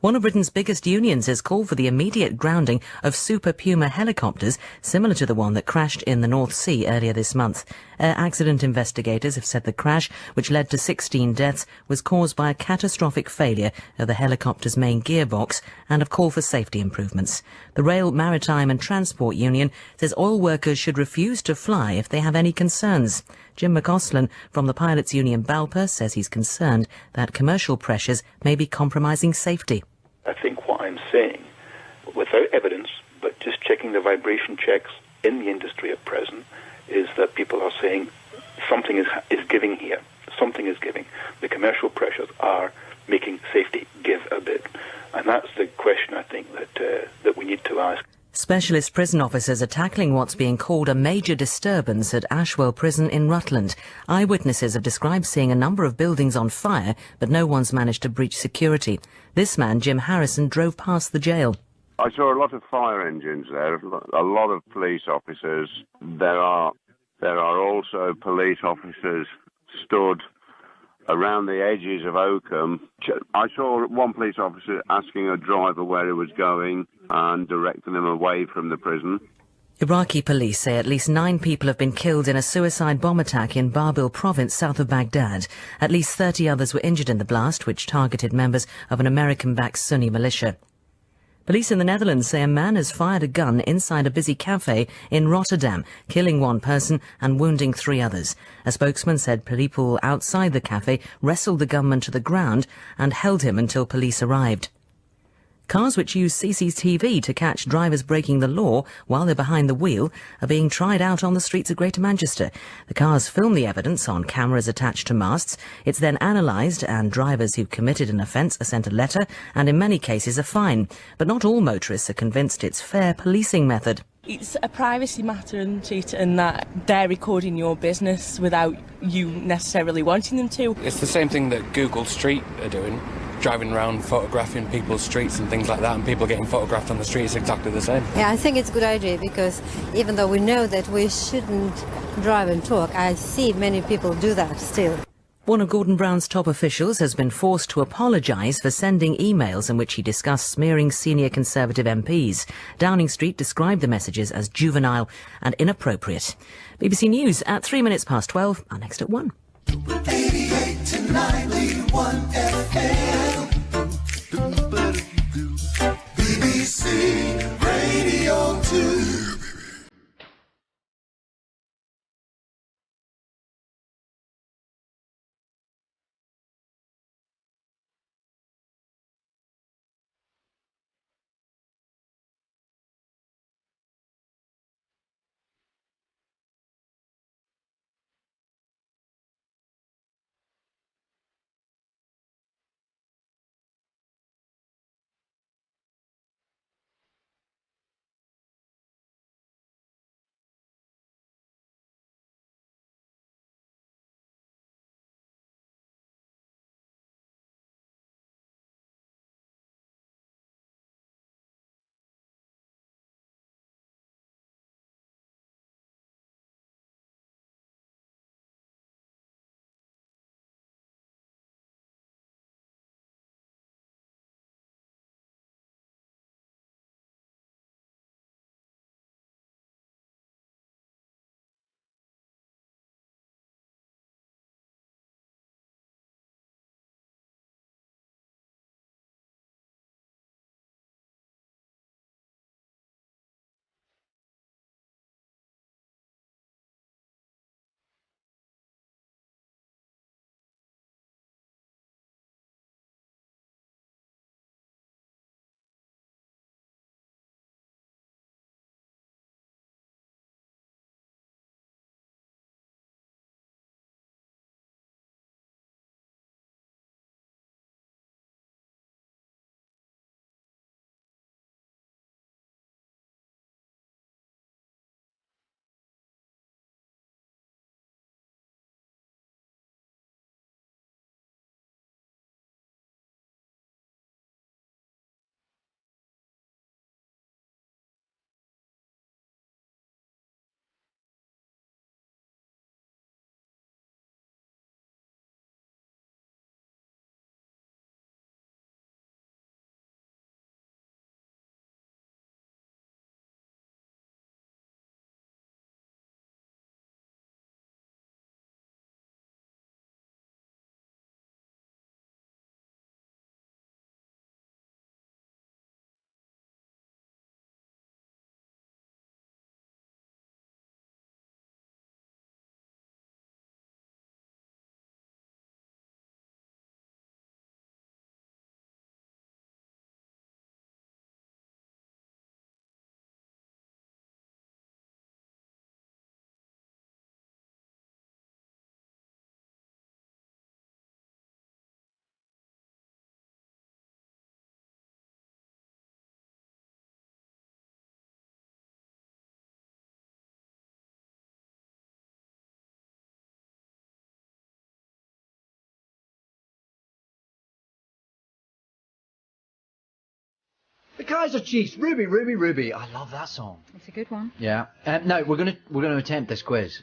One of Britain's biggest unions has called for the immediate grounding of Super Puma helicopters, similar to the one that crashed in the North Sea earlier this month. Air accident investigators have said the crash, which led to 16 deaths, was caused by a catastrophic failure of the helicopter's main gearbox and have called for safety improvements. The Rail, Maritime and Transport Union says oil workers should refuse to fly if they have any concerns. Jim McCausland from the Pilots Union Balper says he's concerned that commercial pressures may be compromising safety. I think what I'm saying, without evidence, but just checking the vibration checks in the industry at present, is that people are saying something is giving here. Something is giving. The commercial pressures are making safety give a bit. And that's the question I think that we need to ask. Specialist prison officers are tackling what's being called a major disturbance at Ashwell Prison in Rutland. Eyewitnesses have described seeing a number of buildings on fire, but no one's managed to breach security. This man, Jim Harrison, drove past the jail. I saw a lot of fire engines there, a lot of police officers. There are also police officers stood around the edges of Oakham. I saw one police officer asking a driver where he was going and directing him away from the prison. Iraqi police say at least 9 people have been killed in a suicide bomb attack in Babil province south of Baghdad. At least 30 others were injured in the blast, which targeted members of an American-backed Sunni militia. Police in the Netherlands say a man has fired a gun inside a busy cafe in Rotterdam, killing 1 person and wounding 3 others. A spokesman said people outside the cafe wrestled the gunman to the ground and held him until police arrived. Cars which use CCTV to catch drivers breaking the law while they're behind the wheel are being tried out on the streets of Greater Manchester. The cars film the evidence on cameras attached to masts. It's then analysed and drivers who've committed an offence are sent a letter and in many cases a fine. But not all motorists are convinced it's fair policing method. It's a privacy matter, isn't it, and that they're recording your business without you necessarily wanting them to. It's the same thing that Google Street are doing, driving around photographing people's streets and things like that, and people getting photographed on the street is exactly the same. Yeah, I think it's a good idea because even though we know that we shouldn't drive and talk, I see many people do that still. One of Gordon Brown's top officials has been forced to apologise for sending emails in which he discussed smearing senior Conservative MPs. Downing Street described the messages as juvenile and inappropriate. BBC News at 3 minutes past 12, our next at 1. 88 to 91 FM. BBC Radio 2. Kaiser Chiefs, Ruby, Ruby, Ruby. I love that song. It's a good one. Yeah. No, we're gonna attempt this quiz.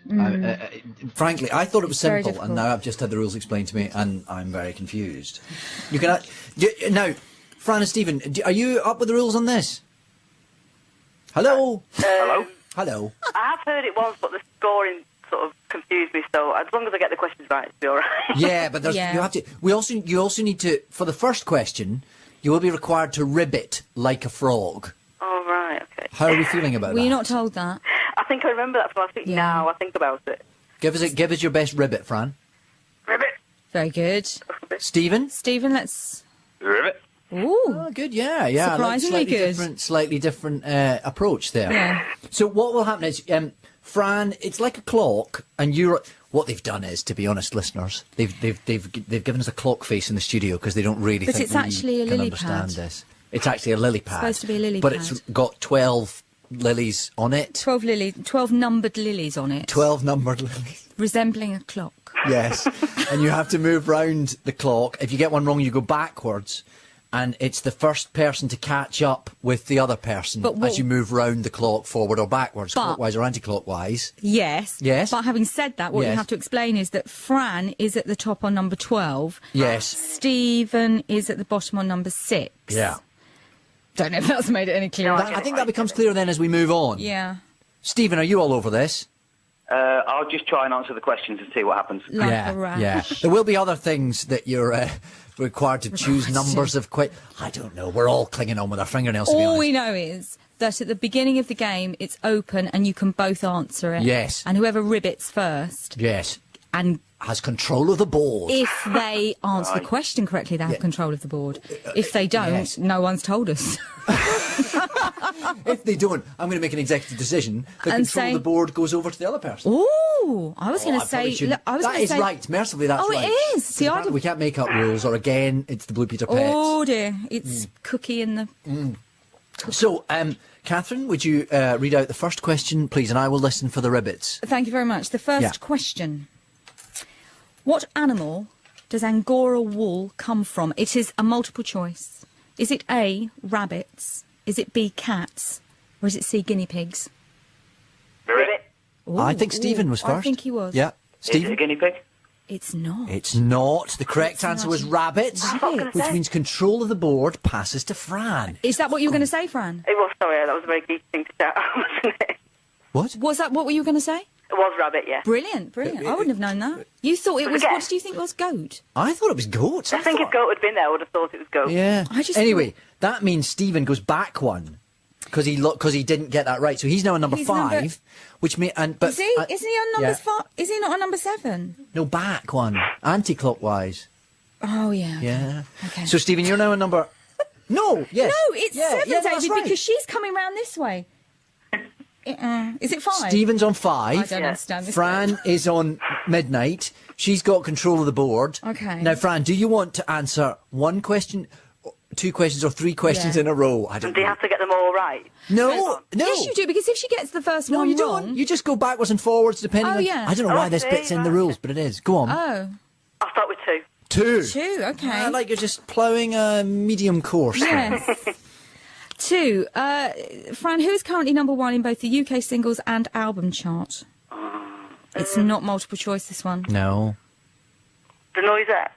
Frankly, I thought it was very simple, and difficult. now I've just had the rules explained to me, and I'm very confused. You can now, Fran and Stephen, are you up with the rules on this? Hello. Hello. Hello. I have heard it once, but the scoring sort of confused me. So as long as I get the questions right, it'll be all right. Yeah, but you have to. You also need to, for the first question, you will be required to ribbit like a frog. Oh right, okay. How are we feeling about Were that? you not told that? I think I remember that from last week. Now I think about it. Give us your best ribbit, Fran. Ribbit. Very good. Stephen, let's. Ribbit. Ooh. Oh, good. Yeah. Surprisingly good. Slightly different approach there. Yeah. So what will happen is, Fran, it's like a clock, and what they've done is, to be honest, listeners, they've given us a clock face in the studio because they don't really But think it's we actually a can lily understand pad. this. It's actually a lily pad. Supposed to be a lily but pad. it's got 12 lilies on it. 12 numbered lilies on it. 12 numbered lilies. Resembling a clock. Yes. And you have to move round the clock. If you get one wrong, you go backwards. And it's the first person to catch up with the other person as you move round the clock forward or backwards, clockwise or anti-clockwise. Yes. Yes. But having said that, what you have to explain is that Fran is at the top on number 12. Yes. Stephen is at the bottom on number 6. Yeah. Don't know if that's made it any clearer. I think that becomes clearer then as we move on. Yeah. Stephen, are you all over this? I'll just try and answer the questions and see what happens. Yeah. There will be other things that you're required to choose numbers of I don't know. We're all clinging on with our fingernails, to be All honest. we know is that at the beginning of the game, it's open and you can both answer it. Yes. And whoever ribbits first. Yes. And has control of the board. If they answer the question correctly, they have control of the board. If they don't, no one's told us. If they don't, I'm going to make an executive decision. The control of the board goes over to the other person. Ooh, I was going to say. That is right. Mercifully, that's right. Oh, it is. See, we can't make up rules, or again, it's the Blue Peter Pets. Oh dear, it's Cookie in the. So, Catherine, would you read out the first question, please, and I will listen for the ribbits. Thank you very much. The first question: what animal does Angora wool come from? It is a multiple choice. Is it A, rabbits? Is it B, cats? Or is it C, guinea pigs? Ribbit. I think Stephen was first. I think he was. Yeah. Stephen? Is it a guinea pig? It's not. It's not. The correct answer was rabbits, which means control of the board passes to Fran. Is that what you were going to say, Fran? It was, sorry, that was a very geeky thing to shout out, wasn't it? What? Was that what were you going to say? It was rabbit, yeah. Brilliant. I wouldn't have known that. You thought it was, what did you think it was, goat? I thought it was goat. I think if goat had been there, I would have thought it was goat. Yeah. Anyway, that means Stephen goes back one because he didn't get that right. So he's now on number 5, which means is he? Isn't he on number 5? Is he not on number 7? No, back one, anti-clockwise. Oh yeah. Yeah. Okay. So Stephen, you're now on number. No. Yes. No, it's 7, that's David, right. because she's coming round this way. Is it 5? Stephen's on 5. I don't understand this. Fran is on midnight. She's got control of the board. Okay. Now, Fran, do you want to answer one question, 2 questions, or 3 questions in a row? I don't And do you have to get them all right? No. Yes, you do, because if she gets the first one you wrong... don't. You just go backwards and forwards depending on... I don't know why this bit's in the rules, but it is. Go on. Oh. I'll start with 2. 2. 2, okay. Like you're just ploughing a medium course. Yes. 2. Fran, who is currently number 1 in both the UK singles and album chart? It's not multiple choice, this one. No. The Noisettes.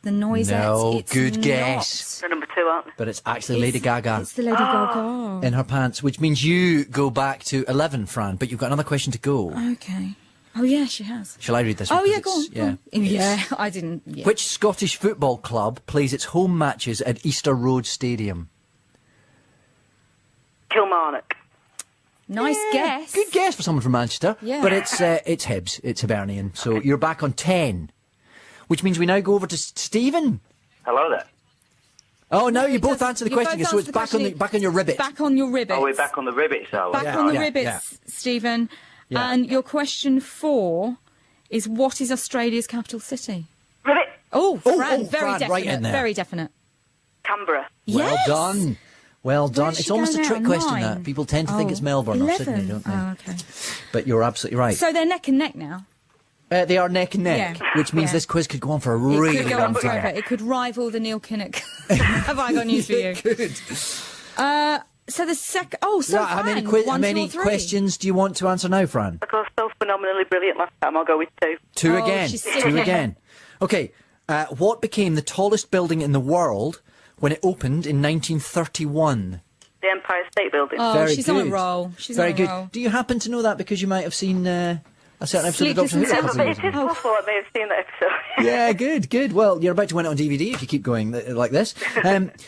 The Noisettes. No, it's good not. guess. They're number 2, aren't they? But it's actually Lady Gaga. It's the Lady Gaga. In her pants, which means you go back to 11, Fran, but you've got another question to go. Okay. Oh, yeah, she has. Shall I read this? Oh, one? yeah, go on. Yeah. Yeah, I didn't... Yeah. Which Scottish football club plays its home matches at Easter Road Stadium? Kilmarnock. Nice guess. Good guess for someone from Manchester. Yeah. But it's Hibs. It's Hibernian. So you're back on 10. Which means we now go over to Stephen. Hello there. Oh, no, you both answer the You question, both so it's answer the back on your ribbit. Back on your ribbit. Oh, we're back on the ribbit, so... Back on the ribbits, Stephen. Yeah. And your question 4 is, what is Australia's capital city? Ribbit. Oh, Fran, very Fran, definite. right in there. Very definite. Canberra. Well done. Well done. Where's It's she almost a going trick now? question, 9? that. People tend to think it's Melbourne 11. or Sydney, don't they? Oh, okay. But you're absolutely right. So they're neck and neck now. They are neck and neck, Yeah. which means Yeah. this quiz could go on for a It really could go long on forever. time. It could rival the Neil Kinnock. Have I got news for you? Good. So the second... Oh, so Right, how many, Fran, how many 1, 2 or 3? questions do you want to answer now, Fran? I got so phenomenally brilliant last time. I'll go with 2. Two Oh, again. she's Two sickening. again. Okay. What became the tallest building in the world when it opened in 1931? The Empire State Building. Oh, Very she's good. on a roll. She's Very on a good. roll. Do you happen to know that because you might have seen a certain episode of Sleepless Doctor Who? in a couple of But years it is ago? possible I may have seen that episode. Yeah, good. Well, you're about to win it on DVD if you keep going like this.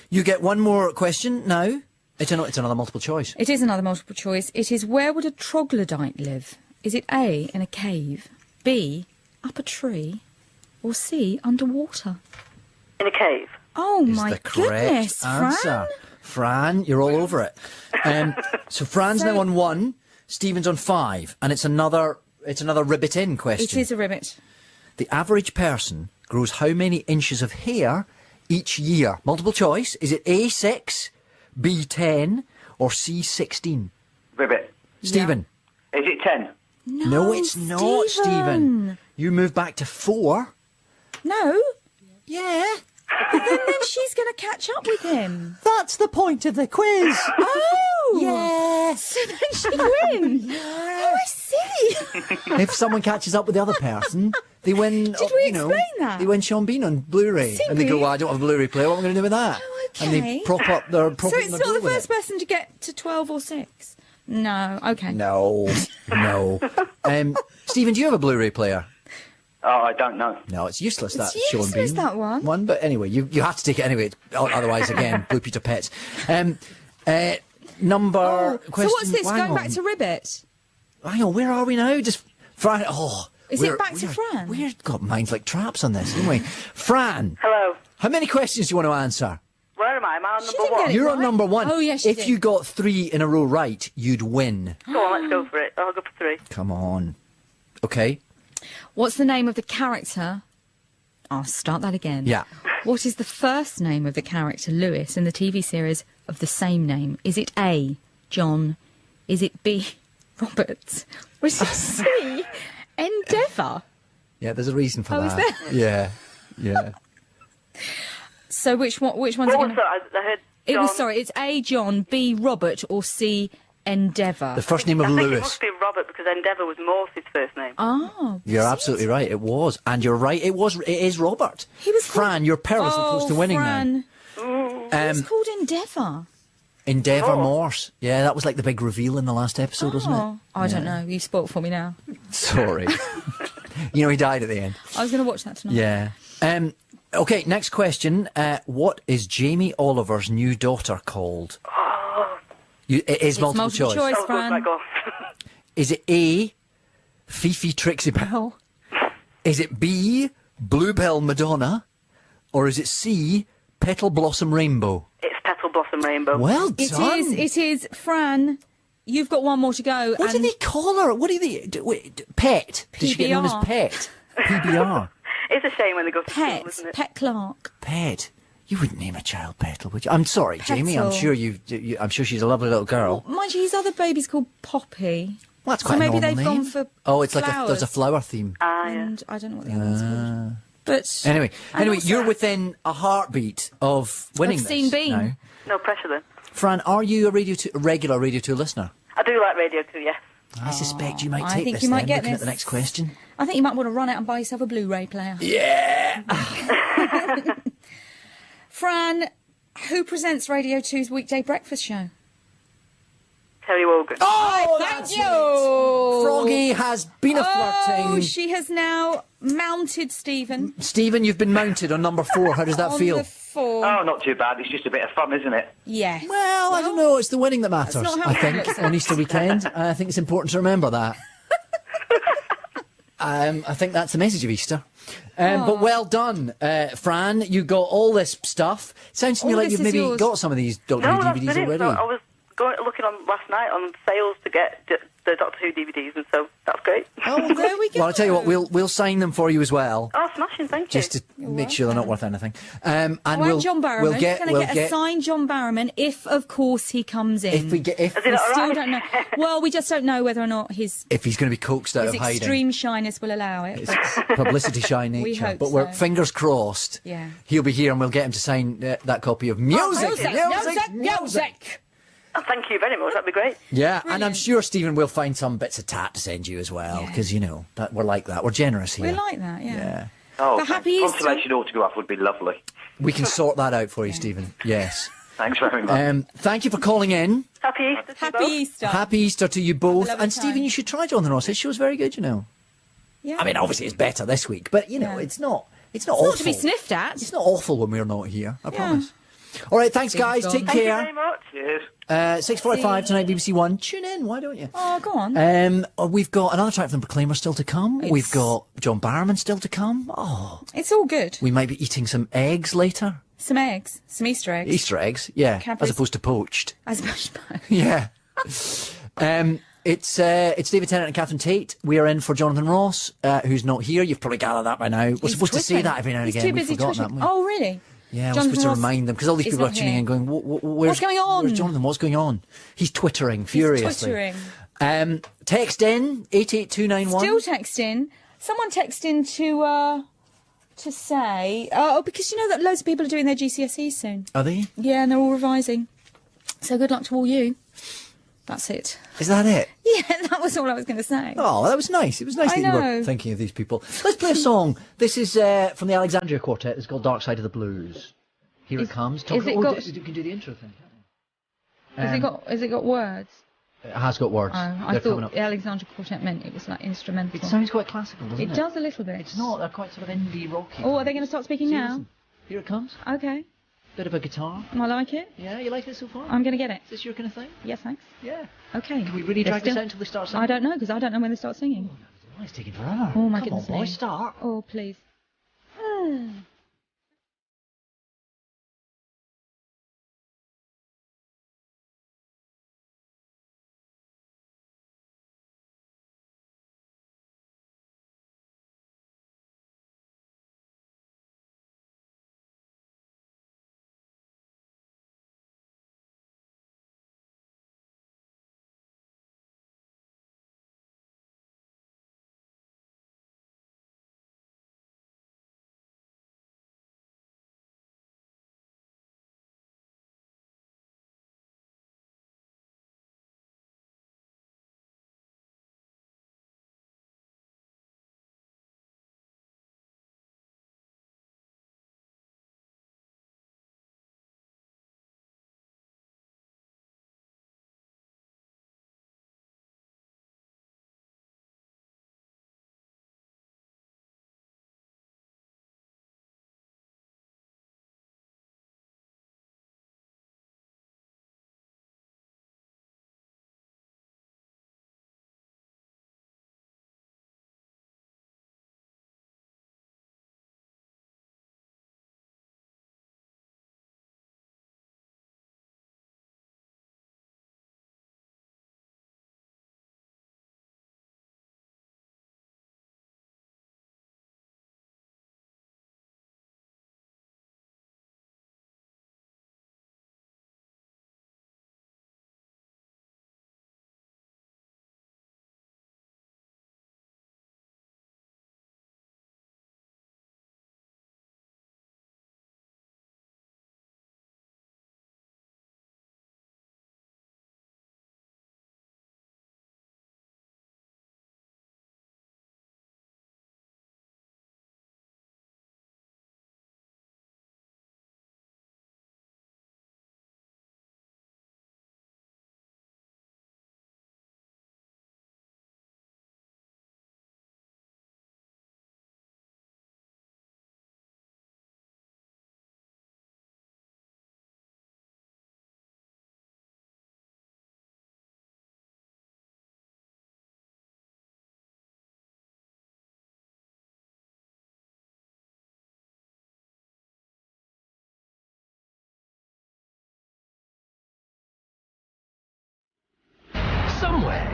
You get one more question now. It's another multiple choice. It is another multiple choice. It is, where would a troglodyte live? Is it A, in a cave, B, up a tree, or C, underwater? In a cave. Oh, Is my the correct goodness, answer. Fran. Fran, you're all over it. So Fran's now on 1, Stephen's on 5, and it's another ribbit in question. It is a ribbit. The average person grows how many inches of hair each year? Multiple choice. Is it A6, B10, or C16? Ribbit. Stephen. Is it 10? No, it's not, Stephen. You move back to 4. No. Yeah. But then she's going to catch up with him. That's the point of the quiz. Oh! Yeah. So then she wins. Oh, I see. If someone catches up with the other person, they win. Did we explain that? They win Sean Bean on Blu-ray, Did and they go, we? "Well, I don't have a Bluray player. What am I going to do with that?" Oh, okay. And they prop up their. So it's their not door the with first it. person to get to 12 or 6? No. Okay. No. Stephen, do you have a Blu-ray player? Oh, I don't know. No, it's useless. It's That Sean useless, Bean that one. But anyway, you have to take it anyway. Otherwise, again, Blue Peter Pets. Number question. So what's this? hang Going on. back to ribbit? Hang on, where are we now? Just Fran. Oh, Is it back to Fran? We've got minds like traps on this, haven't we? Fran. Hello. How many questions do you want to answer? Where am I? Am I on She number didn't 1? get it You're on right. number 1. Oh, yes, she If did. you got 3 in a row right, you'd win. Go on, let's go for it. I'll go for 3. Come on. Okay. What's the name of the character? I'll start that again. Yeah. What is the first name of the character Lewis in the TV series of the same name? Is it A, John? Is it B, Robert? Or is it C, Endeavour? Yeah, there's a reason for Oh, is that. there? Yeah. So which one's What going was to... that? I heard It was, John. sorry, it's A, John, B, Robert, or C, Endeavour. The first name of I think it Lewis. must be Robert because Endeavour was Morse's first name. Oh. You're absolutely right. It was, and you're right. It is Robert. He was Fran. You're perilously close to winning Fran. now. He was called Endeavour. Endeavour Morse. Yeah, that was like the big reveal in the last episode, wasn't it? I don't know. You spoilt for me now. Sorry. You know, he died at the end. I was going to watch that tonight. Yeah. Okay, next question. What is Jamie Oliver's new daughter called? It is multiple choice. Oh, good, Fran. right, go. Is it A, Fifi Trixie Belle? Is it B, Bluebell Madonna? Or is it C, Petal Blossom Rainbow? It's Petal Blossom Rainbow. Well done. It is, Fran. You've got one more to go. What do they call her? What do they... Pet? Did she get known as PBR. Pet? PBR. It's a shame when they go to school, Pet. isn't it? Pet Clark. Pet. You wouldn't name a child Petal, would you? I'm sorry, Jamie. I'm Petal. sure I'm sure she's a lovely little girl. Mind you, his other baby's called Poppy. Well, that's So quite a maybe normal they've name. gone for Oh, it's like flowers. there's a flower theme. And I don't know what the other one's called. But Anyway, and also- you're within a heartbeat of winning Of Sean this Bean. now. No pressure then. Fran, are you a regular Radio 2 listener? I do like Radio 2, yes. I suspect you might I take think this you might then, get looking at the this. next question. I think you might want to run out and buy yourself a Blu-ray player. Yeah! Fran, who presents Radio 2's weekday breakfast show? Terry Wogan. Oh, Thank that's you! it. Froggy has been a flirting. Oh, she has now mounted Stephen. Stephen, you've been mounted on number 4. How does that on feel? the 4. Oh, not too bad. It's just a bit of fun, isn't it? Yes. Well, I don't know. It's the winning that matters, not how I it think, looks. on Easter weekend. I think it's important to remember that. I think that's the message of Easter. But well done, Fran. You got all this stuff. Sounds to me All like this you've is maybe yours. got some of these Doctor No, Who that's DVDs brilliant. already. So I was looking on last night on sales to get the Doctor Who DVDs, and so that's great. Oh, there we go. Well, I'll tell you what, we'll sign them for you as well. Oh, smashing! Thank you. Just to make sure they're not worth anything. And John Barrowman. We'll get, Can I get a signed John Barrowman if, of course, he comes in? We still don't know. Well, we just don't know whether or not if he's going to be coaxed out of hiding. His extreme shyness will allow it. Publicity shy nature. We hope but we're fingers crossed. Yeah. He'll be here and we'll get him to sign that copy of Music. Music. Oh, thank you very much. That'd be great. Yeah, and I'm sure, Stephen, will find some bits of tat to send you as well, because, you know, that we're like that. We're generous here. We like that, yeah. Oh, But happy Easter. consolation autograph would be lovely. We can sort that out for you, Stephen. Yes. Thanks very much. Thank you for calling in. Happy Easter to Happy Easter. Happy Easter to you both. lovely And, Stephen, you should try Jonathan Ross. His show's very good, you know. Yeah. I mean, obviously, it's better this week, but, you know, it's not awful. Not to be sniffed at. It's not awful when we're not here, I promise. All right, thanks, guys. Take care. Thank you very much. Cheers. 6:45 tonight, BBC One. Tune in, why don't you? Oh, go on. We've got another track from the Proclaimers still to come. We've got John Barrowman still to come. Oh, it's all good. We might be eating some eggs later. Some eggs. Some Easter eggs. Easter eggs, yeah. Cadbury's. As opposed to poached. As opposed to Yeah. It's David Tennant and Catherine Tate. We are in for Jonathan Ross, who's not here. You've probably gathered that by now. We're supposed to say that every now and He's again. too busy We've forgotten twittering. that. Oh, really? Yeah, Jonathan we're supposed to Ross remind them, because all these is people are not tuning here. in going, What's going on? Where's Jonathan? What's going on? He's twittering furiously. Twittering. Text in 88291. Still texting. Someone texting to say, because you know that loads of people are doing their GCSEs soon. Are they? Yeah, and they're all revising. So good luck to all you. That's it. Is that it? Yeah, that was all I was going to say. Oh, that was nice. It was nice that you were thinking of these people. Let's play a song. This is from the Alexandria Quartet. It's called Dark Side of the Blues. Here it comes. You can do the intro thing, can't you? Has it got words? It has got words. Oh, I thought the Alexandria Quartet meant it was like instrumental. It sounds quite classical, doesn't it? It does a little bit. It's not. They're quite sort of indie rocky. Oh, are they going to start speaking now? Listen. Here it comes. Okay. Bit of a guitar. I like it. Yeah, you like it so far? I'm going to get it. Is this your kind of thing? Yes, thanks. Yeah. Okay. Can we really drag this out until they start singing? I don't know, because I don't know when they start singing. Oh, it's taking forever. Oh, my Come goodness on, boy, me. start. Oh, please.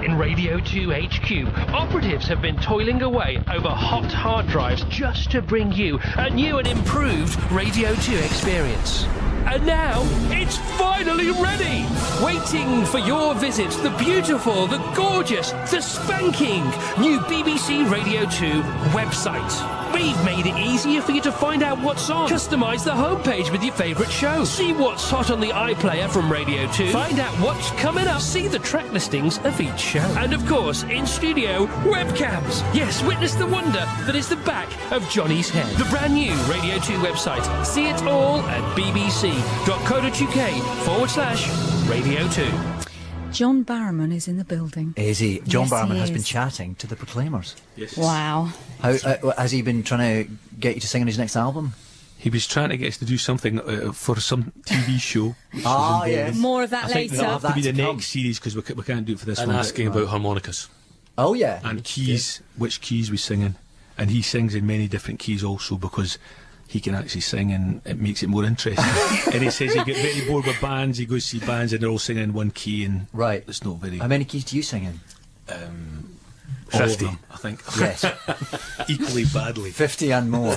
In Radio 2 HQ, operatives have been toiling away over hot hard drives just to bring you a new and improved Radio 2 experience. And now, it's finally ready! Waiting for your visit, the beautiful, the gorgeous, the spanking new BBC Radio 2 website. We've made it easier for you to find out what's on. Customise the homepage with your favourite shows. See what's hot on the iPlayer from Radio 2. Find out what's coming up. See the track listings of each show. And of course, in studio, webcams. Yes, witness the wonder that is the back of Johnny's head. The brand new Radio 2 website. See it all at bbc.co.uk/Radio 2. John Barrowman is in the building. Is he? John Yes, Barrowman he has been is. chatting to the Proclaimers. Yes. Wow. How has he been trying to get you to sing on his next album? He was trying to get us to do something for some TV show. Ah, yes. More of that I think later. that'll have to be the next series because we can't do it for this And one. asking about harmonicas. Oh, yeah. And keys, which keys we sing in. And he sings in many different keys also because he can actually sing and it makes it more interesting. And he says he gets very bored with bands, he goes to see bands and they're all singing in one key and right. It's not very... How many keys do you sing in? 50, I think. Yes. Equally badly. 50 and more.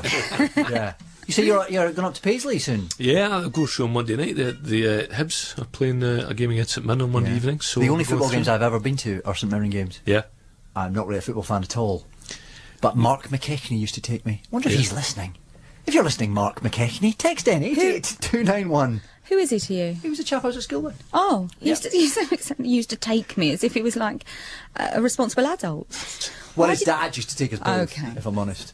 Yeah. You say you're going up to Paisley soon? Yeah, I'll go show on Monday night. The Hibs are playing a game against St Mirren on Monday evening. So the only we'll go football through. games I've ever been to are St Mirren games. Yeah. I'm not really a football fan at all. But Mark McKechnie used to take me. I wonder if he's listening. If you're listening, Mark McKechnie, text in 88291. Who is he to you? He was a chap I was at school with. Oh, he used to take me as if he was like a responsible adult. Well, his dad used to take us both, if I'm honest.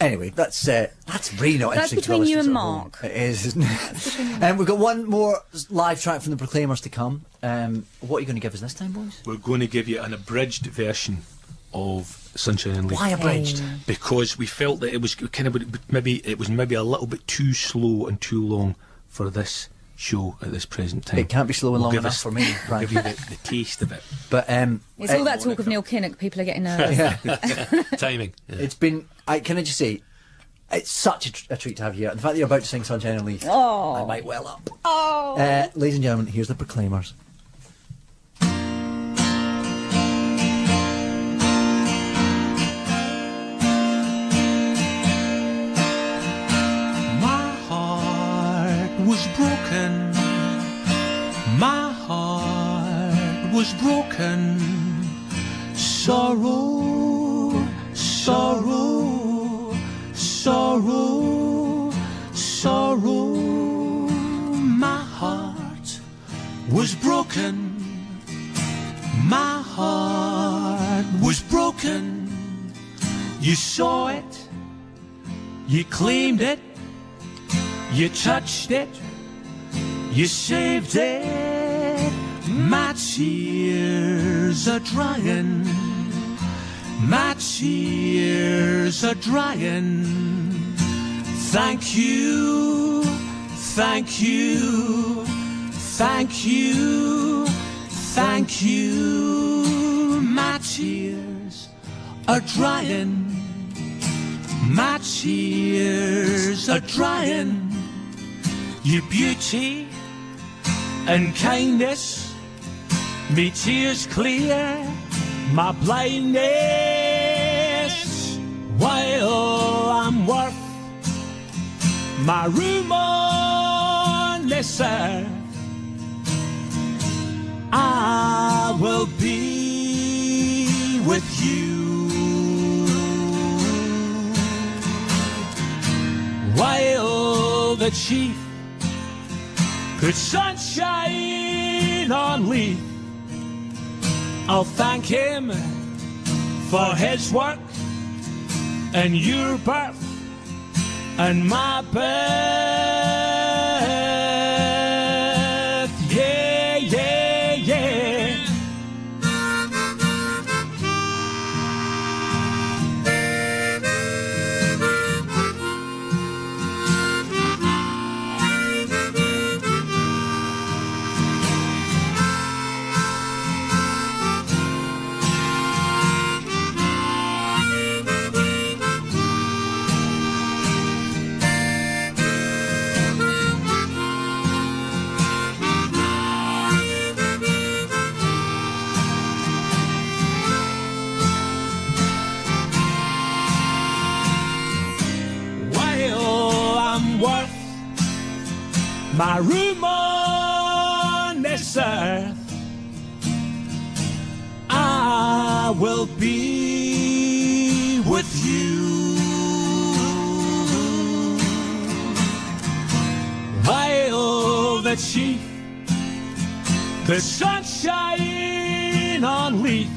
Anyway, that's really not That's interesting. between you and Mark. It is, isn't it? And we've got one more live track from the Proclaimers to come. What are you going to give us this time, boys? We're going to give you an abridged version of Sunshine and Leaf. Why abridged? Because we felt that it was kind of maybe a little bit too slow and too long for this show at this present time. It can't be slow and long enough for me. We'll give you the taste of it. But it's all that talk of Neil Kinnock. People are getting nervous. Timing. Yeah. It's been. Can I just say, it's such a treat to have you here. And the fact that you're about to sing Sunshine and Leaf, I might well up. Oh. Ladies and gentlemen, here's the Proclaimers. Was broken. My heart was broken. Sorrow, sorrow, sorrow, sorrow. My heart was broken. My heart was broken. You saw it. You claimed it. You touched it, you saved it. My tears are drying, my tears are drying. Thank you, thank you, thank you, thank you. My tears are drying, my tears are drying. Your beauty and kindness, me tears clear my blindness. While I'm worth my room on this earth, I will be with you. While the chief put sunshine on Leaf, I'll thank him for his work and your birth and my birth. Yeah, yeah, yeah. my room on this earth. I will be with you. Hail the chief, the sunshine on Leith.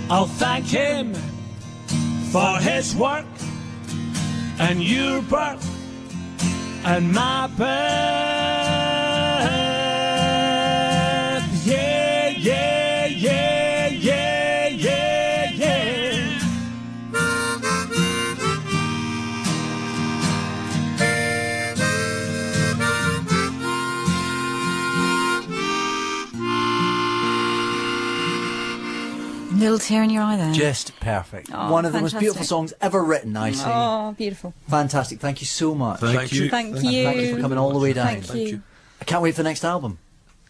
I'll thank him for his work and your birth and my birth. Yeah, yeah, yeah, yeah, yeah, yeah. Little tear in your eye there. Just perfect. Oh, One of the most fantastic. beautiful songs ever written, I see. Oh, beautiful. Fantastic. Thank you so much. Thank you. Thank And you. thank you for coming all the way down. Thank you. I can't wait for the next album.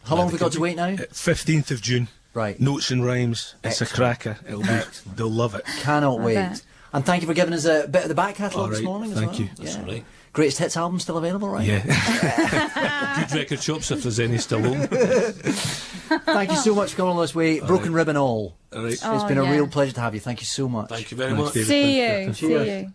How long have we got to wait now? 15th of June. Right. Notes and rhymes. It's Excellent. a cracker. They'll love it. Cannot I wait. bet. And thank you for giving us a bit of the back catalogue All this right, morning as thank well. you. That's all right. Greatest Hits album still available, right? Yeah. Good record shops if there's any still on. Thank you so much for coming all this way. Broken Ribbon all. All right. It's been a real pleasure to have you. Thank you so much. Thank you very much. See you. See you.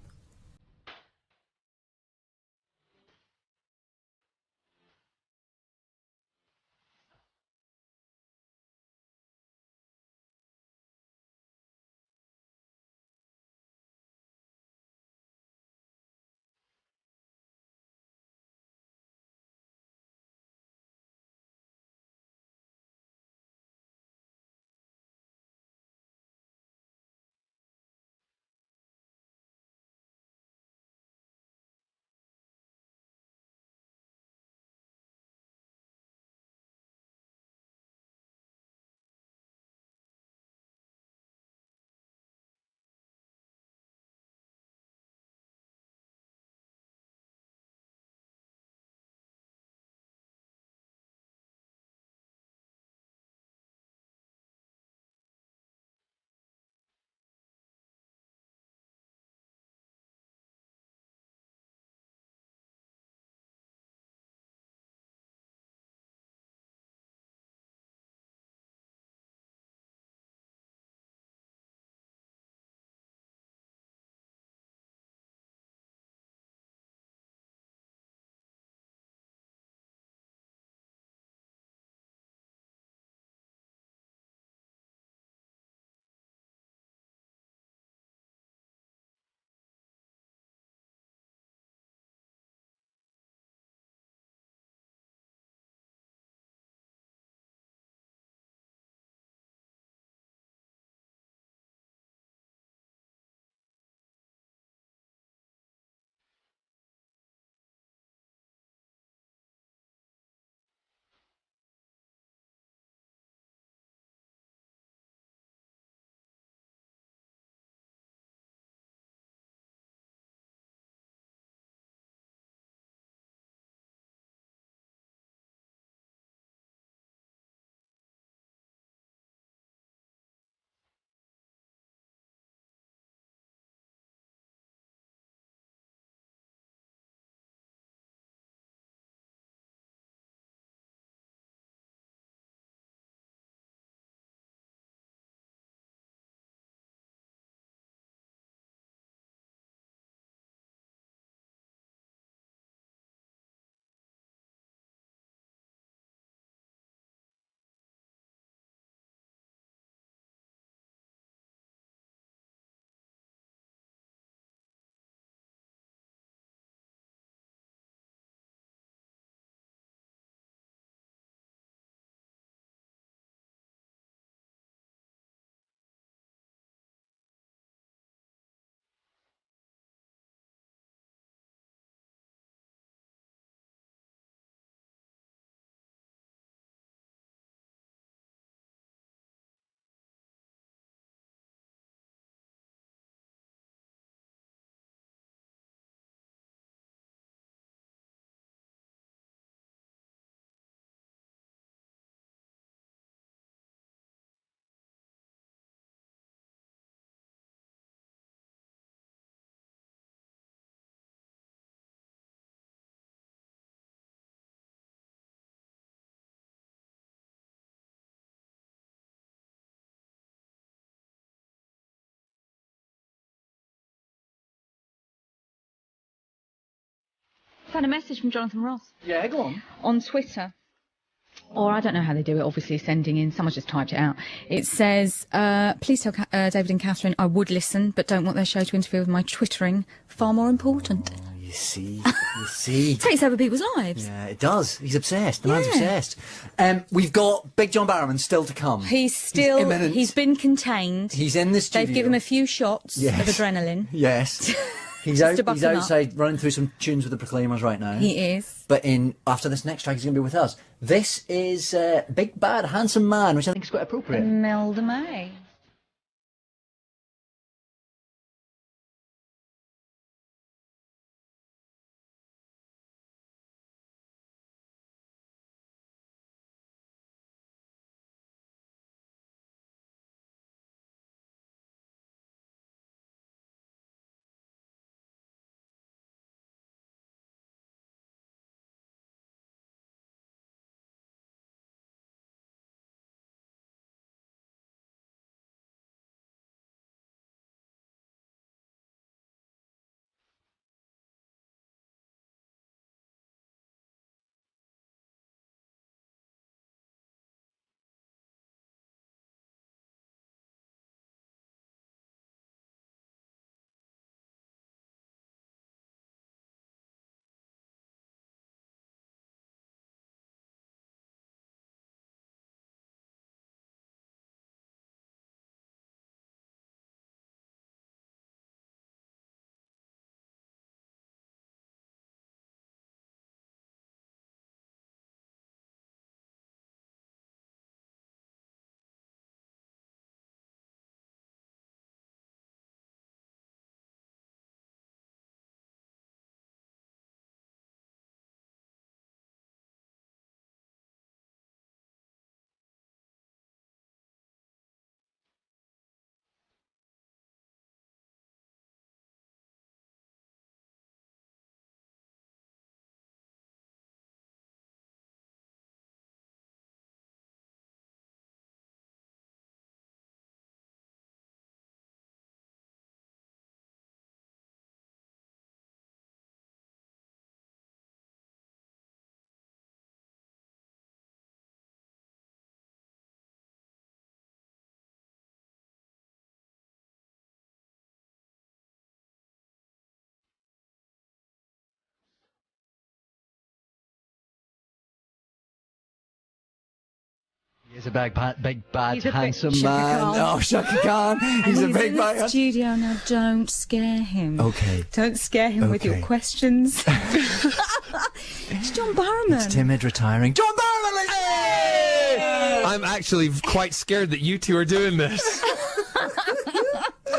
had a message from Jonathan Ross. Yeah, go on. On Twitter. Or I don't know how they do it, obviously sending in, someone just typed it out. It says, please tell David and Catherine I would listen, but don't want their show to interfere with my twittering. Far more important. Oh, you see. It takes over people's lives. Yeah, it does. He's obsessed. The man's obsessed. We've got Big John Barrowman still to come. He's imminent. He's been contained. He's in the studio. They've given him a few shots of adrenaline. Yes. He's outside running through some tunes with the Proclaimers right now. He is. But after this next track, he's going to be with us. This is Big Bad Handsome Man, which I think is quite appropriate. Imelda May. He's a big bad, He's a handsome big man. Shaka Khan. Oh, Shaka Khan. He's a big in bad. the studio now. Don't scare him. Okay. Don't scare him with your questions. It's John Barrowman. It's timid, retiring. John Barrowman, ladies! Hey! I'm actually quite scared that you two are doing this.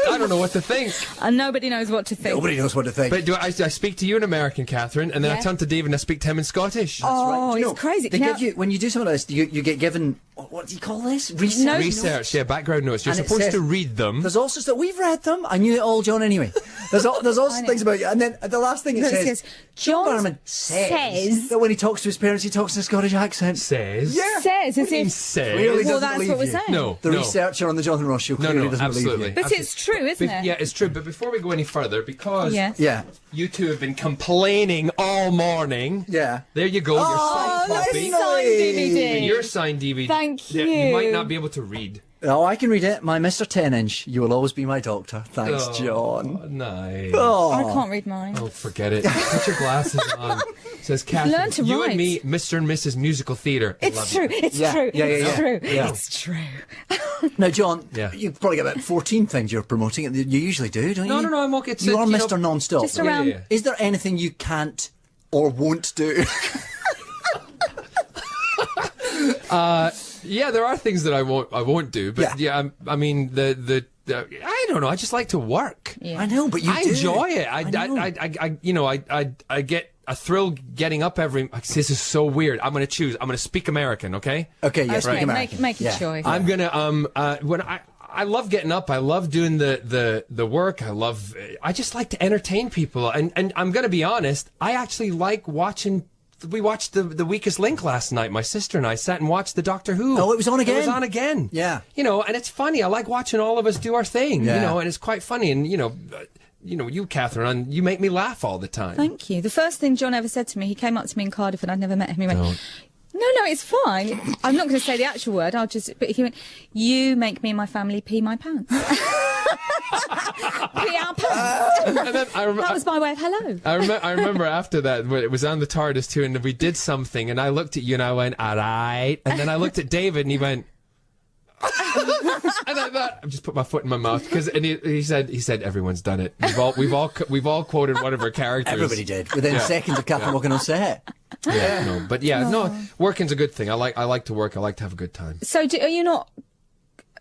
I don't know what to think. Nobody knows what to think. Nobody knows what to think. But I speak to you in American, Catherine, and then I turn to David and I speak to him in Scottish. That's right. It's crazy. They give you, when you do something like this, you get given, what do you call this? Research, yeah, background notes. You're supposed to read them. There's also stuff, we've read them. I knew it all, John, anyway. There's also things about you. And then the last thing it says, John Barrowman says that when he talks to his parents, he talks in a Scottish accent. Says? Yeah. Says, as if... Says? Clearly well, doesn't that's believe what we're you. saying. No, The researcher on the Jonathan Ross show clearly doesn't believe you. But it's true, isn't it? Yeah, it's true. But before we go any further, because Yeah. you two have been complaining all morning. Yeah. There you go. Your signed copy. Signed DVD. Your signed DVD. Thank Yeah, you. you might not be able to read. Oh, I can read it. My Mr. 10-inch. You will always be my doctor. Thanks, John. Nice. Oh. I can't read mine. Oh, forget it. Put your glasses on. Says Catherine. Learn to you write. and me, Mr. and Mrs. Musical Theatre. I It's love true. you. It's true. It's true. Yeah. It's true. Now, John, Yeah. you probably get about 14 things you're promoting. You usually do, don't you? No, I'm okay. It's You are you know, Mr. Non-Stop. Just around- yeah. Is there anything you can't or won't do? Yeah, there are things that I won't do, but I mean I don't know. I just like to work. Yeah. I know, but you I do. enjoy it. I get a thrill getting up every. This is so weird. I'm going to choose. I'm going to speak American. Okay. Okay. Yes. Okay, Speak American. make a Yeah. choice. I'm gonna when I love getting up. I love doing the work. I just like to entertain people. And I'm gonna be honest. I actually like watching. We watched the Weakest Link last night. My sister and I sat and watched the Doctor Who. Oh, it was on again? It was on again. Yeah. You know, and it's funny. I like watching all of us do our thing. Yeah. You know, and it's quite funny. And you know, you, Catherine, you make me laugh all the time. Thank you. The first thing John ever said to me, he came up to me in Cardiff and I'd never met him. He went, No, it's fine. I'm not going to say the actual word. But he went, you make me and my family pee my pants. Pee our pants. And then that was my way of hello. I remember after that, when it was on the TARDIS too, and we did something, and I looked at you and I went, all right. And then I looked at David and he went, and I thought, I just put my foot in my mouth and he said everyone's done it. We've all quoted one of our characters. Everybody did within seconds of Catherine walking on set. Working's a good thing. I like to work. I like to have a good time. So are you not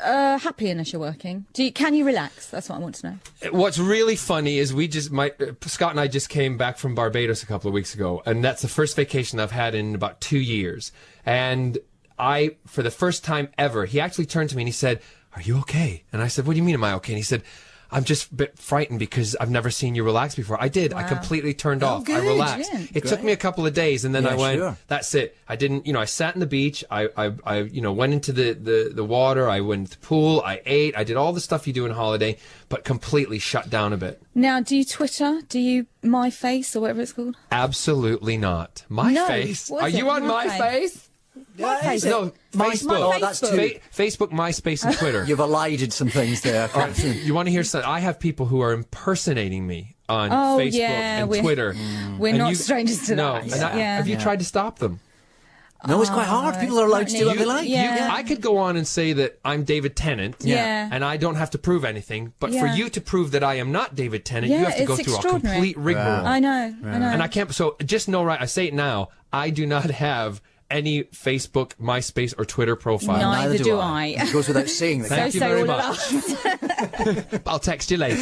happy unless you're working? Can you relax? That's what I want to know. What's really funny is Scott and I just came back from Barbados a couple of weeks ago, and that's the first vacation I've had in about 2 years. And for the first time ever, he actually turned to me and he said, "Are you okay?" And I said, "What do you mean, am I okay?" And he said, "I'm just a bit frightened because I've never seen you relax before." I did. Wow. I completely turned off. Good. I relaxed. Yeah. It took me a couple of days, and then I went, that's it. I didn't, I sat on the beach. I went into the water. I went to the pool. I ate. I did all the stuff you do on holiday, but completely shut down a bit. Now, do you Twitter? Do you MyFace or whatever it's called? Absolutely not. MyFace? No. Are you on MyFace? No, Facebook. That's too. Facebook, MySpace, and Twitter. You've elided some things there. You want to hear something? I have people who are impersonating me on Facebook and Twitter. We're not strangers to that. No. Have you tried to stop them? No, it's quite hard. People are allowed to do what they like. I could go on and say that I'm David Tennant, and I don't have to prove anything. But for you to prove that I am not David Tennant, you have to go through a complete rigmarole. I know. And I can't. So just know, I say it now. I do not have any Facebook, MySpace, or Twitter profile. Neither do I. It goes without saying that. Thank you very much. I'll text you later.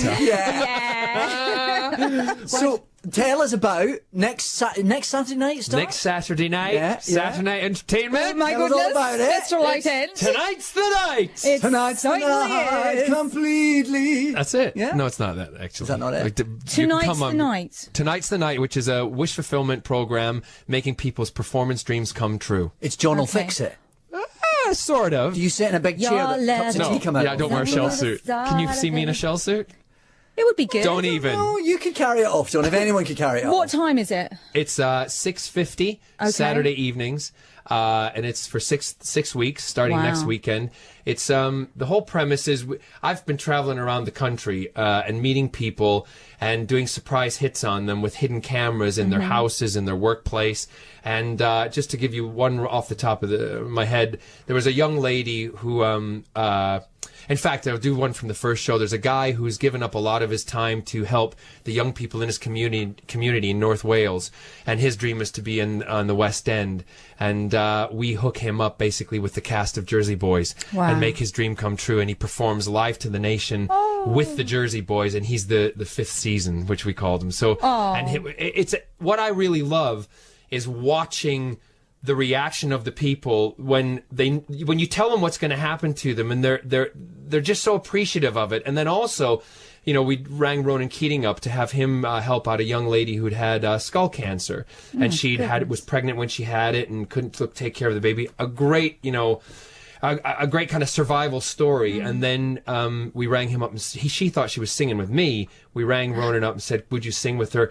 So tell us about next Saturday night stuff. Next Saturday night, Saturday night entertainment. Oh my goodness, all about it. Mr. Lighthead. Tonight's the night. Tonight's the night, completely. That's it. Yeah. No, it's not that, actually. Is that not it? Tonight's the night. Tonight's the night, which is a wish fulfillment program making people's performance dreams come true. It's John will fix it. Sort of. Do you sit in a big chair that cups of tea come out? Yeah, I don't wear a shell suit. Can you see me in a shell suit? It would be good. Don't even. No, you can carry it off, John, if anyone can carry it off. What time is it? It's 6:50 Saturday evenings, and it's for six weeks, starting next weekend. It's the whole premise is I've been traveling around the country and meeting people and doing surprise hits on them with hidden cameras in their houses, in their workplace. And just to give you one off the top of my head, there was a young lady who in fact, I'll do one from the first show. There's a guy who's given up a lot of his time to help the young people in his community in North Wales, and his dream is to be on the West End. And we hook him up basically with the cast of Jersey Boys and make his dream come true. And he performs live to the nation with the Jersey Boys, and he's the fifth season, which we called him. So, and it's what I really love is watching the reaction of the people when you tell them what's going to happen to them, and they're just so appreciative of it. And then also, we rang Ronan Keating up to have him help out a young lady who'd had skull cancer, and was pregnant when she had it and couldn't take care of the baby. A great, a great kind of survival story. And then we rang him up, and she thought she was singing with me. We rang Ronan up and said, "Would you sing with her?"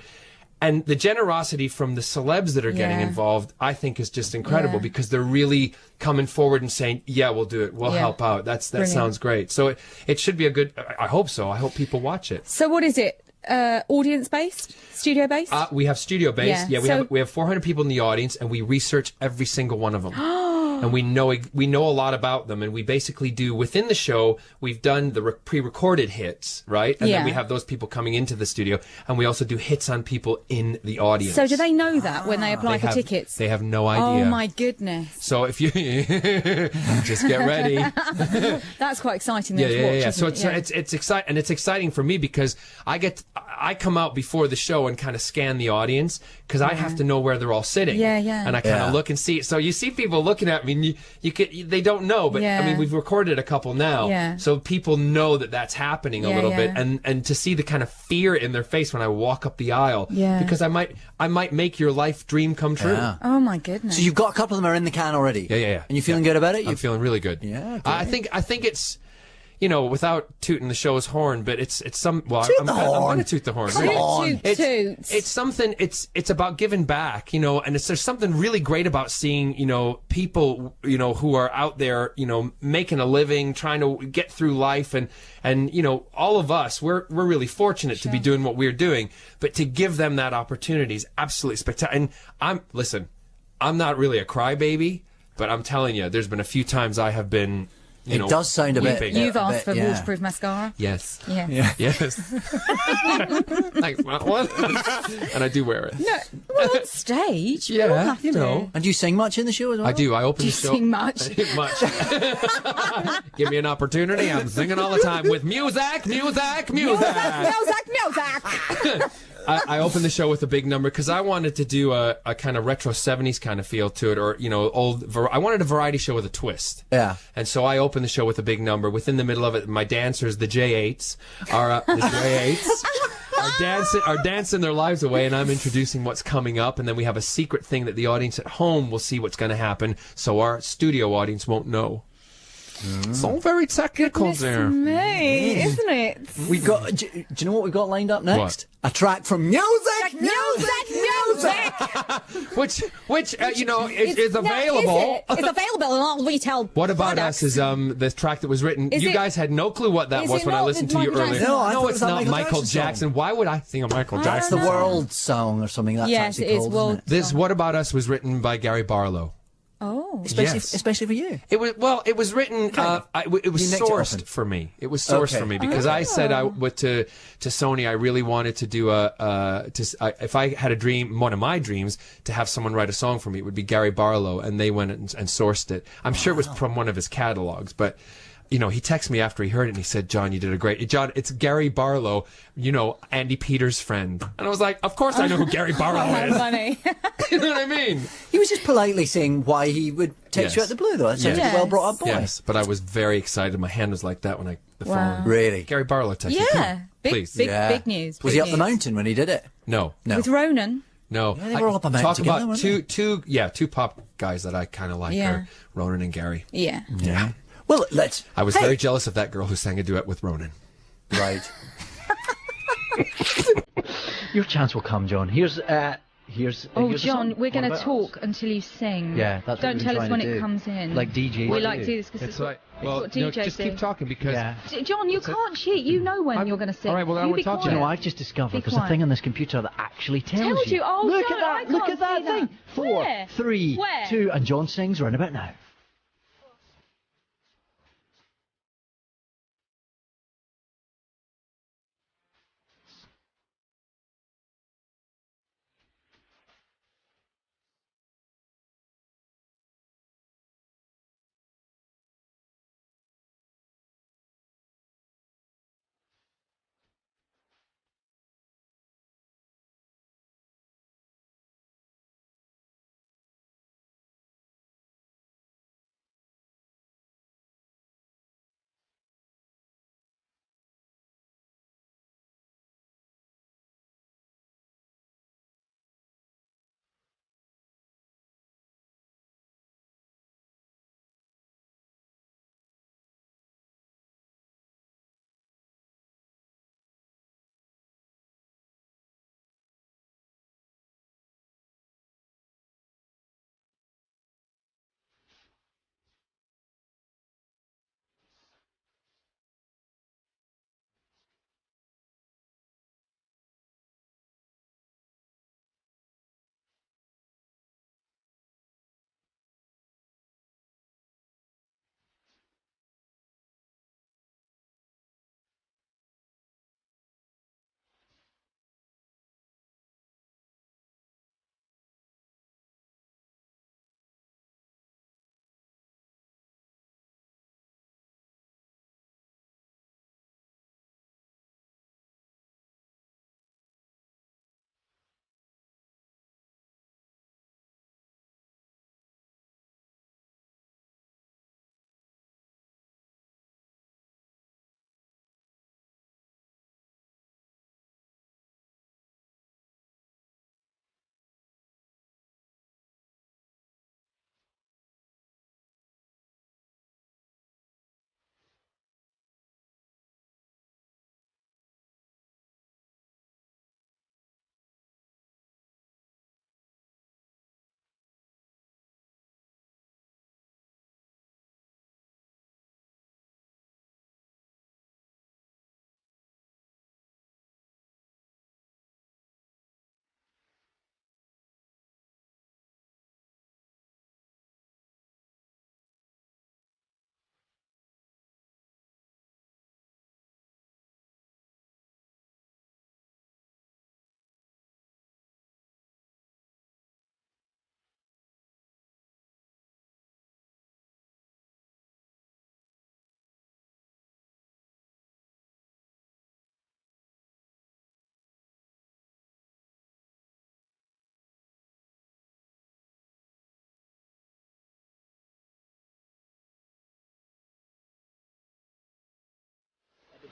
And the generosity from the celebs that are getting involved, I think, is just incredible because they're really coming forward and saying, "Yeah, we'll do it. We'll help out." That sounds great. So it should be a good. I hope so. I hope people watch it. So what is it? Audience based, studio based? We have studio based. Yeah, we have 400 people in the audience, and we research every single one of them. And we know a lot about them, and we basically do within the show. We've done the pre-recorded hits, right? And then we have those people coming into the studio, and we also do hits on people in the audience. So do they know that when they apply for tickets? They have no idea. Oh my goodness! So if you just get ready, that's quite exciting. To watch, So it's exciting, and it's exciting for me because I come out before the show and kind of scan the audience because I have to know where they're all sitting. And I kind of look and see. So you see people looking at me. They don't know, but I mean, we've recorded a couple now, so people know that that's happening a little bit, and to see the kind of fear in their face when I walk up the aisle, because I might make your life dream come true. Oh my goodness! So you've got a couple of them are in the can already. Yeah. And you feeling good about it? I'm feeling really good. Yeah. I think it's. you know, without tooting the show's horn, but it's some. Well, Toot I'm the going horn. to toot the horn. Come on. It's something. It's about giving back, you know, and there's something really great about seeing, you know, people, you know, who are out there, you know, making a living, trying to get through life, and you know, all of us, we're really fortunate to be doing what we're doing, but to give them that opportunity is absolutely spectacular. And I'm not really a crybaby, but I'm telling you, there's been a few times I have been. You know, does sound a bit. You've asked for waterproof mascara. Yes. Yeah. Yes. Thanks, what? And I do wear it. No, well, on stage. we all have you to. know. And do you sing much in the show as well? I do. I open Do the you show. sing much? I sing much. Give me an opportunity. I'm singing all the time with music. I opened the show with a big number because I wanted to do a kind of retro 70s kind of feel to it, or, you know, I wanted a variety show with a twist. Yeah. And so I opened the show with a big number. Within the middle of it, my dancers, the J8s, are dancing their lives away, and I'm introducing what's coming up, and then we have a secret thing that the audience at home will see what's going to happen, so our studio audience won't know. It's all very technical there. Me, isn't it? We got. Do you know what we've got lined up next? What? A track from music. Which you know is available. It's available in all retail. What about products. us is the track that was written. Is you it- guys had no clue what that is was it when I not listened the to you Michael earlier. Jackson song? No, I thought it it's was a not Michael Michael Jackson Jackson. song. Why would I sing a Michael I Jackson? It's the don't know. world song or something. That's Yes, actually it is called, world. isn't it? This What About Us was written by Gary Barlow. Oh. Especially for you. It was written. It was You nicked it sourced open. for me. It was sourced Okay. for me because I said to Sony I really wanted to do if I had a dream, one of my dreams, to have someone write a song for me, it would be Gary Barlow, and they went and sourced it. I'm sure it was from one of his catalogs, but. You know, he texted me after he heard it and he said, John, you did a great... John, it's Gary Barlow, you know, Andy Peters' friend. And I was like, of course I know who Gary Barlow is. Funny. You know what I mean? He was just politely saying why he would text you out the blue, though. That sounds like a well brought up boy. Yes, but I was very excited. My hand was like that when the phone... Really? Gary Barlow texted me. Come on, please. Big news. Was he up the mountain when he did it? No. With Ronan? No. Yeah, they were all up a mountain Talk together, about weren't two pop guys that I kind of like are Ronan and Gary. Yeah. Yeah. Well, let's... I was very jealous of that girl who sang a duet with Ronan. Right. Your chance will come, John. Here's Oh, here's the John, song. we're going What to about talk until you sing. Yeah, that's what Don't we've tell been us trying when to it do. comes in. Like DJs We do. like to do this because It's like, well, what DJs just keep do. talking because... Yeah. John, you can't cheat. You know when you're going to sing. all right, well, I You won't be talk to quiet. You know, I've just discovered Be there's a quiet. thing on this computer that actually tells Tells you? Oh, look no, at that! I Look can't at that see that. thing! 4, Where? 3, Where? 2, and John sings round about now.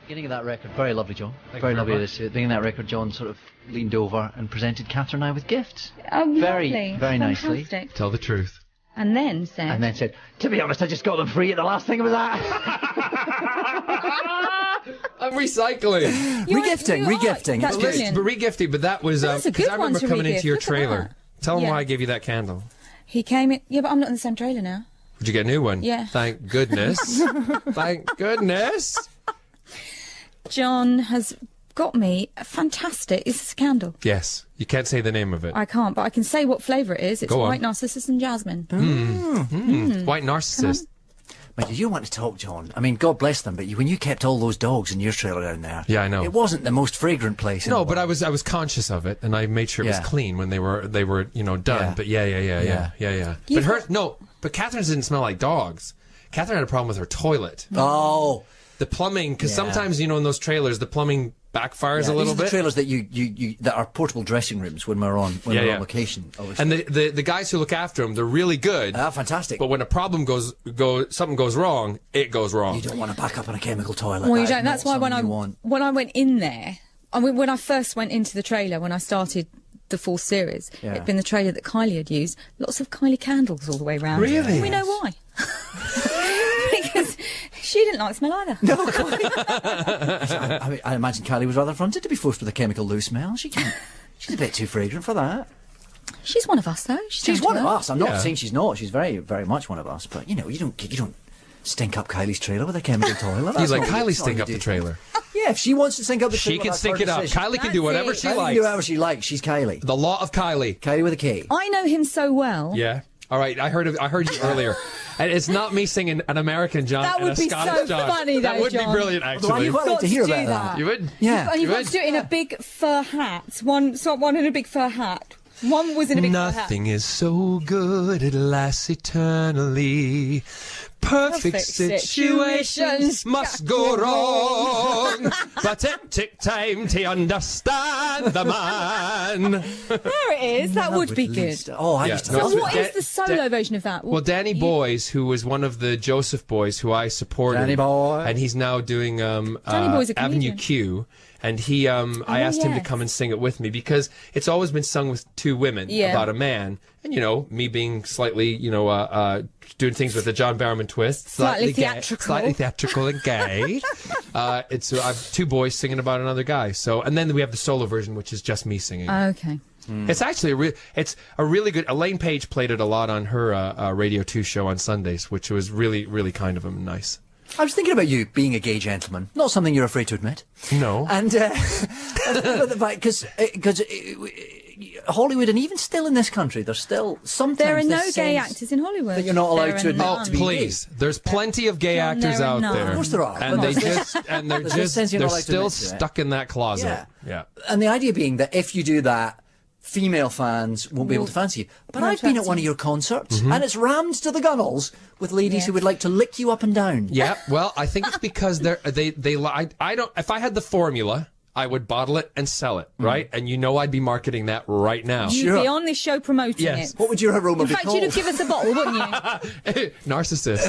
Beginning of that record, very lovely, John. Thank Very you very lovely. much. At the beginning of that record, John sort of leaned over and presented Catherine and I with gifts. Oh, Very, lovely. very nicely. Fantastic. Tell the truth. And then said... And then said, to be honest, I just got them free at the last thing of that. I'm recycling. Regifting. That's brilliant. But regifting, but that was That's a because good I one remember to coming re-gift. into your Look at trailer. that. Tell them Yeah. why I gave you that candle. He came in... Yeah, but I'm not in the same trailer now. Did you get a new one? Yeah. Thank goodness. Thank goodness. John has got me a fantastic... Is this a candle? Yes. You can't say the name of it. I can't, but I can say what flavour it is. It's Go on. white narcissus and jasmine. White narcissist. Mate, you want to talk, John. I mean, God bless them, but when you kept all those dogs in your trailer down there... Yeah, I know. It wasn't the most fragrant place in No, the but world. I was conscious of it, and I made sure it was Yeah. clean when they were done. Yeah. But yeah. You've But Catherine's didn't smell like dogs. Catherine had a problem with her toilet. Oh. The plumbing, because Yeah. sometimes, in those trailers, the plumbing backfires a little these are the bit. trailers that you that are portable dressing rooms when we're on location. Obviously. And the guys who look after them, they're really good. Fantastic. But when a problem something goes wrong, it goes wrong. You don't want to back up on a chemical toilet. Well, you That is don't. That's not why when something you I went in there, I mean, when I first went into the trailer, when I started the full series, Yeah. it'd been the trailer that Kylie had used. Lots of Kylie candles all the way around. Really? And we know why. Because she didn't like smell either. No, I imagine Kylie was rather affronted to be forced with a chemical loo smell. She's a bit too fragrant for that. She's one of us, though. She's one of us. I'm not saying she's not. She's very, very much one of us. But you don't stink up Kylie's trailer with a chemical toilet. He's That's like, not- Kylie that's not stink what up you the do. trailer. Yeah, if she wants to stink up the She trailer, can that's stink her it up. decision. Kylie can do whatever she Kylie likes. can do whatever she likes. She's Kylie. The law of Kylie. Kylie with a K. I know him so well. Yeah. All right. I heard you earlier. And it's not me singing an American John That and would a be Scottish so John. funny, That though, would John. be brilliant, actually. Well, you've got to hear do about that. You would? Yeah. And you've got to do it in a big fur hat. One in a big fur hat. One was in a big fur hat. Nothing is so good it lasts eternally. Perfect situations must go wrong, but it took time to understand the man. There it is. That would be good. Oh, I Yeah, used to. no, So it's- what is the solo version of that? Well, Danny Boys, who was one of the Joseph Boys, who I supported, Danny Boy. and he's now doing Boy's a Avenue comedian. Q, and he I asked him to yes. come and sing it with me because it's always been sung with two women Yeah. about a man, and me being slightly doing things with the John Barrowman twist, Slightly gay- theatrical. slightly theatrical and gay. I have two boys singing about another guy. So, and then we have the solo version, which is just me singing. Okay. It's actually it's a really good. Elaine Page played it a lot on her Radio 2 show on Sundays, which was really, really kind of him and nice. I was thinking about you being a gay gentleman. Not something you're afraid to admit. No. And because Hollywood, and even still in this country, there's still sometimes There are no this gay sense actors in Hollywood. that you're not allowed There to are admit none. to be Please, there's plenty of gay John, actors there are out none. there. Of course there are. And But they're there's a sense you're not allowed to still admit to it. stuck in that closet. Yeah. Yeah. And the idea being that if you do that, female fans won't be able to fancy you. But Won't I've been at fancy one of you. your concerts, Mm-hmm. and it's rammed to the gunnels with ladies who would like to lick you up and down. Yeah, well, I think it's because I don't. If I had the formula, I would bottle it and sell it, right? And I'd be marketing that right now. You'd be on this show promoting Yes. it. What would your aroma In be fact, called? you'd have given us a bottle, wouldn't you? Narcissist.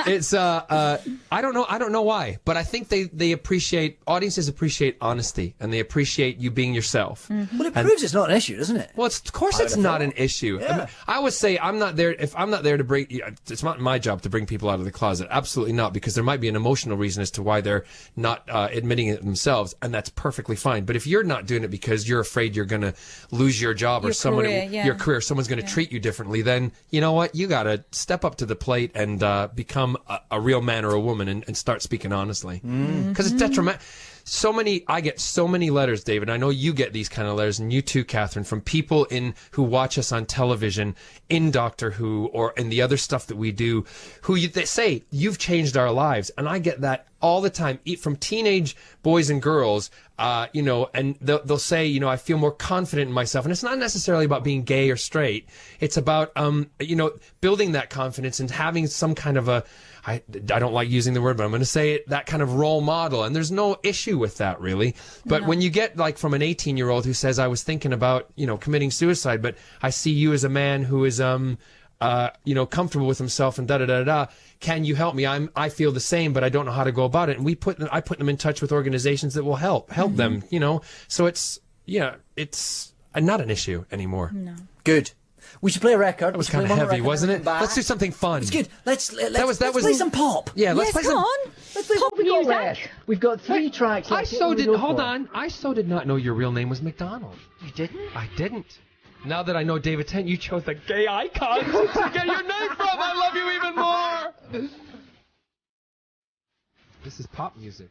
It's I don't know why, but I think they appreciate, audiences appreciate honesty, and they appreciate you being yourself. Well, it proves it's not an issue, doesn't it? Well, of course it's not an issue. Yeah. I mean, I always say I'm not there to bring. It's not my job to bring people out of the closet. Absolutely not, because there might be an emotional reason as to why they're not admitting it themselves, and that's perfectly fine. But if you're not doing it because you're afraid you're going to lose your job or your career, someone's going to treat you differently, then you know what? You got to step up to the plate and become a real man or a woman and start speaking honestly, because it's detrimental. I get so many letters, David. I know you get these kind of letters, and you too, Catherine, from people who watch us on television, in Doctor Who, or in the other stuff that we do, they say, you've changed our lives. And I get that all the time, from teenage boys and girls, and they'll say, I feel more confident in myself. And it's not necessarily about being gay or straight. It's about, building that confidence and having some kind of I don't like using the word, but I'm going to say it, that kind of role model. And there's no issue with that, really. But when you get, like, from an 18-year-old who says, I was thinking about, committing suicide, but I see you as a man who is comfortable with himself and da-da-da-da. Can you help me? I feel the same, but I don't know how to go about it. And I put them in touch with organizations that will help them, So it's not an issue anymore. No. Good. We should play a record. That was kind of heavy, wasn't it? Let's do something fun. It's good. Let's play some pop. Yeah, let's play some pop music. We've got 3 tracks. Hold on. I did not know your real name was McDonald. You didn't? I didn't. Now that I know David Tennant, you chose the gay icon to get your name from. I love you even more. This is pop music.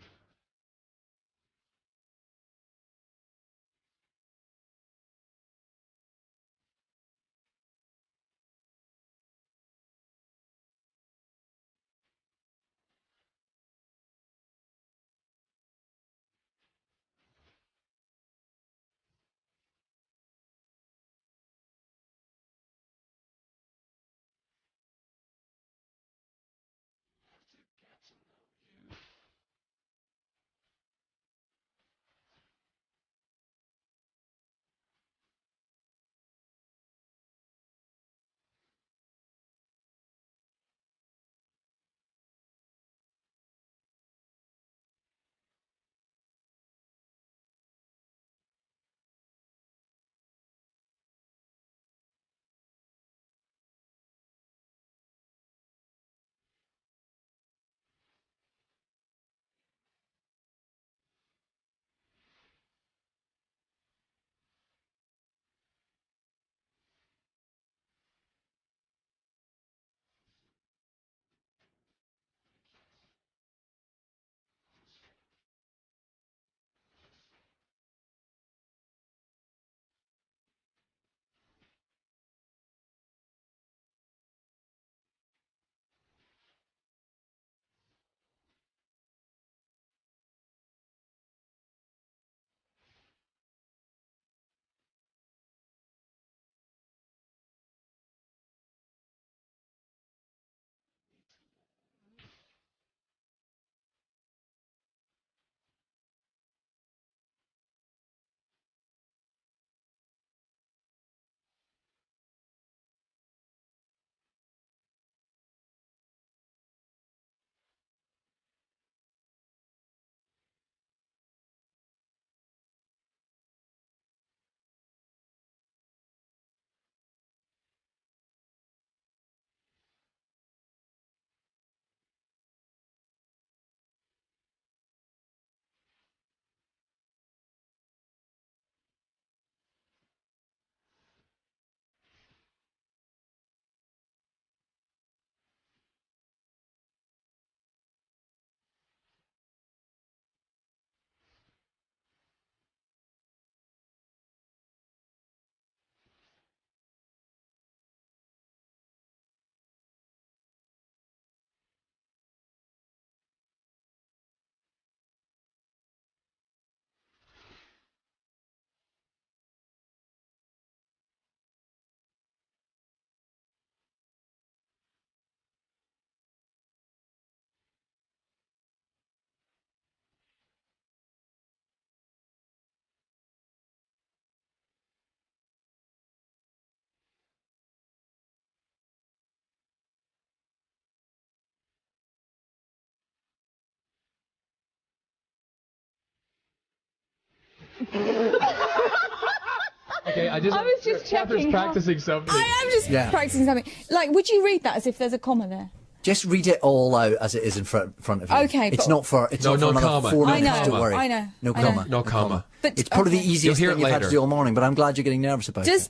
Okay, I was just checking. Practicing something. I am just practicing something. Like, would you read that as if there's a comma there? Just read it all out as it is in front of you. Okay, it's not for another comma. 4 minutes. Don't worry. I know. No comma. No comma. But it's probably the easiest thing you've had to do all morning. But I'm glad you're getting nervous about it.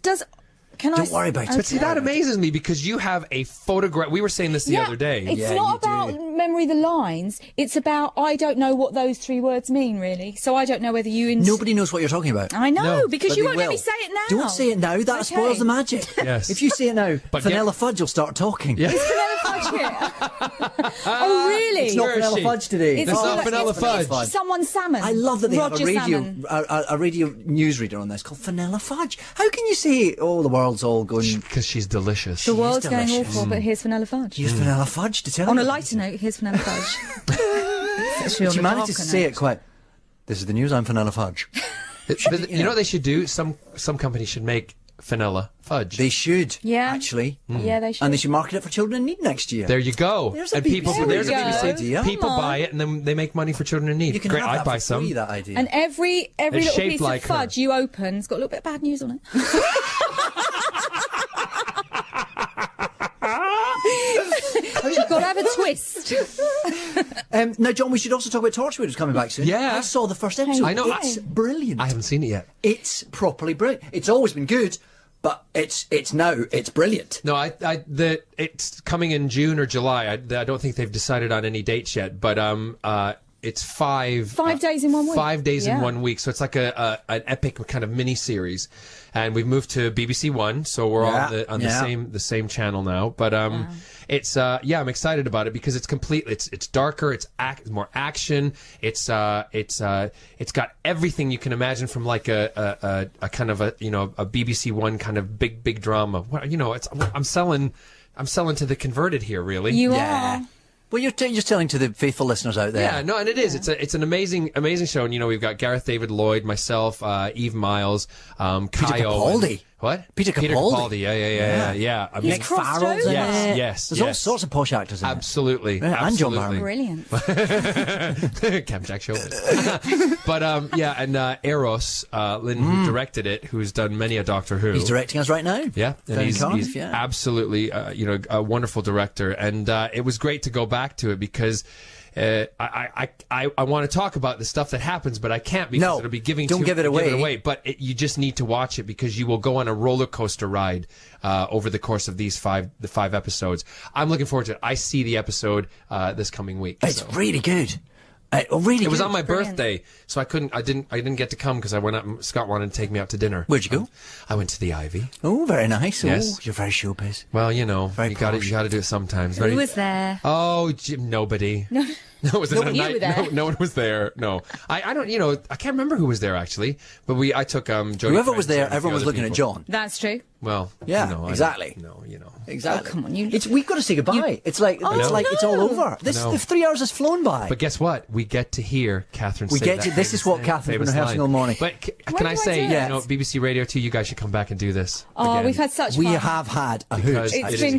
Don't worry about it. But see, that amazes me because you have a photograph. We were saying this the other day. It's not about memory the lines. It's about I don't know what those 3 words mean, really. So I don't know whether you... Nobody knows what you're talking about. I know, because you won't let me say it now. Don't say it now. That spoils the magic. Yes. If you say it now, Vanilla Fudge will start talking. Yeah. Is Vanilla Fudge here? Oh, really? It's not Vanilla Fudge today. It's not Vanilla Fudge. It's someone's salmon. I love that they have Roger a radio newsreader on this called Vanilla Fudge. How can you say, the world's all going... Because she's delicious. The world's going awful, but here's Vanilla Fudge. Here's Vanilla Fudge to tell On you. a lighter note, here's Vanilla Fudge. She managed to say it quite... This is the news, I'm Vanilla Fudge. But you know what they should do? Some companies should make vanilla fudge. They should. Yeah. Actually. Yeah, they should. And they should market it for children in need next year. There you go. There's a and BBC people, there's a BBC idea. People buy it and then they make money for children in need. You can Great, have I'd that buy for some. free, that idea. And every It's little shaped piece like of fudge you open's got a little bit of bad news on it. You've got to have a twist. Now, John, we should also talk about Torchwood, who's coming back soon. Yeah. I saw the first episode. I know. It's brilliant. I haven't seen it yet. It's properly brilliant. It's always been good, but it's brilliant. No, it's coming in June or July. I don't think they've decided on any dates yet, but it's 5 days in 1 week. 5 days in 1 week. So it's like an epic kind of mini series. And we've moved to BBC One, so we're on the same channel now. But it's I'm excited about it because it's complete. It's darker. It's more action. It's got everything you can imagine from like a kind of a BBC One kind of big drama. I'm selling to the converted here, really. You are. Well, you're just telling to the faithful listeners out there. Yeah, no, and it is. It's an amazing show. And we've got Gareth David Lloyd, myself, Eve Miles, Peter Kaio. Capaldi. What? Peter Capaldi. Yeah. I mean, Nick Farrell's in it. Yes. There's all sorts of posh actors in Absolutely. it. And John Barrowman. Brilliant. Captain Jack Shoulders. But and Eros, Lynn, who directed it, who's done many a Doctor Who. He's directing us right now. Yeah, and Down in he's Cardiff, absolutely, a wonderful director, and it was great to go back to it because I want to talk about the stuff that happens, but I can't because it'll be don't give it away. But you just need to watch it because you will go on a roller coaster ride over the course of the 5 episodes. I'm looking forward to it. I see the episode this coming week. It's really good. Really it was good. on my birthday, so I didn't get to come because I went out. Scott wanted to take me out to dinner. Where'd you go? I went to the Ivy. Oh, very nice. Yes. Oh, you're very showbiz. Well, you got to do it sometimes. Who was there? Oh, nobody. No. No, was Nobody you were there. No one was there. No, I don't. I can't remember who was there actually. But I took Jodie. Whoever was there, everyone was looking at John. That's true. Well, yeah, exactly. Exactly. Oh, come on, we've got to say goodbye. It's like it's all over. The 3 hours has flown by. But guess what? We get to hear Catherine. This is what Catherine's been rehearsing all morning. But can I say, BBC Radio 2, you guys should come back and do this. Oh, again. we've had such fun. We have had a hoot. It's been